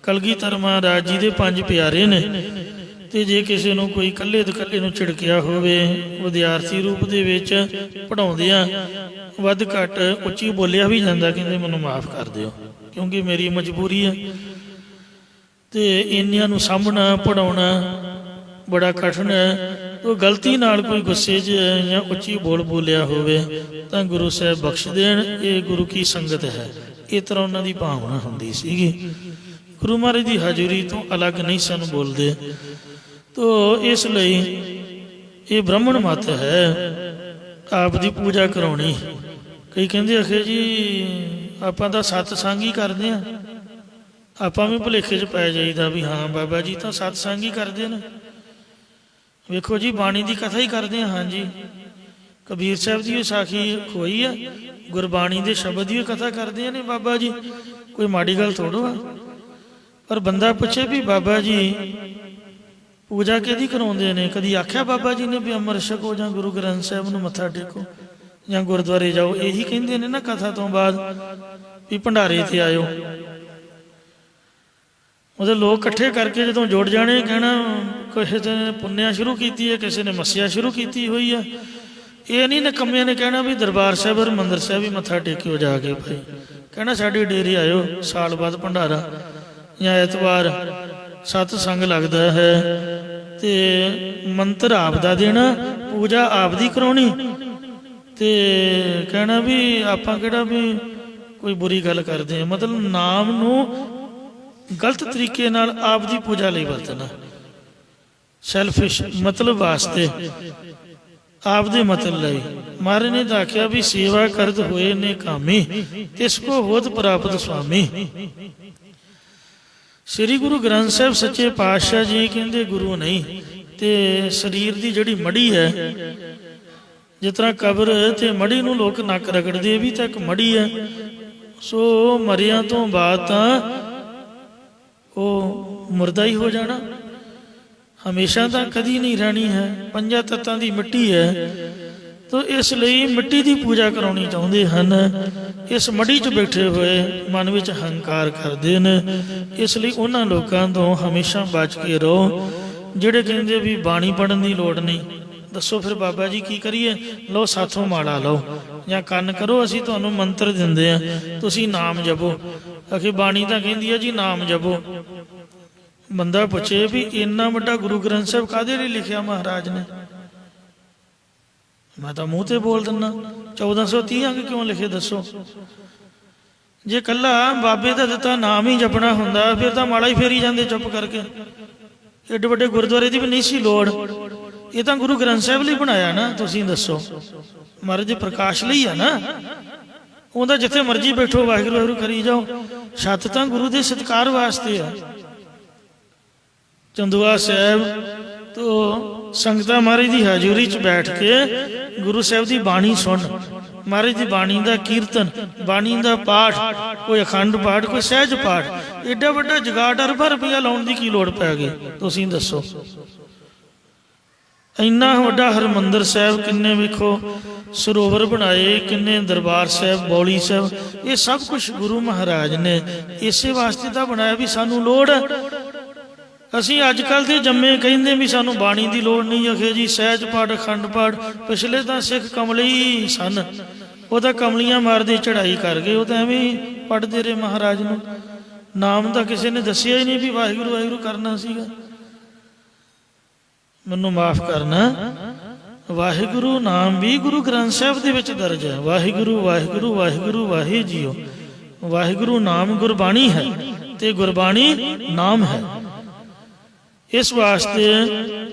ਕਲਗੀਧਰ ਮਹਾਰਾਜ ਜੀ ਦੇ 5 ਪਿਆਰੇ ਨੇ ਤੇ ਜੇ ਕਿਸੇ ਨੂੰ ਕੋਈ ਇਕੱਲੇ ਤੋਂ ਇਕੱਲੇ ਨੂੰ ਝਿੜਕਿਆ ਹੋਵੇ ਵਿਦਿਆਰਥੀ ਰੂਪ ਦੇ ਵਿੱਚ ਪੜ੍ਹਾਉਂਦਿਆਂ ਵੱਧ ਘੱਟ ਉੱਚੀ ਬੋਲਿਆ ਵੀ ਜਾਂਦਾ, ਕਹਿੰਦੇ ਮੈਨੂੰ ਮਾਫ ਕਰ ਦਿਓ ਕਿਉਂਕਿ ਮੇਰੀ ਮਜਬੂਰੀ ਹੈ। ਤੇ ਇੰਨਿਆਂ ਨੂੰ ਸਾਂਭਣਾ ਪੜ੍ਹਾਉਣਾ ਬੜਾ ਕਠਿਨ ਹੈ। ਉਹ ਗਲਤੀ ਨਾਲ ਕੋਈ ਗੁੱਸੇ 'ਚ ਜਾਂ ਉੱਚੀ ਬੋਲਿਆ ਹੋਵੇ ਤਾਂ ਗੁਰੂ ਸਾਹਿਬ ਬਖਸ਼ ਦੇਣ, ਇਹ ਗੁਰੂ ਕੀ ਸੰਗਤ ਹੈ। ਇਸ ਤਰ੍ਹਾਂ ਉਹਨਾਂ ਦੀ ਭਾਵਨਾ ਹੁੰਦੀ ਸੀਗੀ। ਗੁਰੂ ਮਹਾਰਾਜ ਦੀ ਹਾਜ਼ਰੀ ਤੋਂ ਅਲੱਗ ਨਹੀਂ ਸਨ ਬੋਲਦੇ। ਤੋ ਇਸ ਲਈ ਇਹ ਬ੍ਰਾਹਮਣ ਮਤ ਹੈ ਆਪ ਦੀ ਪੂਜਾ ਕਰਾਉਣੀ। ਕਈ ਕਹਿੰਦੇ ਅਖੇ ਜੀ ਆਪਾਂ ਤਾਂ ਸਤਸੰਗ ਹੀ ਕਰਦੇ ਹਾਂ। ਆਪਾਂ ਵੀ ਭੁਲੇਖੇ 'ਚ ਪੈ ਜਾਈਦਾ ਵੀ ਹਾਂ ਬਾਬਾ ਜੀ ਤਾਂ ਸਤਸੰਗ ਹੀ ਕਰਦੇ ਨੇ। ਵੇਖੋ ਜੀ ਬਾਣੀ ਦੀ ਕਥਾ ਹੀ ਕਰਦੇ ਹਾਂ। ਹਾਂਜੀ, ਕਬੀਰ ਸਾਹਿਬ ਦੀ ਵਿਸਾਖੀ ਹੋਈ ਆ, ਗੁਰਬਾਣੀ ਦੇ ਸ਼ਬਦ ਦੀ ਕਥਾ ਕਰਦੇ ਨੇ ਬਾਬਾ ਜੀ, ਕੋਈ ਮਾੜੀ ਗੱਲ ਥੋੜੋ ਆ। ਪਰ ਬੰਦਾ ਪੁੱਛੇ ਵੀ ਬਾਬਾ ਜੀ ਪੂਜਾ ਕਿਹਦੀ ਕਰਾਉਂਦੇ ਨੇ? ਕਦੀ ਆਖਿਆ ਬਾਬਾ ਜੀ ਨੇ ਵੀ ਅੰਮ੍ਰਿਤ ਛਕੋ ਜਾਂ ਗੁਰੂ ਗ੍ਰੰਥ ਸਾਹਿਬ ਨੂੰ ਮੱਥਾ ਟੇਕੋ ਜਾਂ ਗੁਰਦੁਆਰੇ ਜਾਓ? ਇਹੀ ਕਹਿੰਦੇ ਨੇ ਨਾ ਕਥਾ ਤੋਂ ਬਾਅਦ ਵੀ ਭੰਡਾਰੇ ਤੇ ਆਇਓ। ਉਹਦੇ ਲੋਕ ਇਕੱਠੇ ਕਰਕੇ ਜਦੋਂ ਜੁੜ ਜਾਣੇ ਕਹਿਣਾ ਕਿਸੇ ਨੇ ਪੁੰਨਿਆ ਸ਼ੁਰੂ ਕੀਤੀ ਹੈ, ਕਿਸੇ ਨੇ ਮੱਸਿਆ ਸ਼ੁਰੂ ਕੀਤੀ ਹੋਈ ਆ। ਇਹ ਨਹੀਂ ਨਿਕੰਮਿਆਂ ਨੇ ਕਹਿਣਾ ਵੀ ਦਰਬਾਰ ਸਾਹਿਬ ਹਰਿਮੰਦਰ ਸਾਹਿਬ ਵੀ ਮੱਥਾ ਟੇਕਿਓ ਜਾ ਕੇ ਭਾਈ। ਕਹਿਣਾ ਸਾਡੇ ਡੇਰੇ ਆਇਓ, ਸਾਲ ਬਾਅਦ ਭੰਡਾਰਾ ਜਾਂ ਐਤਵਾਰ ਸਤਸੰਗ ਲੱਗਦਾ ਹੈ ਤੇ ਮੰਤਰ ਆਪ ਦਾ ਦੇਣਾ, ਪੂਜਾ ਆਪ ਦੀ ਕਰਾਉਣੀ ਤੇ ਕਹਿਣਾ ਵੀ ਆਪਾਂ ਕਿਹੜਾ ਵੀ ਕੋਈ ਬੁਰੀ ਗੱਲ ਕਰਦੇ ਹਾਂ। ਮਤਲਬ ਨਾਮ ਨੂੰ ਗਲਤ ਤਰੀਕੇ ਨਾਲ ਆਪ ਦੀ ਪੂਜਾ ਲਈ ਵਰਤਣਾ, ਸੈਲਫਿਸ਼ ਮਤਲਬ ਵਾਸਤੇ, ਆਪ ਦੇ ਮਤਲਬ ਲਈ। ਮਹਾਰਾਜ ਨੇ ਆਖਿਆ ਵੀ ਸੇਵਾ ਕਰਦ ਹੋਏ ਨੇ ਕਾਮੀ, ਤਿਸ ਕੋ ਹੋਤ ਪ੍ਰਾਪਤ ਸੁਆਮੀ। ਸ੍ਰੀ ਗੁਰੂ ਗ੍ਰੰਥ ਸਾਹਿਬ ਸੱਚੇ ਪਾਤਸ਼ਾਹ ਜੀ ਕਹਿੰਦੇ ਗੁਰੂ ਨਹੀਂ ਤੇ ਸਰੀਰ ਦੀ ਜਿਹੜੀ ਮੜੀ ਹੈ, ਜਿਸ ਤਰ੍ਹਾਂ ਕਬਰ ਤੇ ਮੜੀ ਨੂੰ ਲੋਕ ਨੱਕ ਰਗੜਦੇ, ਵੀ ਤਾਂ ਇੱਕ ਮੜੀ ਹੈ। ਸੋ ਮਰਿਆਂ ਤੋਂ ਬਾਅਦ ਤਾਂ ਉਹ ਮੁਰਦਾ ਹੀ ਹੋ ਜਾਣਾ, ਹਮੇਸ਼ਾ ਤਾਂ ਕਦੀ ਨਹੀਂ ਰਹਿਣੀ ਹੈ। 5 ਤੱਤਾਂ ਦੀ ਮਿੱਟੀ ਹੈ। ਤੋ ਇਸ ਲਈ ਮਿੱਟੀ ਦੀ ਪੂਜਾ ਕਰਾਉਣੀ ਚਾਹੁੰਦੇ ਹਨ। ਇਸ ਮੜੀ 'ਚ ਬੈਠੇ ਹੋਏ ਮਨ ਵਿੱਚ ਹੰਕਾਰ ਕਰਦੇ ਨੇ। ਇਸ ਲਈ ਉਹਨਾਂ ਲੋਕਾਂ ਤੋਂ ਹਮੇਸ਼ਾ ਬਚ ਕੇ ਰਹੋ ਜਿਹੜੇ ਕਹਿੰਦੇ ਵੀ ਬਾਣੀ ਪੜ੍ਹਨ ਦੀ ਲੋੜ ਨਹੀਂ। ਦੱਸੋ ਫਿਰ ਬਾਬਾ ਜੀ ਕੀ ਕਰੀਏ? ਲਓ ਸਾਥੋਂ ਮਾਲਾ ਲਓ ਜਾਂ ਕੰਨ ਕਰੋ, ਅਸੀਂ ਤੁਹਾਨੂੰ ਮੰਤਰ ਦਿੰਦੇ ਆ, ਤੁਸੀਂ ਨਾਮ ਜਪੋ। ਆਖੇ ਬਾਣੀ ਤਾਂ ਕਹਿੰਦੀ ਹੈ ਜੀ ਨਾਮ ਜਪੋ। ਬੰਦਾ ਪੁੱਛੇ ਵੀ ਇੰਨਾ ਵੱਡਾ ਗੁਰੂ ਗ੍ਰੰਥ ਸਾਹਿਬ ਕਾਹਦੇ ਲਈ ਲਿਖਿਆ ਮਹਾਰਾਜ ਨੇ? ਮੈਂ ਤਾਂ ਮੂੰਹ ਤੇ ਬੋਲ ਦਿੰਦਾ 1430 ਅੰਗ ਕਿਉਂ ਲਿਖੇ ਦੱਸੋ? ਜੇ ਕੱਲਾ ਬਾਬੇ ਦਾ ਦਿੱਤਾ ਨਾਮ ਹੀ ਜਪਣਾ ਹੁੰਦਾ ਫਿਰ ਤਾਂ ਮਾਲਾ ਹੀ ਫੇਰੀ ਜਾਂਦੇ ਚੁੱਪ ਕਰਕੇ। ਏਡੇ ਵੱਡੇ ਗੁਰਦੁਆਰੇ ਦੀ ਵੀ ਨਹੀਂ ਸੀ ਲੋੜ। ਇਹ ਤਾਂ ਗੁਰੂ ਗ੍ਰੰਥ ਸਾਹਿਬ ਲਈ ਬਣਾਇਆ ਨਾ। ਤੁਸੀਂ ਦੱਸੋ, ਮਹਾਰਾਜ ਦੇ ਪ੍ਰਕਾਸ਼ ਲਈ ਆ ਨਾ। ਉਹਦਾ ਜਿੱਥੇ ਮਰਜ਼ੀ ਬੈਠੋ ਵਾਹਿਗੁਰੂ ਵਾਹਿਗੁਰੂ ਕਰੀ ਜਾਓ। ਛੱਤ ਤਾਂ ਗੁਰੂ ਦੇ ਸਤਿਕਾਰ ਵਾਸਤੇ ਆ। ਚੰਦੂਆ ਸਾਹਿਬ ਤੋਂ ਸੰਗਤਾਂ ਮਹਾਰਾਜ ਦੀ ਹਾਜ਼ਰੀ 'ਚ ਬੈਠ ਕੇ ਗੁਰੂ ਸਾਹਿਬ ਦੀ ਬਾਣੀ ਸੁਣ, ਮਹਾਰਾਜ ਦੀ ਬਾਣੀ ਦਾ ਕੀਰਤਨ, ਬਾਣੀ ਦਾ ਪਾਠ, ਕੋਈ ਅਖੰਡ ਪਾਠ, ਕੋਈ ਸਹਿਜ ਪਾਠ। ਏਡਾ ਵੱਡਾ ਜਗਾੜ ਅਰਬਾਂ ਰੁਪਈਆ ਲਾਉਣ ਦੀ ਕੀ ਲੋੜ ਪੈ ਗਈ? ਤੁਸੀਂ ਦੱਸੋ। ਇੰਨਾ ਵੱਡਾ ਹਰਿਮੰਦਰ ਸਾਹਿਬ, ਕਿੰਨੇ ਵੇਖੋ ਸਰੋਵਰ ਬਣਾਏ, ਕਿੰਨੇ ਦਰਬਾਰ ਸਾਹਿਬ, ਬੌਲੀ ਸਾਹਿਬ, ਇਹ ਸਭ ਕੁਛ ਗੁਰੂ ਮਹਾਰਾਜ ਨੇ ਇਸੇ ਵਾਸਤੇ ਤਾਂ ਬਣਾਇਆ ਵੀ ਸਾਨੂੰ ਲੋੜ। ਅਸੀਂ ਅੱਜ ਕੱਲ੍ਹ ਦੇ ਜੰਮੇ ਕਹਿੰਦੇ ਵੀ ਸਾਨੂੰ ਬਾਣੀ ਦੀ ਲੋੜ ਨਹੀਂ। ਅਖੇ ਜੀ ਸਹਿਜ ਪਾਠ, ਅਖੰਡ ਪਾਠ, ਪਿਛਲੇ ਤਾਂ ਸਿੱਖ ਕਮਲੇ ਹੀ ਸਨ। ਉਹ ਤਾਂ ਕਮਲੀਆਂ ਮਾਰਦੇ ਚੜ੍ਹਾਈ ਕਰ ਗਏ, ਉਹ ਤਾਂ ਐਵੇਂ ਹੀ ਪੜ੍ਹਦੇ ਰਹੇ ਮਹਾਰਾਜ ਨੂੰ। ਨਾਮ ਤਾਂ ਕਿਸੇ ਨੇ ਦੱਸਿਆ ਹੀ ਨਹੀਂ ਵੀ ਵਾਹਿਗੁਰੂ ਵਾਹਿਗੁਰੂ ਕਰਨਾ ਸੀਗਾ। ਮੈਨੂੰ ਮਾਫ ਕਰਨਾ, ਵਾਹਿਗੁਰੂ ਨਾਮ ਵੀ ਗੁਰੂ ਗ੍ਰੰਥ ਸਾਹਿਬ ਦੇ ਵਿੱਚ ਦਰਜ ਹੈ। ਵਾਹਿਗੁਰੂ ਵਾਹਿਗੁਰੂ ਵਾਹਿਗੁਰੂ ਵਾਹਿ ਜੀਓ। ਵਾਹਿਗੁਰੂ ਨਾਮ ਗੁਰਬਾਣੀ ਹੈ ਤੇ ਗੁਰਬਾਣੀ ਨਾਮ ਹੈ। ਇਸ ਵਾਸਤੇ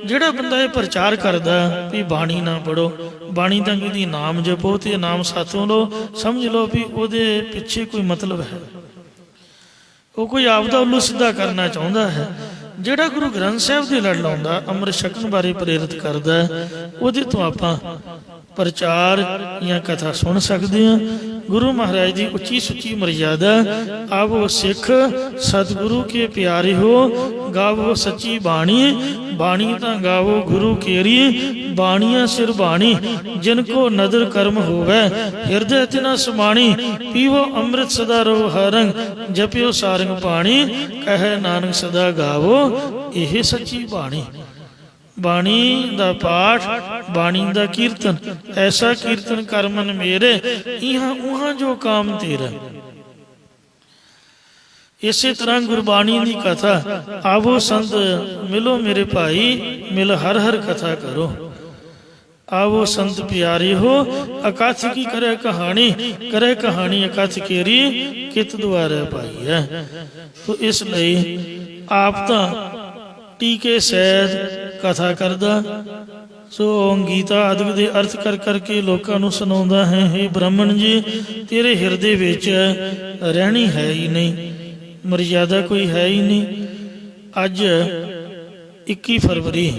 ਜਿਹੜਾ ਬੰਦਾ ਇਹ ਪ੍ਰਚਾਰ ਕਰਦਾ ਵੀ ਬਾਣੀ ਨਾ ਪੜੋ, ਬਾਣੀ ਤਾਂ ਕਹਿੰਦੀ ਨਾਮ ਜਪੋ ਤੇ ਨਾਮ ਸਾਥੋਂ ਲਓ, ਸਮਝ ਲਓ ਵੀ ਉਹਦੇ ਪਿੱਛੇ ਕੋਈ ਮਤਲਬ ਹੈ, ਉਹ ਕੋਈ ਆਪਦਾ ਉੱਲੂ ਸਿੱਧਾ ਕਰਨਾ ਚਾਹੁੰਦਾ ਹੈ। ਜਿਹੜਾ ਗੁਰੂ ਗ੍ਰੰਥ ਸਾਹਿਬ ਦੇ ਲੜ ਲਾਉਂਦਾ, ਅੰਮ੍ਰਿਤ ਛਕਣ ਬਾਰੇ ਪ੍ਰੇਰਿਤ ਕਰਦਾ, ਉਹਦੇ ਤੋਂ ਆਪਾਂ ਪ੍ਰਚਾਰ ਜਾਂ ਕਥਾ ਸੁਣ ਸਕਦੇ ਹਾਂ। ਗੁਰੂ ਮਹਾਰਾਜ ਦੀ ਉੱਚੀ ਸੁੱਚੀ ਮਰਜ਼ਾਦਾ, ਆਵੋ ਸਿੱਖ ਸਤਿਗੁਰੂ ਕੇ ਪਿਆਰੇ ਹੋ, ਗਾਵੋ ਸੱਚੀ ਬਾਣੀ, ਬਾਣੀ ਤਾਂ ਗਾਵੋ ਗੁਰੂ ਕੇਰੀ, ਬਾਣੀਆਂ ਸਿਰ ਬਾਣੀ, ਜਿਨ ਕੋ ਨਦਰ ਕਰਮ ਹੋਵੇ, ਹਿਰਦੈ ਤਿਨਾ ਸਮਾਣੀ, ਪੀਵੋ ਅੰਮ੍ਰਿਤ ਸਦਾ ਰਹੋ ਹਰੰਗ, ਜਪਿਓ ਸਾਰੰਗ ਪਾਣੀ, ਕਹੈ ਨਾਨਕ ਸਦਾ ਗਾਵੋ ਇਹ ਸੱਚੀ ਬਾਣੀ। ਬਾਣੀ ਦਾ ਪਾਠ, ਬਾਣੀ ਦਾ ਕੀਰਤਨ, ਐਸਾ ਕੀਰਤਨ ਕਰ ਮਨ ਮੇਰੇ, ਇਹਾਂ ਉਹਾਂ ਜੋ ਕਾਮ ਤੇਰਾ। ਇਸੇ ਤਰ੍ਹਾਂ ਗੁਰਬਾਣੀ ਦੀ ਕਥਾ, ਆਵੋ ਸੰਤ ਮਿਲੋ ਮੇਰੇ ਭਾਈ, ਮਿਲ ਹਰ ਹਰ ਕਥਾ ਕਰੋ। ਆਵੋ ਸੰਤ ਪਿਆਰੇ ਹੋ, ਅਕਥ ਕੀ ਕਰੇ ਕਹਾਣੀ, ਕਰੇ ਕਹਾਣੀ ਅਕਥ ਕੇਰੀ, ਕਿਤ ਦੁਆਰੇ ਪਾਈ ਹੈ। ਤੋ ਇਸ ਲਈ ਆਪ ਤਾਂ ਟੀਕੇ ਸਹਿਜ ਕਥਾ ਕਰਦਾ, ਸੋ ਗੀਤਾ ਆਦਿਕ ਦੇ ਅਰਥ ਕਰ ਕਰਕੇ ਲੋਕਾਂ ਨੂੰ ਸੁਣਾਉਂਦਾ ਹੈ। ਹੇ ਬ੍ਰਾਹਮਣ ਜੀ, ਤੇਰੇ ਹਿਰਦੇ ਵਿੱਚ ਰਹਿਣੀ ਹੈ ਹੀ ਨਹੀਂ, ਮਰਜ਼ਾਦਾ ਕੋਈ ਹੈ ਹੀ ਨਹੀਂ। ਅੱਜ 21 ਫਰਵਰੀ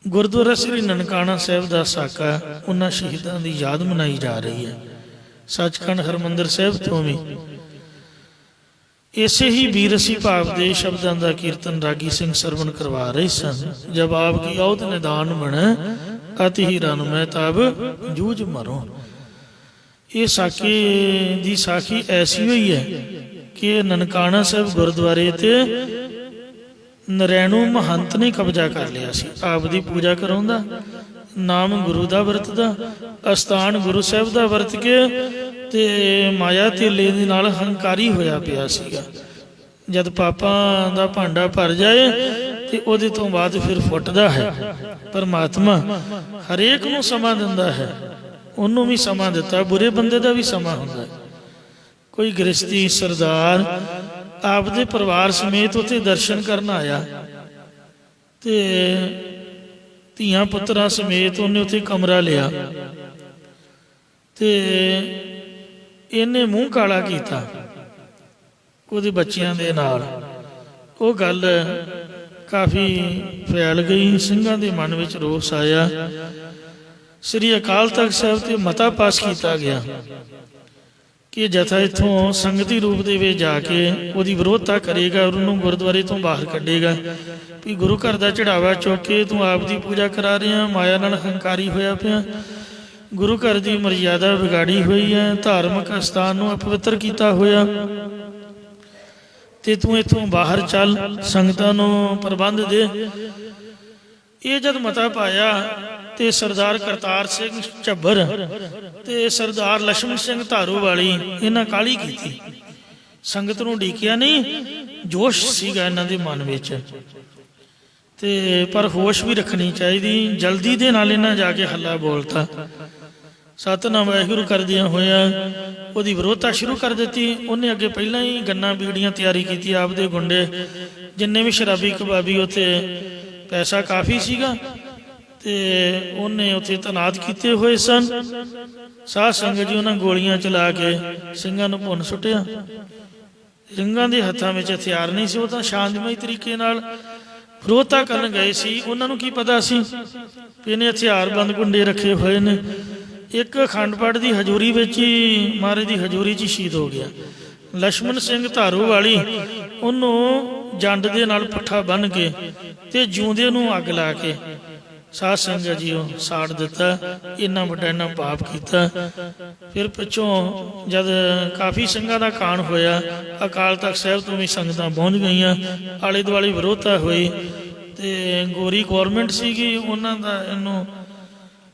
ਗੁਰਦੁਆਰਾ ਸ੍ਰੀ ਨਨਕਾਣਾ ਸਾਹਿਬ ਦਾ ਸਾਕਾ, ਉਹਨਾਂ ਸ਼ਹੀਦਾਂ ਦੀ ਯਾਦ ਮਨਾਈ ਜਾ ਰਹੀ ਹੈ। ਸੱਚਖੰਡ ਹਰਿਮੰਦਰ ਸਾਹਿਬ ਤੋਂ ਵੀ ਇਸੇ ਹੀ ਬੀਰਸੀ ਭਾਵ ਦੇ ਸ਼ਬਦਾਂ ਦਾ ਕੀਰਤਨ ਰਾਗੀ ਸਿੰਘ ਸਰਵਣ ਕਰਵਾ ਰਹੇ ਸਨ। ਜਬ ਆਪ ਕੀ ਔਤ ਨਿਦਾਨ ਬਣੇ, ਅਤਿ ਹੀ ਰਨ ਮੈਂ ਤਬ ਜੂਝ ਮਰੋ। ਇਹ ਸਾਕੇ ਦੀ ਸਾਖੀ ਐਸੀ ਹੋਈ ਹੈ ਕਿ ਨਨਕਾਣਾ ਸਾਹਿਬ ਗੁਰਦੁਆਰੇ ਤੇ ਨਰੈਣੂ ਮਹੰਤ ਨੇ ਕਬਜ਼ਾ ਕਰ ਲਿਆ ਸੀ। ਆਪ ਦੀ ਪੂਜਾ ਕਰਾਉਂਦਾ, ਨਾਮ ਗੁਰੂ ਦਾ ਵਰਤਦਾ, ਅਸਥਾਨ ਗੁਰੂ ਸਾਹਿਬ ਦਾ ਵਰਤ ਕੇ ਤੇ ਮਾਇਆ ਧੇਲੇ ਦੇ ਨਾਲ ਹੰਕਾਰੀ ਹੋਇਆ ਪਿਆ ਸੀਗਾ। ਜਦ ਪਾਪਾਂ ਦਾ ਭਾਂਡਾ ਭਰ ਜਾਏ ਤੇ ਉਹਦੇ ਤੋਂ ਬਾਅਦ ਫਿਰ ਫੁੱਟਦਾ ਹੈ। ਪਰਮਾਤਮਾ ਹਰੇਕ ਨੂੰ ਸਮਾਂ ਦਿੰਦਾ ਹੈ, ਉਹਨੂੰ ਵੀ ਸਮਾਂ ਦਿੱਤਾ, ਬੁਰੇ ਬੰਦੇ ਦਾ ਵੀ ਸਮਾਂ ਹੁੰਦਾ। ਕੋਈ ਗ੍ਰਸਤੀ ਸਰਦਾਰ ਆਪਦੇ ਪਰਿਵਾਰ ਸਮੇਤ ਉੱਥੇ ਦਰਸ਼ਨ ਕਰਨ ਆਇਆ ਤੇ ਧੀਆਂ ਪੁੱਤਰਾਂ ਸਮੇਤ ਉਹਨੇ ਉੱਥੇ ਕਮਰਾ ਲਿਆ ਤੇ ਇਹਨੇ ਮੂੰਹ ਕਾਲਾ ਕੀਤਾ ਉਹਦੇ ਬੱਚਿਆਂ ਦੇ ਨਾਲ। ਉਹ ਗੱਲ ਕਾਫੀ ਫੈਲ ਗਈ, ਸਿੰਘਾਂ ਦੇ ਮਨ ਵਿੱਚ ਰੋਸ ਆਇਆ। ਸ੍ਰੀ ਅਕਾਲ ਤਖਤ ਸਾਹਿਬ ਤੇ ਮਤਾ ਪਾਸ ਕੀਤਾ ਗਿਆ ਕਿ ਜਥਾ ਇੱਥੋਂ ਸੰਗਤੀ ਰੂਪ ਦੇ ਵਿੱਚ ਜਾ ਕੇ ਉਹਦੀ ਵਿਰੋਧਤਾ ਕਰੇਗਾ, ਉਹਨੂੰ ਗੁਰਦੁਆਰੇ ਤੋਂ ਬਾਹਰ ਕੱਢੇਗਾ ਵੀ ਗੁਰੂ ਘਰ ਦਾ ਚੜਾਵਾ ਚੁੱਕ ਕੇ ਤੂੰ ਆਪ ਦੀ ਪੂਜਾ ਕਰਾ ਰਿਹਾ, ਮਾਇਆ ਨਾਲ ਹੰਕਾਰੀ ਹੋਇਆ ਪਿਆ, ਗੁਰੂ ਘਰ ਦੀ ਮਰਜ਼ਾਦਾ ਵਿਗਾੜੀ ਹੋਈ ਹੈ, ਧਾਰਮਿਕ ਅਸਥਾਨ ਨੂੰ ਅਪਵਿੱਤਰ ਕੀਤਾ ਹੋਇਆ, ਤੇ ਤੂੰ ਇੱਥੋਂ ਬਾਹਰ ਚੱਲ, ਸੰਗਤਾਂ ਨੂੰ ਪ੍ਰਬੰਧ ਦੇ। ਇਹ ਜਦ ਮਤਾ ਪਾਇਆ ਤੇ ਸਰਦਾਰ ਕਰਤਾਰ ਸਿੰਘ ਝੱਬਰ ਤੇ ਸਰਦਾਰ ਲక్ష్మణ ਸਿੰਘ ਧਾਰੋਵਾਲੀ ਇਹਨਾਂ ਕਾਹਲੀ ਕੀਤੀ, ਸੰਗਤ ਨੂੰ ਡੀਕਿਆ ਨਹੀਂ। ਜੋਸ਼ ਸੀਗਾ ਇਹਨਾਂ ਦੇ ਮਨ ਵਿੱਚ, ਤੇ ਪਰ ਹੋਸ਼ ਵੀ ਰੱਖਣੀ ਚਾਹੀਦੀ। ਜਲਦੀ ਦੇ ਨਾਲ ਇਹਨਾਂ ਜਾ ਕੇ ਹੱਲਾ ਬੋਲਤਾ, ਸਤਿਨਾਮ ਵਾਹਿਗੁਰੂ ਕਰਦਿਆਂ ਹੋਇਆ ਉਹਦੀ ਵਿਰੋਧਤਾ ਸ਼ੁਰੂ ਕਰ ਦਿੱਤੀ। ਉਹਨੇ ਅੱਗੇ ਪਹਿਲਾਂ ਹੀ ਗੰਨਾਂ ਬੀੜੀਆਂ ਤਿਆਰੀ ਕੀਤੀ, ਆਪਦੇ ਗੁੰਡੇ ਜਿੰਨੇ ਵੀ ਸ਼ਰਾਬੀ ਕਬਾਬੀ, ਉੱਥੇ ਪੈਸਾ ਕਾਫੀ ਸੀਗਾ ਤੇ ਉਹਨੇ ਉੱਥੇ ਤੈਨਾਤ ਕੀਤੇ ਹੋਏ ਸਨ। ਸਾਧ ਸੰਗਤ ਜੀ ਉਹਨਾਂ ਗੋਲੀਆਂ ਚਲਾ ਕੇ ਸਿੰਘਾਂ ਨੂੰ ਭੁੰਨ ਸੁੱਟਿਆ। ਸਿੰਘਾਂ ਦੇ ਹੱਥਾਂ ਵਿੱਚ ਹਥਿਆਰ ਨਹੀਂ ਸੀ, ਉਹ ਤਾਂ ਸ਼ਾਂਤਮਈ ਤਰੀਕੇ ਨਾਲ ਵਿਰੋਧਤਾ ਕਰਨ ਗਏ ਸੀ। ਉਹਨਾਂ ਨੂੰ ਕੀ ਪਤਾ ਸੀ ਕਿ ਇਹਨੇ ਹਥਿਆਰਬੰਦ ਗੁੰਡੇ ਰੱਖੇ ਹੋਏ ਨੇ। ਇੱਕ ਅਖੰਡ ਪਾਠ ਦੀ ਹਜ਼ੂਰੀ ਵਿੱਚ ਹੀ, ਮਹਾਰਾਜ ਦੀ ਹਜ਼ੂਰੀ 'ਚ ਹੀ ਸ਼ਹੀਦ ਹੋ ਗਿਆ। ਲక్ష్మణ ਸਿੰਘ ਧਾਰੋਵਾਲੀ ਉਹਨੂੰ ਜੰਡ ਦੇ ਨਾਲ ਪੱਠਾ ਬੰਨ੍ਹ ਕੇ ਤੇ ਜਿਉਂਦੇ ਨੂੰ ਅੱਗ ਲਾ ਕੇ ਸਾਧ ਸੰਗਤ ਜੀ ਉਹ ਸਾੜ ਦਿੱਤਾ। ਇੰਨਾ ਵੱਡਾ ਇਹਨਾਂ ਪਾਪ ਕੀਤਾ। ਫਿਰ ਪਿੱਛੋਂ ਜਦ ਕਾਫੀ ਸਿੰਘਾਂ ਦਾ ਕਾਣ ਹੋਇਆ, ਅਕਾਲ ਤਖਤ ਸਾਹਿਬ ਤੋਂ ਵੀ ਸੰਗਤਾਂ ਪਹੁੰਚ ਗਈਆਂ, ਆਲੇ ਦੁਆਲੇ ਵਿਰੋਧਤਾ ਹੋਈ ਤੇ ਗੋਰੀ ਗੌਰਮੈਂਟ ਸੀਗੀ, ਉਹਨਾਂ ਦਾ ਇਹਨੂੰ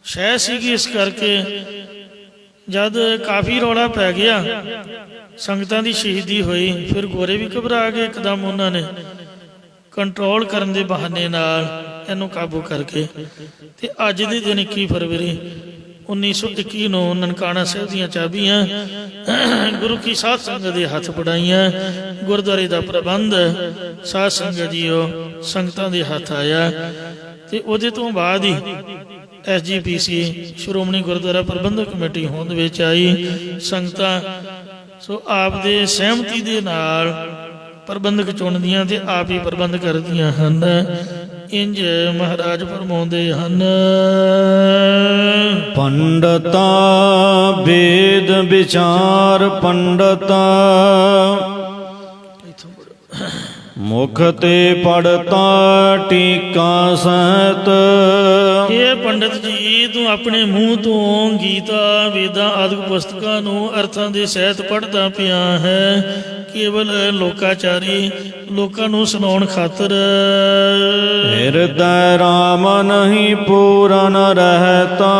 ਸ਼ਹਿ ਸੀਗੀ, ਇਸ ਕਰਕੇ ਜਦ ਕਾਫੀ ਰੌਲਾ ਪੈ ਗਿਆ, ਸੰਗਤਾਂ ਦੀ ਸ਼ਹੀਦੀ ਹੋਈ, ਫਿਰ ਗੋਰੇ ਵੀ ਘਬਰਾ ਗਏ ਇੱਕਦਮ। ਉਹਨਾਂ ਨੇ ਕੰਟਰੋਲ ਕਰਨ ਦੇ ਬਹਾਨੇ ਨਾਲ ਇਹਨੂੰ ਕਾਬੂ ਕਰਕੇ ਤੇ ਅੱਜ ਦੇ ਦਿਨ 21 ਫਰਵਰੀ 1921 ਨੂੰ ਨਨਕਾਣਾ ਸਾਹਿਬ ਦੀਆਂ ਚਾਬੀਆਂ ਗੁਰੂ ਕੀ ਸਾਧ ਸੰਗਤ ਦੇ ਹੱਥ ਫੜਾਈਆਂ। ਗੁਰਦੁਆਰੇ ਦਾ ਪ੍ਰਬੰਧ ਸਾਧ ਸੰਗਤ ਜੀਓ ਸੰਗਤਾਂ ਦੇ ਹੱਥ ਆਇਆ ਤੇ ਉਹਦੇ ਤੋਂ ਬਾਅਦ ਹੀ SGPC ਸ਼੍ਰੋਮਣੀ ਗੁਰਦੁਆਰਾ ਪ੍ਰਬੰਧਕ ਕਮੇਟੀ ਹੋਂਦ ਵਿੱਚ ਆਈ। ਸੰਗਤਾਂ ਸੋ ਆਪ ਦੇ ਸਹਿਮਤੀ ਦੇ ਨਾਲ ਪ੍ਰਬੰਧਕ ਚੁਣਦੀਆਂ ਤੇ ਆਪ ਹੀ ਪ੍ਰਬੰਧ ਕਰਦੀਆਂ ਹਨ। ਇੰਜ ਮਹਾਰਾਜ ਫਰਮਾਉਂਦੇ ਹਨ, ਪੰਡਤਾ ਵੇਦ ਵਿਚਾਰ ਪੰਡਤਾ, ਮੁਖ ਤੇ ਪੜਤਾ ਟੀਕਾ ਸਹਿਤ। ਇਹ ਪੰਡਤ ਜੀ, ਤੂੰ ਆਪਣੇ ਮੂੰਹ ਤੋਂ ਗੀਤਾ ਵੇਦਾਂ ਆਦਿਕ ਪੁਸਤਕਾਂ ਨੂੰ ਅਰਥਾਂ ਦੇ ਸਹਿਤ ਪੜ੍ਹਦਾ ਪਿਆ ਹੈ, ਕੇਵਲ ਲੋਕਾਚਾਰੀ ਲੋਕਾਂ ਨੂੰ ਸੁਣਾਉਣ ਖਾਤਰ। ਹਿਰਦੈ ਰਾਮ ਨਹੀਂ ਪੂਰਨ ਰਹਤਾ,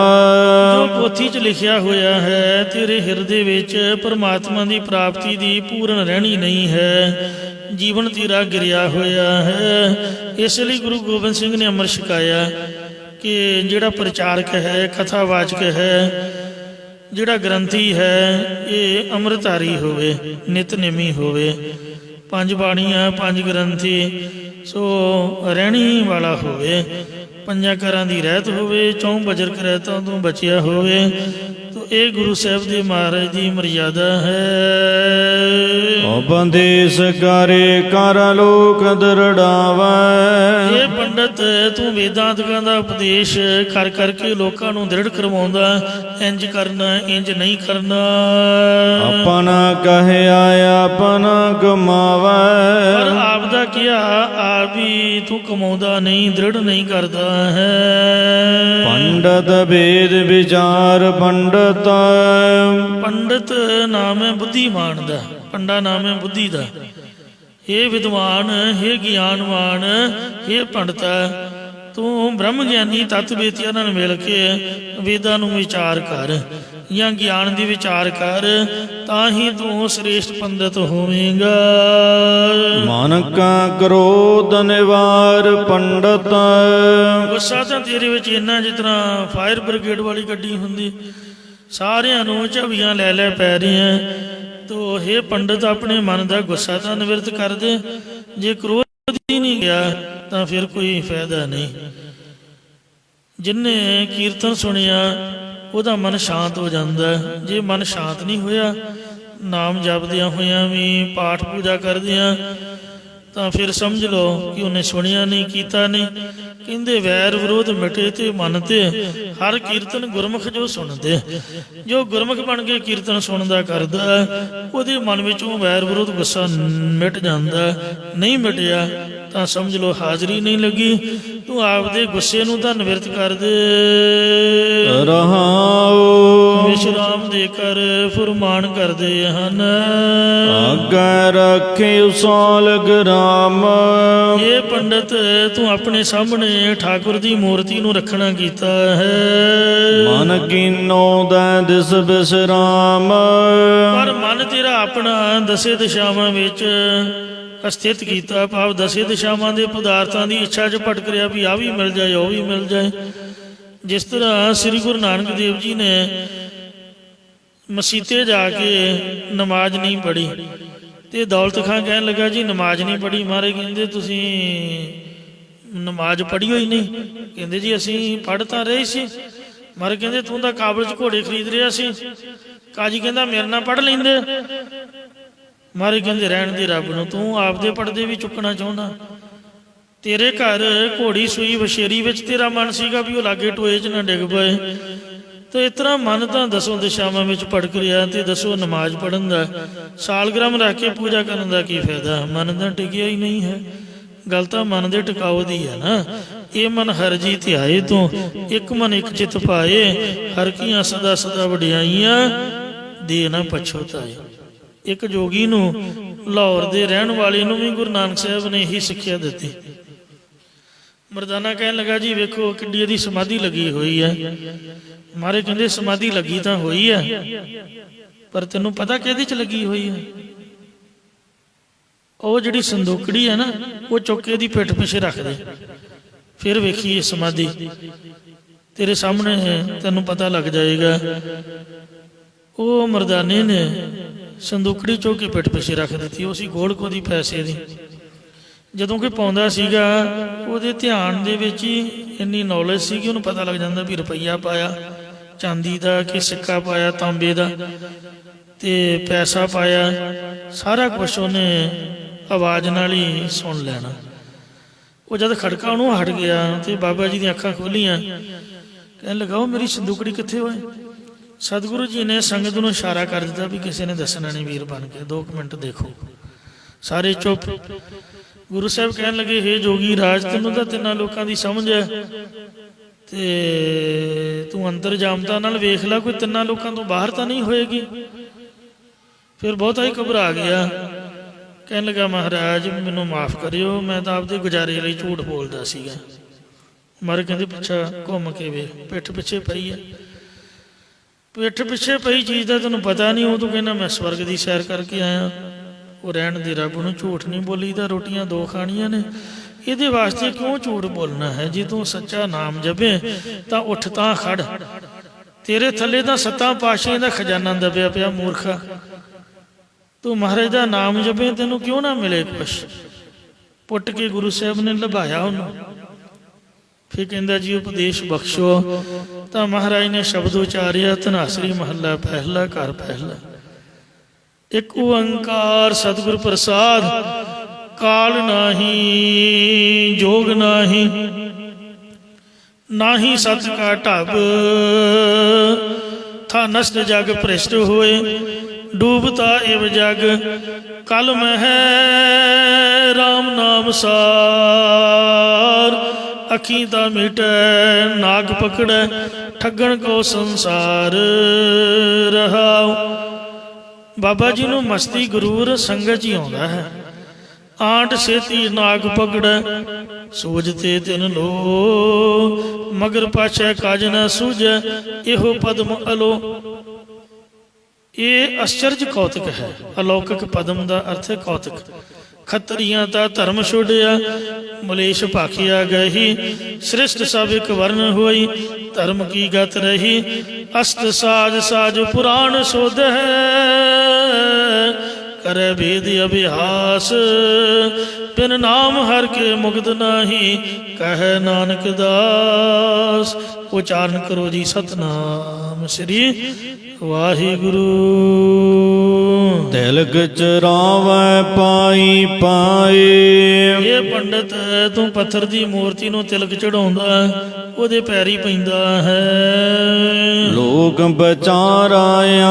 ਜੋ ਪੋਥੀ 'ਚ ਲਿਖਿਆ ਹੋਇਆ ਹੈ ਤੇਰੇ ਹਿਰਦੇ ਵਿੱਚ ਪਰਮਾਤਮਾ ਦੀ ਪ੍ਰਾਪਤੀ ਦੀ ਪੂਰਨ ਰਹਿਣੀ ਨਹੀਂ ਹੈ, ਜੀਵਨ ਤੇਰਾ ਗਿਰਿਆ ਹੋਇਆ ਹੈ। ਇਸ ਲਈ ਗੁਰੂ ਗੋਬਿੰਦ ਸਿੰਘ ਨੇ ਅੰਮ੍ਰਿਤ ਛਕਾਇਆ ਕਿ ਜਿਹੜਾ ਪ੍ਰਚਾਰਕ ਹੈ, ਕਥਾਵਾਚਕ ਹੈ, ਜਿਹੜਾ ਗ੍ਰੰਥੀ ਹੈ, ਇਹ ਅੰਮ੍ਰਿਤਧਾਰੀ ਹੋਵੇ, ਨਿਤਨੇਮੀ ਹੋਵੇ, 5 ਬਾਣੀਆਂ 5 ਗ੍ਰੰਥੀ ਸੋ ਰਹਿਣੀ ਵਾਲਾ ਹੋਵੇ, 5 ਘਰਾਂ ਦੀ ਰਹਿਤ ਹੋਵੇ, 4 ਬਜਰਕ ਰਹਿਤਾਂ ਤੋਂ ਬਚਿਆ ਹੋਵੇ। ਤੋ ਇਹ ਗੁਰੂ ਸਾਹਿਬ ਦੇ ਮਹਾਰਾਜ ਦੀ ਮਰਿਆਦਾ ਹੈ। ਬੰਦੇਸ ਕਰੇ ਕਰ ਲੋਕ ਦਰੜਾਵੇ, ਇਹ ਪੰਡਤ ਤੂੰ ਵੇਦਾਂਤਕਾਂ ਦਾ ਉਪਦੇਸ਼ ਕਰ ਕਰਕੇ ਲੋਕਾਂ ਨੂੰ ਦ੍ਰਿੜ ਕਰਵਾਉਂਦਾ, ਇੰਜ ਕਰਨਾ ਇੰਜ ਨਹੀਂ ਕਰਨਾ। ਆਪਣਾ ਕਹਿਆ ਆਪਣਾ ਕਮਾਵੇ, ਪਰ ਆਪ ਦਾ ਕਿਹਾ ਆਪ ਹੀ ਤੂੰ ਕਮਾਉਂਦਾ ਨਹੀਂ, ਦ੍ਰਿੜ ਨਹੀਂ ਕਰਦਾ ਹੈ। ਪੰਡਤ ਵੇਦ ਵਿਚਾਰ ਪੰਡਤਾ, ਪੰਡਤ ਨਾਮ ਹੈ ਬੁੱਧੀਮਾਨ ਦਾ, ਪੰਡਾ ਨਾਮ ਹੈ ਬੁੱਧੀ ਦਾ। ਇਹ ਵਿਦਵਾਨ, ਇਹ ਗਿਆਨਵਾਨ, ਇਹ ਪੰਡਤਾ, ਤੂੰ ਬ੍ਰਹਮ ਗਿਆਨੀ ਤਤ ਵੇਤੀਆਂ ਨਾਲ ਮਿਲ ਕੇ ਵੇਦਾਂ ਨੂੰ ਵਿਚਾਰ ਕਰ ਜਾਂ ਗਿਆਨ ਦੀ ਵਿਚਾਰ ਕਰ, ਤਾਂ ਹੀ ਤੂੰ ਸ੍ਰੇਸ਼ਟ ਪੰਡਤ ਹੋਵੇਂਗਾ। ਮਨ ਕਾ ਕ੍ਰੋਧ ਨਿਵਾਰ ਪੰਡਤ, ਗੁੱਸਾ ਤਾਂ ਤੇਰੇ ਵਿੱਚ ਇੰਨਾ ਜਿਸ ਤਰ੍ਹਾਂ ਫਾਇਰ ਬ੍ਰਿਗੇਡ ਵਾਲੀ ਗੱਡੀ ਹੁੰਦੀ, ਸਾਰਿਆਂ ਨੂੰ ਝਵੀਆਂ ਲੈ ਲੈ ਪੈ ਰਹੀਆਂ। ਤੋ ਇਹ ਪੰਡਤ ਆਪਣੇ ਮਨ ਦਾ ਗੁੱਸਾ ਤਾਂ ਨਿਵਰਤ ਕਰ ਦੇ। ਜੇ ਕ੍ਰੋਧ ਹੀ ਨਹੀਂ ਗਿਆ ਤਾਂ ਫਿਰ ਕੋਈ ਫਾਇਦਾ ਨਹੀਂ। ਜਿਨਨੇ ਕੀਰਤਨ ਸੁਣਿਆ ਉਹਦਾ ਮਨ ਸ਼ਾਂਤ ਹੋ ਜਾਂਦਾ। ਜੇ ਮਨ ਸ਼ਾਂਤ ਨਹੀਂ ਹੋਇਆ, ਨਾਮ ਜਪਦਿਆਂ ਹੋਇਆਂ ਵੀ, ਪਾਠ ਪੂਜਾ ਕਰਦਿਆਂ, ਤਾਂ ਫਿਰ ਸਮਝ ਲਓ ਕਿ ਉਹਨੇ ਸੁਣਿਆ ਨਹੀਂ, ਕੀਤਾ ਨਹੀਂ। ਕਹਿੰਦੇ ਵੈਰ ਵਿਰੋਧ ਮਿਟੇ ਤੇ ਮਨ ਤੇ, ਹਰ ਕੀਰਤਨ ਗੁਰਮੁਖ ਜੋ ਸੁਣਦੇ। ਜੋ ਗੁਰਮੁਖ ਬਣ ਕੇ ਕੀਰਤਨ ਸੁਣਦਾ ਕਰਦਾ, ਉਹਦੇ ਮਨ ਵਿੱਚੋਂ ਵੈਰ ਵਿਰੋਧ ਗੁੱਸਾ ਮਿਟ ਜਾਂਦਾ। ਨਹੀਂ ਮਿਟਿਆ ਤਾਂ ਸਮਝ ਲਓ ਹਾਜ਼ਰੀ ਨਹੀਂ ਲੱਗੀ। ਤੂੰ ਆਪਦੇ ਗੁੱਸੇ ਨੂੰ ਤਾਂ ਨਿਵਰਤ ਕਰ ਦੇ। ਰਹਾਉ ਵਿਸ਼ਰਾਮ ਦੇ ਕਰ ਫੁਰਮਾਨ ਕਰਦੇ ਹਨ, ਆਗੇ ਰੱਖਿ ਸਾਲਗ ਰਾਮ। ਇਹ ਪੰਡਤ ਤੂੰ ਆਪਣੇ ਸਾਹਮਣੇ ਠਾਕੁਰ ਦੀ ਮੂਰਤੀ ਨੂੰ ਰੱਖਣਾ ਕੀਤਾ ਹੈ। ਮਨ ਕੀਨੋ ਦਾ ਦਿਸ ਬਿਸਰਾਮ, ਪਰ ਮਨ ਤੇਰਾ ਆਪਣਾ ਦਸੇ ਦਿਸ਼ਾਵਾਂ ਵਿੱਚ ਸਥਿਤ ਕੀਤਾ। ਭਾਵ ਦਸੇ ਦਿਸ਼ਾਵਾਂ ਦੇ ਪਦਾਰਥਾਂ ਦੀ ਇੱਛਾ 'ਚ ਭਟਕ ਰਿਹਾ ਵੀ ਆਹ ਵੀ ਮਿਲ ਜਾਏ, ਉਹ ਵੀ ਮਿਲ ਜਾਏ। ਜਿਸ ਤਰ੍ਹਾਂ ਸ੍ਰੀ ਗੁਰੂ ਨਾਨਕ ਦੇਵ ਜੀ ਨੇ ਮਸੀਤੇ ਜਾ ਕੇ ਨਮਾਜ਼ ਨਹੀਂ ਪੜ੍ਹੀ ਤੇ ਦੌਲਤ ਖਾਂ ਕਹਿਣ ਲੱਗਾ ਜੀ ਨਮਾਜ਼ ਨਹੀਂ ਪੜ੍ਹੀ। ਮਹਾਰਾਜ ਕਹਿੰਦੇ ਤੁਸੀਂ ਨਮਾਜ਼ ਪੜ੍ਹੀ ਹੋਈ ਨਹੀਂ? ਕਹਿੰਦੇ ਜੀ ਅਸੀਂ ਪੜ੍ਹ ਤਾਂ ਰਹੇ ਸੀ। ਮਹਾਰਾਜ ਕਹਿੰਦੇ ਤੂੰ ਤਾਂ ਕਾਬਲ 'ਚ ਘੋੜੇ ਖਰੀਦ ਰਿਹਾ ਸੀ। ਕਾਜੀ ਕਹਿੰਦਾ ਮੇਰੇ ਨਾਲ ਪੜ੍ਹ ਲੈਂਦੇ। ਮਹਾਰਾਜ ਕਹਿੰਦੇ ਰਹਿਣ ਦੇ ਰੱਬ ਨੂੰ, ਤੂੰ ਆਪਦੇ ਪੜਦੇ ਵੀ ਚੁੱਕਣਾ ਚਾਹੁੰਦਾ। ਤੇਰੇ ਘਰ ਘੋੜੀ ਸੂਈ ਵਸ਼ੇਰੀ ਵਿੱਚ ਤੇਰਾ ਮਨ ਸੀਗਾ ਵੀ ਉਹ ਲਾਗੇ ਟੋਏ 'ਚ ਨਾ ਡਿੱਗ ਪਏ। ਤੇ ਇਸ ਤਰ੍ਹਾਂ ਮਨ ਤਾਂ ਦਸੋਂ ਦਿਸ਼ਾਵਾਂ ਵਿੱਚ ਭਟਕ ਰਿਹਾ ਤੇ ਦਸੋਂ ਨਮਾਜ਼ ਪੜ੍ਹਨ ਦਾ, ਸਾਲਗ੍ਰਾਮ ਰੱਖ ਕੇ ਪੂਜਾ ਕਰਨ ਦਾ ਕੀ ਫਾਇਦਾ? ਮਨ ਤਾਂ ਟਿਕਿਆ ਹੀ ਨਹੀਂ ਹੈ। ਗੱਲ ਤਾਂ ਮਨ ਦੇ ਟਿਕਾਓ ਦੀ ਹੈ ਨਾ। ਇਹ ਮਨ ਹਰ ਜੀ ਧਿਆਏ ਤੋਂ, ਇੱਕ ਮਨ ਇੱਕ ਚਿੱਤ ਪਾਏ, ਹਰ ਕੀਆਂ ਸਦਾ ਸਦਾ ਵਡਿਆਈਆਂ ਦੇ ਨਾ ਪਛੋਤਾਏ। ਇੱਕ ਜੋਗੀ ਨੂੰ, ਲਾਹੌਰ ਦੇ ਰਹਿਣ ਵਾਲੇ ਨੂੰ ਵੀ ਗੁਰੂ ਨਾਨਕ ਸਾਹਿਬ ਨੇ ਇਹੀ ਸਿੱਖਿਆ ਦਿੱਤੀ। ਮਰਦਾਨਾ ਕਹਿਣ ਲੱਗਾ ਜੀ ਵੇਖੋ ਕਿੱਡੀ ਇਹਦੀ ਸਮਾਧੀ ਲੱਗੀ ਹੋਈ ਹੈ। ਮਹਾਰਾਜ ਕਹਿੰਦੇ ਸਮਾਧੀ ਲੱਗੀ ਤਾਂ ਹੋਈ ਹੈ, ਪਰ ਤੈਨੂੰ ਪਤਾ ਕਿਹਦੇ 'ਚ ਲੱਗੀ ਹੋਈ ਹੈ? ਉਹ ਜਿਹੜੀ ਸੰਦੂਕੜੀ ਹੈ ਨਾ, ਉਹ ਚੁੱਕ ਕੇ ਇਹਦੀ ਪਿੱਠ ਪਿੱਛੇ ਰੱਖ ਦੇ, ਫਿਰ ਵੇਖੀਏ ਸਮਾਧੀ ਤੇਰੇ ਸਾਹਮਣੇ ਹੈ, ਤੈਨੂੰ ਪਤਾ ਲੱਗ ਜਾਏਗਾ। ਉਹ ਮਰਦਾਨੇ ਨੇ ਸੰਦੂਕੜੀ ਚੁੱਕ ਕੇ ਪਿੱਠ ਪਿੱਛੇ ਰੱਖ ਦਿੱਤੀ। ਉਹ ਸੀ ਗੋਲਕੋ ਦੀ ਪੈਸੇ ਦੀ। ਜਦੋਂ ਕੋਈ ਪਾਉਂਦਾ ਸੀਗਾ ਉਹਦੇ ਧਿਆਨ ਦੇ ਵਿੱਚ ਹੀ ਇੰਨੀ ਨੌਲੇਜ ਸੀ ਕਿ ਉਹਨੂੰ ਪਤਾ ਲੱਗ ਜਾਂਦਾ ਵੀ ਰੁਪਈਆ ਪਾਇਆ ਚਾਂਦੀ ਦਾ ਕਿ ਸਿੱਕਾ ਪਾਇਆ ਤਾਂਬੇ ਦਾ ਤੇ ਪੈਸਾ ਪਾਇਆ, ਸਾਰਾ ਕੁਛ ਉਹਨੇ ਆਵਾਜ਼ ਨਾਲ ਹੀ ਸੁਣ ਲੈਣਾ। ਉਹ ਜਦ ਖੜਕਾ ਉਹਨੂੰ ਹਟ ਗਿਆ ਤੇ ਬਾਬਾ ਜੀ ਦੀਆਂ ਅੱਖਾਂ ਖੋਲੀਆਂ, ਕਹਿਣ ਲੱਗਾ ਉਹ ਮੇਰੀ ਸੰਦੂਕੜੀ ਕਿੱਥੇ ਹੋਏ? ਸਤਿਗੁਰੂ ਜੀ ਨੇ ਸੰਗਤ ਨੂੰ ਇਸ਼ਾਰਾ ਕਰ ਦਿੱਤਾ ਵੀ ਕਿਸੇ ਨੇ ਦੱਸਣਾ ਨਹੀਂ, ਵੀਰ ਬਣ ਕੇ 2 ਮਿੰਟ ਦੇਖੋ। ਸਾਰੇ ਚੁੱਪ। ਗੁਰੂ ਸਾਹਿਬ ਕਹਿਣ ਲੱਗੇ ਹੇ ਜੋਗੀ ਰਾਜ, ਤੈਨੂੰ ਤਾਂ ਤਿੰਨਾਂ ਲੋਕਾਂ ਦੀ ਸਮਝ ਹੈ ਤੇ ਤੂੰ ਅੰਦਰ ਜਾਮਤਾ ਨਾਲ ਵੇਖ ਲੈ, ਕੋਈ ਤਿੰਨਾਂ ਲੋਕਾਂ ਤੋਂ ਬਾਹਰ ਤਾਂ ਨਹੀਂ ਹੋਏਗੀ। ਫਿਰ ਬਹੁਤਾ ਹੀ ਘਬਰਾ ਗਿਆ, ਕਹਿਣ ਲੱਗਾ ਮਹਾਰਾਜ ਮੈਨੂੰ ਮਾਫ ਕਰਿਓ, ਮੈਂ ਤਾਂ ਆਪਦੇ ਗੁਜ਼ਾਰੇ ਲਈ ਝੂਠ ਬੋਲਦਾ ਸੀਗਾ। ਮਹਾਰਾਜ ਕਹਿੰਦੇ ਪਿੱਛਾ ਘੁੰਮ ਕੇ ਵੇ, ਪਿੱਠ ਪਿੱਛੇ ਪਈ ਹੈ। ਪਿੱਠ ਪਿੱਛੇ ਪਈ ਚੀਜ਼ ਦਾ ਤੈਨੂੰ ਪਤਾ ਨਹੀਂ, ਉਹ ਤੂੰ ਕਹਿੰਦਾ ਮੈਂ ਸਵਰਗ ਦੀ ਸੈਰ ਕਰਕੇ ਆਇਆ। ਉਹ ਰਹਿਣ ਦੇ, ਰੱਬ ਨੂੰ ਝੂਠ ਨਹੀਂ ਬੋਲੀਦਾ, ਰੋਟੀਆਂ 2 ਖਾਣੀਆਂ ਨੇ, ਇਹਦੇ ਵਾਸਤੇ ਕਿਉਂ ਝੂਠ ਬੋਲਣਾ ਹੈ? ਜੇ ਤੂੰ ਸੱਚਾ ਨਾਮ ਜਪੇ ਤਾਂ ਉੱਠ ਤਾਂ ਖੜ, ਤੇਰੇ ਥੱਲੇ ਤਾਂ 7 ਪਾਤਸ਼ਾਹਾਂ ਦਾ ਖਜ਼ਾਨਾ ਦੱਬਿਆ ਪਿਆ ਮੂਰਖਾ। ਤੂੰ ਮਹਾਰਾਜ ਦਾ ਨਾਮ ਜਪੇ, ਤੈਨੂੰ ਕਿਉਂ ਨਾ ਮਿਲੇ ਕੁਛ? ਪੁੱਟ ਕੇ ਗੁਰੂ ਸਾਹਿਬ ਨੇ ਲਭਾਇਆ ਉਹਨੂੰ। ਫਿਰ ਕਹਿੰਦਾ ਜੀ ਉਪਦੇਸ਼ ਬਖਸ਼ੋ। ਤਾਂ ਮਹਾਰਾਜ ਨੇ ਸ਼ਬਦ ਉਚਾਰਿਆ, ਧਨਾਸਰੀ ਮਹੱਲਾ ਪਹਿਲਾ ਘਰ ਪਹਿਲਾ। ਇੱਕ ਓੰਕਾਰ ਸਤਿਗੁਰ ਪ੍ਰਸਾਦ, ਕਾਲ ਨਾਹੀ ਜੋਗ ਨਾਹੀ, ਨਾਹੀ ਸਤ ਕਾ ਢਬ, ਥਾ ਨਸਟ ਜਗ ਭ੍ਰਿਸ਼ਟ ਹੋਏ, ਡੂਬਤਾ ਇਵ ਜਗ, ਕਲ ਮਹਿ ਰਾਮ ਨਾਮ ਸਾਰ, ਅੱਖੀਂ ਤਾਂ ਮਿਟੈ ਨਾਗ ਪਕੜੈ, ਠੱਗਣ ਕੋ ਸੰਸਾਰ ਰਹਾਉ। ਬਾਬਾ ਜੀ ਨੂੰ ਮਸਤੀ ਗੁਰੂਰ ਸੰਗਤ ਹੀ ਆਉਂਦਾ ਹੈ। ਆਂਟ ਸੇਤੀ ਨਾਗ ਪਕੜੈ, ਸੂਝਤੇ ਤਿਨ ਲੋ, ਮਗਰ ਪਾਛੈ ਕਾਜ ਨ ਸੂਝੈ, ਇਹੋ ਪਦਮ ਅਲੋ। ਇਹ ਅਚਰਜ ਕੌਤਕ ਹੈ। ਅਲੌਕਿਕ ਪਦਮ ਦਾ ਅਰਥ ਹੈ ਕੌਤਕ। ਖੱਤਰੀਆਂ ਦਾ ਧਰਮ ਛੋੜਿਆ, ਮਲੇਸ਼ ਭਾਖਿਆ ਗਹੀ, ਸ੍ਰਿਸ਼ਟ ਸਭ ਇੱਕ ਵਰਨ ਹੋਈ, ਧਰਮ ਕੀ ਗਤ ਰਹੀ, ਅਸਤ ਸਾਜ ਸਾਜ ਪੁਰਾਣ ਸੋਧ ਹੈ, ਕਰੇ ਭੇਦ ਅਭਿਆਸ, ਬਿਨ ਨਾਮ ਹਰ ਕੇ ਮੁਕਤ ਨਾਹੀ, ਕਹੈ ਨਾਨਕ ਦਾਸ। ਉਚਾਰਨ ਕਰੋ ਜੀ ਸਤਨਾਮ ਸ੍ਰੀ ਵਾਹਿਗੁਰੂ। ਤਿਲਕ ਚਰਾਵੈ ਪਾਈ ਪਾਏ, ਇਹ ਪੰਡਤ ਤੂੰ ਪੱਥਰ ਦੀ ਮੂਰਤੀ ਨੂੰ ਤਿਲਕ ਚੜਾਉਂਦਾ, ਉਹਦੇ ਪੈਰੀ ਪੈਂਦਾ ਹੈ। ਲੋਕ ਵਿਚਾਰਾ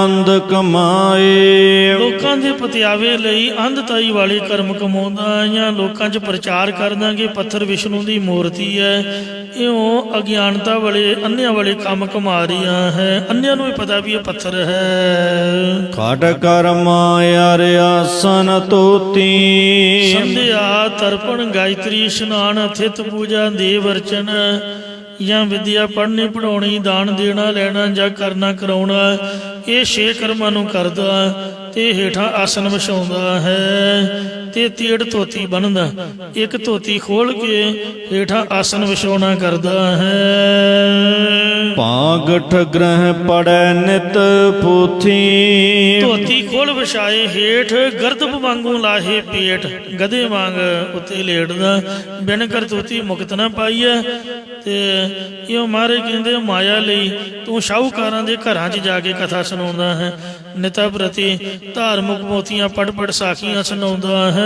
ਅੰਧ ਕਮਾਏ, ਲੋਕਾਂ ਦੇ ਪਤਿਆਵੇ ਲਈ ਅੰਧਤਾਈ ਵਾਲੇ ਕਰਮ ਕਮਾਉਂਦਾ, ਜਾਂ ਲੋਕਾਂ 'ਚ ਪ੍ਰਚਾਰ ਕਰਦਾ ਕਿ ਪੱਥਰ ਵਿਸ਼ਨੂੰ ਦੀ ਮੂਰਤੀ ਹੈ। ਇਉਂ ਅਗਿਆਨਤਾ ਵਾਲੇ ਅੰਨਿਆਂ ਵਾਲੇ ਕੰਮ ਕਮਾ ਰਹੀਆਂ ਹੈ। ਅੰਨਿਆਂ ਨੂੰ ਵੀ ਪਤਾ ਵੀ ਇਹ ਪੱਥਰ ਹੈ। ਖਟ ਕਰਮ ਆਸਨ ਤੋਤੀ, ਸੰਧਿਆ ਤਰਪਣ ਗਾਇਤਰੀ ਇਸ਼ਨਾਨ ਥਿਤ ਪੂਜਾ ਦੇਵ ਅਰਚਨ, ਜਾਂ ਵਿਦਿਆ ਪੜ੍ਹਨੀ ਪੜ੍ਹਾਉਣੀ ਦਾਨ ਦੇਣਾ ਲੈਣਾ ਜਾਂ ਕਰਨਾ ਕਰਾਉਣਾ, ਇਹ 6 ਕਰਮਾਂ ਨੂੰ ਕਰਦਾ ਤੇ ਹੇਠਾਂ ਆਸਨ ਵਿਛਾਉਂਦਾ ਹੈ ਤੇ ਤੀੜ ਧੋਤੀ ਬੰਨ੍ਹਦਾ। ਇੱਕ ਧੋਤੀ ਖੋਲ ਕੇ ਹੇਠਾਂ ਆਸਨ ਵਿਛਾਉਣਾ ਕਰਦਾ ਹੈ। ਭਾਗਠ ਗ੍ਰਹਿ ਪੜੈ ਨਿਤ ਪੋਥੀ, ਧੋਤੀ ਖੋਲ ਵਿਛਾਏ ਹੇਠ ਗਰਦਬ ਵਾਂਗੂ ਲਾਹੇ ਪੇਟ, ਗਧੇ ਵਾਂਗ ਉੱਤੇ ਲੇਟਦਾ, ਬਿਨ ਕਰਤੂਤੀ ਮੁਕਤ ਨਾ ਪਾਈਐ। ਤੇ ਇਹ ਮਹਾਰਾਜ ਕਹਿੰਦੇ ਮਾਇਆ ਲਈ ਤੂੰ ਸ਼ਾਹੂਕਾਰਾਂ ਦੇ ਘਰਾਂ 'ਚ ਜਾ ਕੇ ਕਥਾ ਸੁਣਾਉਂਦਾ ਹੈ, ਨਿਤਾ ਪ੍ਰਤੀ ਧਾਰਮਿਕ ਮੋਤੀਆਂ ਪੜ ਪੜ ਸਾਖੀਆਂ ਸੁਣਾਉਂਦਾ ਹੈ।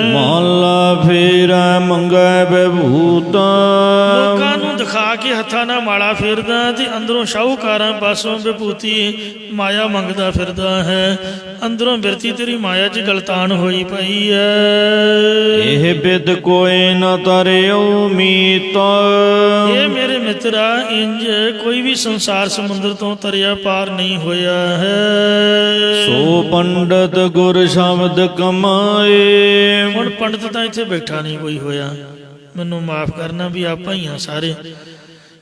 ਮਹਲਾ ਫੇਰੈ ਮੰਗੈ ਵਿਭੂਤ, ਲੋਕਾਂ ਨੂੰ ਦਿਖਾ ਕੇ ਹੱਥਾਂ ਨਾਲ ਮਾਲਾ ਫੇਰਦਾ ਤੇ ਅੰਦਰੋਂ ਸ਼ਾਹੂਕਾਰਾਂ ਪਾਸੋਂ ਵਿਭੂਤੀ ਮਾਇਆ ਮੰਗਦਾ ਫਿਰਦਾ ਹੈ। ਅੰਦਰੋਂ ਬਿਰਤੀ ਤੇਰੀ ਮਾਇਆ 'ਚ ਗਲਤਾਨ ਹੋਈ ਪਈ ਹੈ। ਇਹ ਬਿਦ ਕੋਈ ਨ ਤਰਿਓ ਮੀਤ, ਇਹ ਮੇਰੇ ਮਿੱਤਰਾ ਇੰਜ ਕੋਈ ਵੀ ਸੰਸਾਰ ਸਮੁੰਦਰ ਤੋਂ ਤਰਿਆ ਪਾਰ ਨਹੀਂ ਹੋਇਆ ਹੈ। ਸੋ ਪੰਡਤ ਗੁਰ ਸ਼ਬਦ ਕਮਾਏ, ਹੁਣ ਪੰਡਤ ਤਾਂ ਇੱਥੇ ਬੈਠਾ ਨਹੀਂ ਕੋਈ ਹੋਇਆ, ਮੈਨੂੰ ਮਾਫ ਕਰਨਾ ਵੀ ਆਪਾਂ ਹੀ ਆ ਸਾਰੇ।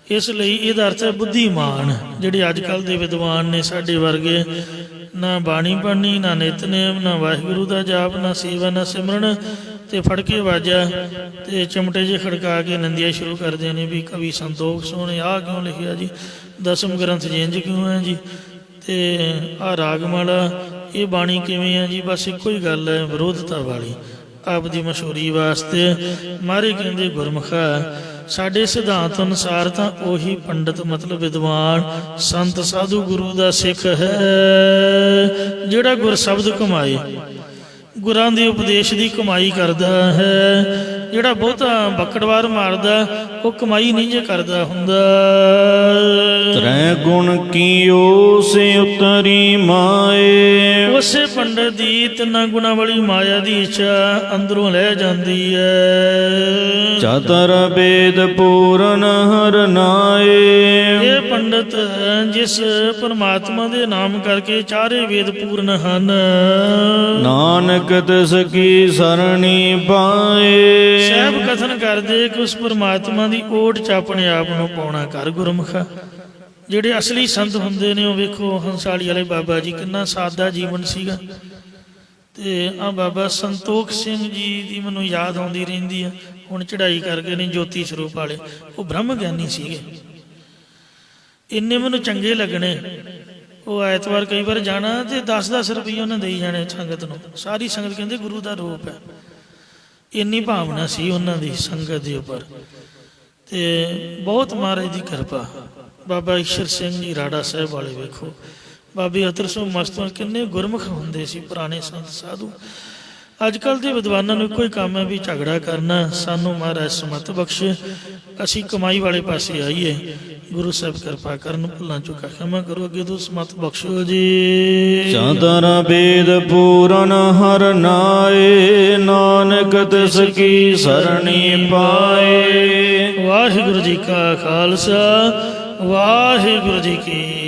ਇਸ ਲਈ ਇਹਦਾ ਅਰਥ ਹੈ ਬੁੱਧੀਮਾਨ। ਜਿਹੜੇ ਅੱਜ ਕੱਲ੍ਹ ਦੇ ਵਿਦਵਾਨ ਨੇ ਸਾਡੇ ਵਰਗੇ, ਨਾ ਬਾਣੀ ਪੜ੍ਹਨੀ, ਨਾ ਨਿਤਨੇਮ, ਨਾ ਵਾਹਿਗੁਰੂ ਦਾ ਜਾਪ, ਨਾ ਸੇਵਾ, ਨਾ ਸਿਮਰਨ, ਤੇ ਫੜ ਕੇ ਵਾਜਾ ਤੇ ਚਮਟੇ ਜਿਹੇ ਖੜਕਾ ਕੇ ਨੰਦੀਆਂ ਸ਼ੁਰੂ ਕਰਦੇ ਨੇ ਵੀ ਕਵੀ ਸੰਤੋਖ ਸੋਹਣੇ ਆਹ ਕਿਉਂ ਲਿਖਿਆ ਜੀ, ਦਸਮ ਗ੍ਰੰਥ ਇੰਝ ਕਿਉਂ ਹੈ ਜੀ, ਤੇ ਆਹ ਰਾਗਮਾਲਾ ਇਹ ਬਾਣੀ ਕਿਵੇਂ ਹੈ ਜੀ। ਬਸ ਇੱਕੋ ਹੀ ਗੱਲ ਹੈ, ਵਿਰੋਧਤਾ ਵਾਲੀ। ਆਪਦੀ ਮਸ਼ਹੂਰੀ ਵਾਸਤੇ ਮਾਰੇ ਕਹਿੰਦੇ ਗੁਰਮੁਖਾ ਸਾਡੇ ਸਿਧਾਂਤ ਅਨੁਸਾਰ ਤਾਂ ਉਹੀ ਪੰਡਤ ਮਤਲਬ ਵਿਦਵਾਨ ਸੰਤ ਸਾਧੂ ਗੁਰੂ ਦਾ ਸਿੱਖ ਹੈ ਜਿਹੜਾ ਗੁਰ ਸ਼ਬਦ ਕਮਾਏ, ਗੁਰਾਂ ਦੇ ਉਪਦੇਸ਼ ਦੀ ਕਮਾਈ ਕਰਦਾ ਹੈ। ਜਿਹੜਾ ਬਹੁਤਾ ਬੱਕੜਵਾਰ ਮਾਰਦਾ ਉਹ ਕਮਾਈ ਨਹੀਂ ਜੇ ਕਰਦਾ ਹੁੰਦਾ। ਤ੍ਰੈ ਗੁਣ ਕੀਓ ਸੇ ਉਤਰੀ ਮਾਏ, ਉਸੇ ਪੰਡਤ ਦੀ ਤਿੰਨਾਂ ਗੁਣਾਂ ਵਾਲੀ ਮਾਇਆ ਦੀ ਇੱਛਾ ਅੰਦਰੋਂ ਲੈ ਜਾਂਦੀ ਹੈ। ਚਤਰ ਵੇਦ ਪੂਰਨ ਹਰ ਨਾਏ, ਇਹ ਪੰਡਤ ਜਿਸ ਪਰਮਾਤਮਾ ਦੇ ਨਾਮ ਕਰਕੇ ਚਾਰੇ ਵੇਦ ਪੂਰਨ ਹਨ। ਨਾਨਕ ਤਿਸ ਕੀ ਸਰਣੀ ਪਾਏ, ਸਾਹਿਬ ਕਥਨ ਕਰਦੇ ਕਿ ਉਸ ਪਰਮਾਤਮਾ ਦੀ ਓਟ 'ਚ ਆਪਣੇ ਆਪ ਨੂੰ ਪਾਉਣਾ ਕਰ ਗੁਰਮੁਖਾ। ਜਿਹੜੇ ਅਸਲੀ ਸੰਤ ਹੁੰਦੇ ਨੇ ਉਹ ਵੇਖੋ, ਹੰਸਾਲੀ ਵਾਲੇ ਬਾਬਾ ਜੀ ਕਿੰਨਾ ਸਾਦਾ ਜੀਵਨ ਸੀਗਾ। ਤੇ ਆ ਬਾਬਾ ਸੰਤੋਖ ਸਿੰਘ ਜੀ ਦੀ ਮੈਨੂੰ ਯਾਦ ਆਉਂਦੀ ਰਹਿੰਦੀ ਆ। ਹੁਣ ਚੜ੍ਹਾਈ ਕਰਕੇ ਨੇ ਜੋਤੀ ਸਰੂਪ ਵਾਲੇ, ਉਹ ਬ੍ਰਹਮ ਗਿਆਨੀ ਸੀਗੇ। ਇੰਨੇ ਮੈਨੂੰ ਚੰਗੇ ਲੱਗਣੇ। ਉਹ ਐਤਵਾਰ ਕਈ ਵਾਰ ਜਾਣਾ ਤੇ 10-10 ਰੁਪਏ ਉਹਨਾਂ ਦੇਈ ਜਾਣੇ ਸੰਗਤ ਨੂੰ। ਸਾਰੀ ਸੰਗਤ ਕਹਿੰਦੇ ਗੁਰੂ ਦਾ ਰੂਪ ਹੈ। ਇੰਨੀ ਭਾਵਨਾ ਸੀ ਉਹਨਾਂ ਦੀ ਸੰਗਤ ਦੇ ਉੱਪਰ। ਤੇ ਬਹੁਤ ਮਹਾਰਾਜ ਦੀ ਕਿਰਪਾ। ਬਾਬਾ ਈਸ਼ਰ ਸਿੰਘ ਜੀ ਰਾੜਾ ਸਾਹਿਬ ਵਾਲੇ ਵੇਖੋ, ਬਾਬੇ ਅਤਰ ਸਿੰਘ ਮਸਤੂਆਂ ਕਿੰਨੇ ਗੁਰਮੁਖ ਹੁੰਦੇ ਸੀ, ਪੁਰਾਣੇ ਸੰਤ ਸਾਧੂ। ਅੱਜ ਕੱਲ੍ਹ ਦੇ ਵਿਦਵਾਨਾਂ ਨੂੰ ਇੱਕੋ ਹੀ ਕੰਮ ਹੈ ਵੀ ਝਗੜਾ ਕਰਨਾ। ਸਾਨੂੰ ਮਹਾਰਾਜ ਸਮਤ ਬਖਸ਼ੇ, ਅਸੀਂ ਕਮਾਈ ਵਾਲੇ ਪਾਸੇ ਆਈਏ। ਗੁਰੂ ਸਾਹਿਬ ਕਿਰਪਾ ਕਰਨ, ਭੁੱਲਾਂ ਚੁੱਕਾ ਖਿਮਾ ਕਰੋ, ਅੱਗੇ ਤੋਂ ਸਮਤ ਬਖਸ਼ੋ ਜੀ। ਚਤਰ ਵੇਦ ਪੂਰਨ ਹਰ ਨਾਏ, ਨਾਨਕ ਤਿਸ ਕੀ ਸਰਣੀ ਪਾਏ। ਵਾਹਿਗੁਰੂ ਜੀ ਕਾ ਖਾਲਸਾ, ਵਾਹਿਗੁਰੂ ਜੀ ਕੀ